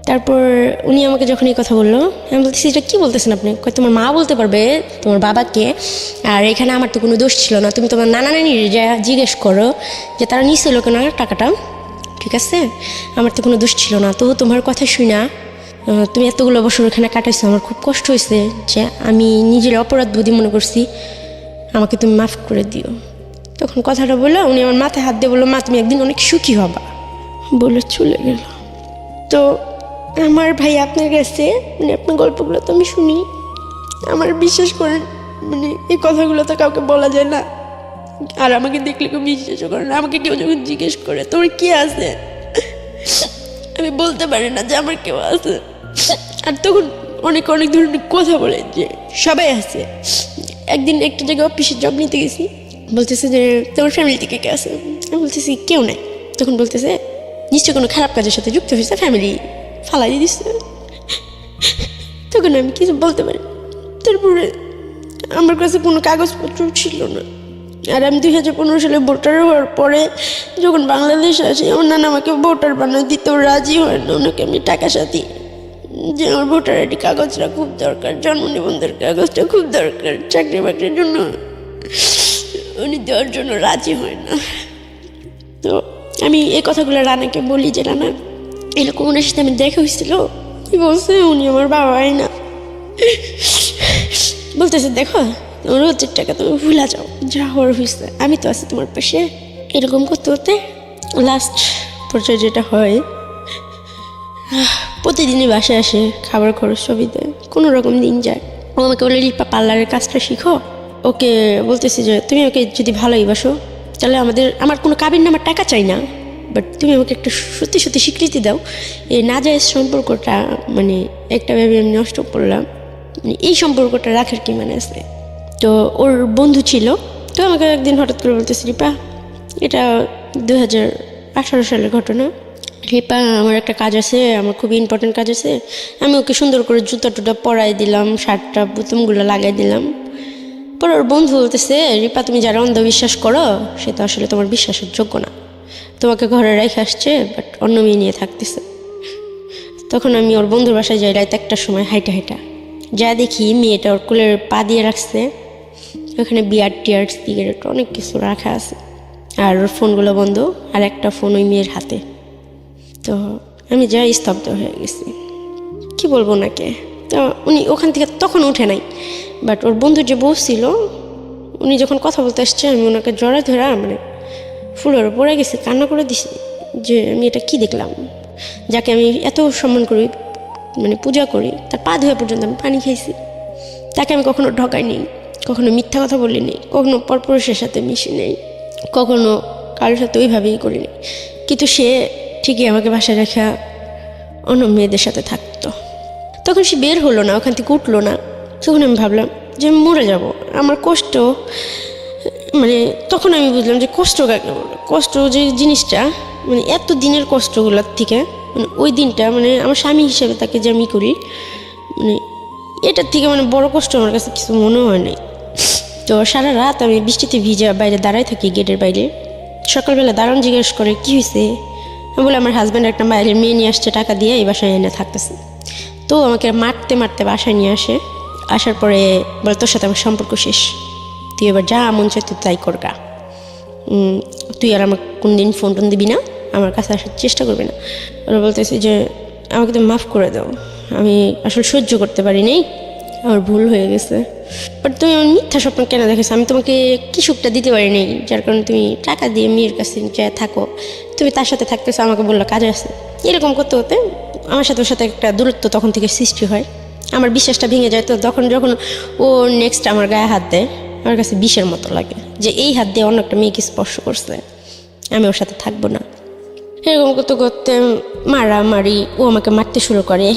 তারপর উনি আমাকে যখন এই কথা বললো, আমি বলতেছি এটা কী বলতেছেন আপনি? তোমার মা বলতে পারবে তোমার বাবাকে, আর এখানে আমার তো কোনো দোষ ছিল না। তুমি তোমার নানা নানির যা জিজ্ঞেস করো যে তারা নিছিল কেন টাকাটা, ঠিক আছে? আমার তো কোনো দোষ ছিল না। তো তোমার কথা শুই না, তুমি এতগুলো বছর ওখানে কাটাইছো, আমার খুব কষ্ট হয়েছে, যে আমি নিজের অপরাধ বোধই মনে করছি, আমাকে তুমি মাফ করে দিও। তখন কথাটা বললো, উনি আমার মাথায় হাত দিয়ে বললো, মা তুমি একদিন অনেক সুখী হবা, বলে চলে গেল। তো আমার ভাই আপনার কাছে, মানে আপনার গল্পগুলো তো আমি শুনি, আমার বিশ্বাস করেন, মানে এই কথাগুলো তো কাউকে বলা যায় না, আর আমাকে দেখলে কেউ বিশ্বাসও করে না। আমাকে কেউ যখন জিজ্ঞেস করে তোমার কি আছে, আমি বলতে পারি না যে আমার কেউ আছে। আর তখন অনেক অনেক ধরনের কথা বলে যে সবাই আছে। একদিন একটা জায়গায় অফিসে জব নিতে গেছি, বলতেছে যে তোমার ফ্যামিলি থেকে কে আছে? আমি বলতেছি কেউ নাই। তখন বলতেছে নিশ্চয় কোনো খারাপ কাজের সাথে যুক্ত হয়েছে, ফ্যামিলি ফালাই দিচ্ছে। তখন আমি কিছু বলতে পারি। তারপরে আমার কাছে কোনো কাগজপত্র ছিল না, আর আমি 2015 সালে ভোটার হওয়ার পরে যখন বাংলাদেশে আসি, আমার নানা আমাকে ভোটার বানায় দিতেও রাজি হয় না। ওনাকে আমি টাকা সাথী যে আমার ভোটার আইডি কাগজটা খুব দরকার, জন্ম নিবন্ধনের কাগজটা খুব দরকার, চাকরি বাকরির জন্য, উনি দেওয়ার জন্য রাজি হয় না। তো আমি এই কথাগুলো রানাকে বলি যে রানা এরকম ওনার সাথে আমি দেখা হয়েছিল, কি বলছে উনি আমার বাবাই না। বলতেছে দেখো তোমার 1,000 টাকা তুমি ভুলা যাও, যা হওয়ার হয়েছে, আমি তো আছি তোমার পাশে। এরকম করতে করতে লাস্ট পর্যায়ে যেটা হয়, প্রতিদিনই বাসায় আসে, খাবার খরচ সবই দেয়, কোনো রকম দিন যায়। ও আমাকে বলে রিপা পার্লারের কাজটা শিখো। ওকে বলতেছি যে তুমি ওকে যদি ভালোই বাসো তাহলে আমার কোনো কাবির নামার টাকা চাই না, বাট তুমি আমাকে একটা সত্যি সত্যি স্বীকৃতি দাও। এই নাজায়েজ সম্পর্কটা মানে একটা ভেবে আমি নষ্ট করলাম, মানে এই সম্পর্কটা রাখার কি মানে আছে? তো ওর বন্ধু ছিল, তো আমাকে একদিন হঠাৎ করে বলতেছে রিপা, এটা 2018 সালের ঘটনা, রিপা আমার একটা কাজ আছে, আমার খুব ইম্পর্টেন্ট কাজ আছে। আমি ওকে সুন্দর করে জুতা টুটা পরাই দিলাম, শার্টটা বোতামগুলো লাগাই দিলাম। পরে ওর বন্ধু বলতেছে, রিপা তুমি যারা অন্ধবিশ্বাস করো সে তো আসলে তোমার বিশ্বাসের যোগ্য না, তোমাকে ঘরে রেখে আসছে বাট অন্য মেয়ে নিয়ে থাকতেছে। তখন আমি ওর বন্ধুর বাসায় যাই রাত 1টার সময় হাইটা যা দেখি মেয়েটা ওর কোলের পা দিয়ে রাখছে, ওখানে বিয়ার টিয়ার সিগারেট অনেক কিছু রাখা আছে, আর ওর ফোনগুলো বন্ধ, আর একটা ফোন ওই মেয়ের হাতে। তো আমি যা স্তব্ধ হয়ে গেছি, কি বলবো নাকে। তো উনি ওখান থেকে তখন উঠে নাই, বাট ওর বন্ধু যে বসছিল উনি যখন কথা বলতে আসছে আমি ওনাকে জড়া ধরা মানে ফুলের পড়ে গেছি, কান্না করে দিছি যে আমি এটা কী দেখলাম, যাকে আমি এত সম্মান করি মানে পূজা করি, তার পা ধোয়া পর্যন্ত আমি পানি খেয়েছি, তাকে আমি কখনো ঠকাইনি, কখনো মিথ্যা কথা বলিনি, কখনো পরপুরুষের সাথে মিশি নেই, কখনো কারোর সাথে ওইভাবেই করিনি, কিন্তু সে ঠিকই আমাকে বাসায় রাখা অন্য মেয়েদের সাথে থাকতো। তখন সে বের হলো না, ওখান থেকে উঠলো না। তখন আমি ভাবলাম যে আমি মরে যাব, আমার কষ্ট মানে তখন আমি বুঝলাম যে কষ্ট কাকে বলে। কষ্ট যে জিনিসটা মানে এত দিনের কষ্টগুলোর থেকে মানে ওই দিনটা মানে আমার স্বামী হিসেবে তাকে যে আমি করি মানে এটার থেকে মানে বড় কষ্ট আমার কাছে কিছু মনে হয় নাই। তো সারা রাত আমি বৃষ্টিতে ভিজা বাইরে দাঁড়াই থাকি গেটের বাইরে। সকালবেলা দাঁড়ান জিজ্ঞেস করে কী হয়েছে, আমি বলে আমার হাজব্যান্ড একটা বাইরের মেয়ে নিয়ে আসছে টাকা দিয়ে, এই বাসায় এনে থাকতেছে। তো আমাকে মারতে মারতে বাসায় নিয়ে আসে, আসার পরে বলে তোর সাথে আমার সম্পর্ক শেষ, তুই এবার যা মন চাই তুই তাই করগা, তুই আর আমার কোনদিন ফোন টোন দিবি না, আমার কাছে আসার চেষ্টা করবি না। ওরা বলতেছে যে আমাকে তুমি মাফ করে দাও, আমি আসলে সহ্য করতে পারিনি, আমার ভুল হয়ে গেছে, বাট তুমি আমার মিথ্যা স্বপ্ন কেন দেখেছো, আমি তোমাকে কি সুখটা দিতে পারিনি যার কারণে তুমি টাকা দিয়ে মেয়ের কাছে যা থাকো, তুমি তার সাথে থাকতেছো, আমাকে বললো কাজ আছে। এরকম করতে করতে আমার সাথে ওর সাথে একটা দূরত্ব তখন থেকে সৃষ্টি হয়, আমার বিশ্বাসটা ভেঙে যায়। তো তখন যখন ও নেক্সট আমার গায়ে হাত দেয় আমার কাছে বিষের মতো লাগে যে এই হাত দিয়ে অন্য একটা মেয়েকে স্পর্শ করছে, আমি ওর সাথে থাকবো না। এরকম করতে করতে মারামারি, ও আমাকে মারতে শুরু করে,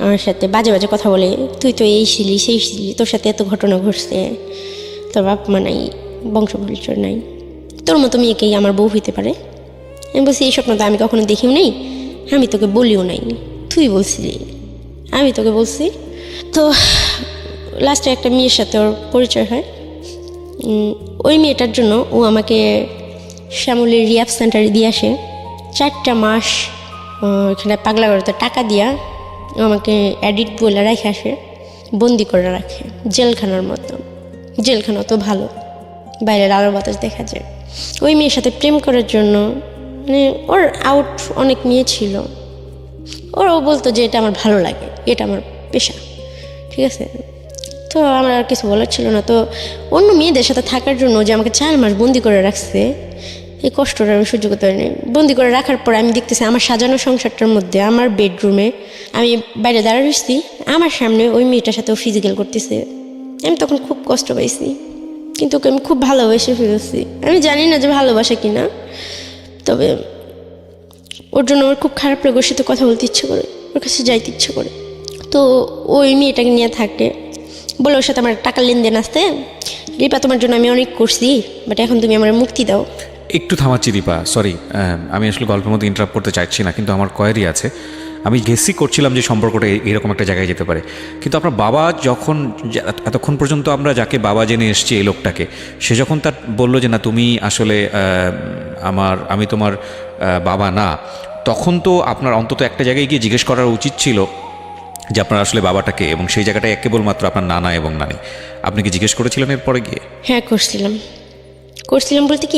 আমার সাথে বাজে বাজে কথা বলে, তুই তো এই ছিলি সেই ছিলি, তোর সাথে এত ঘটনা ঘটছে, তোর বাপ মা নাই, বংশ পরিচয় নাই, তোর মতো মেয়েকেই আমার বউ হইতে পারে। আমি বলছি এই স্বপ্ন তো আমি কখনো দেখিও নেই, আমি তোকে বলিও নাই, তুই বলছিলি, আমি তোকে বলছি। তো লাস্টে একটা মেয়ের সাথে ওর পরিচয় হয়, ওই মেয়েটার জন্য ও আমাকে শ্যামলের রিহ্যাব সেন্টারে দিয়ে আসে, 4টা মাস এখানে পাগলা করতে টাকা দিয়া ও আমাকে অ্যাডিক্ট বলে রেখে আসে, বন্দি করে রাখে জেলখানার মতো। জেলখানা তো ভালো, বাইরের আলো বাতাস দেখা যায়। ওই মেয়ের সাথে প্রেম করার জন্য মানে ওর আউট অনেক মেয়ে ছিল, ওরাও বলতো যে এটা আমার ভালো লাগে, এটা আমার পেশা, ঠিক আছে। তো আমার আর কিছু বলার ছিল না। তো অন্য মেয়েদের সাথে থাকার জন্য যে আমাকে 4 মাস বন্দি করে রাখছে, এই কষ্টটা আমি সহ্য করতে পারিনি। বন্দি করে রাখার পর আমি দেখতেছি আমার সাজানো সংসারটার মধ্যে আমার বেডরুমে আমি বাইরে দাঁড়িয়ে রয়েছি, আমার সামনে ওই মেয়েটার সাথে ও ফিজিক্যাল করতেছে। আমি তখন খুব কষ্ট পাইছি, কিন্তু ওকে আমি খুব ভালোবেসে ফেলেছি। আমি জানি না যে ভালোবাসা কিনা, তবে ওর জন্য আমার খুব খারাপ লাগে, ওর সাথে কথা বলতে ইচ্ছে করে, ওর কাছে যাইতে ইচ্ছে করে। তো ওই মেয়েটাকে নিয়ে থাকে বলে ওর সাথে আমার টাকার লেনদেন আসতে, রিপা তোমার জন্য আমি অনেক করছি, বাট এখন তুমি আমার মুক্তি দাও। একটু থামাচ্ছি দীপা, সরি, আমি আসলে গল্পের মধ্যে ইন্টারাপ্ট করতে চাইছি না, কিন্তু আমার কোয়ারি আছে। আমি গেসই করছিলাম যে সম্পর্কটা এরকম একটা জায়গায় যেতে পারে, কিন্তু আপনার বাবা যখন এতক্ষণ পর্যন্ত আমরা যাকে বাবা জেনে এসছি এই লোকটাকে, সে যখন তার বললো যে না তুমি আসলে আমি তোমার বাবা না, তখন তো আপনার অন্তত একটা জায়গায় গিয়ে জিজ্ঞেস করার উচিত ছিল যে আপনার আসলে বাবাটাকে, এবং সেই জায়গাটায় কেবলমাত্র আপনার নানা এবং নানি। আপনি কি জিজ্ঞেস করেছিলেন এরপরে গিয়ে? হ্যাঁ করছিলাম বলতে কি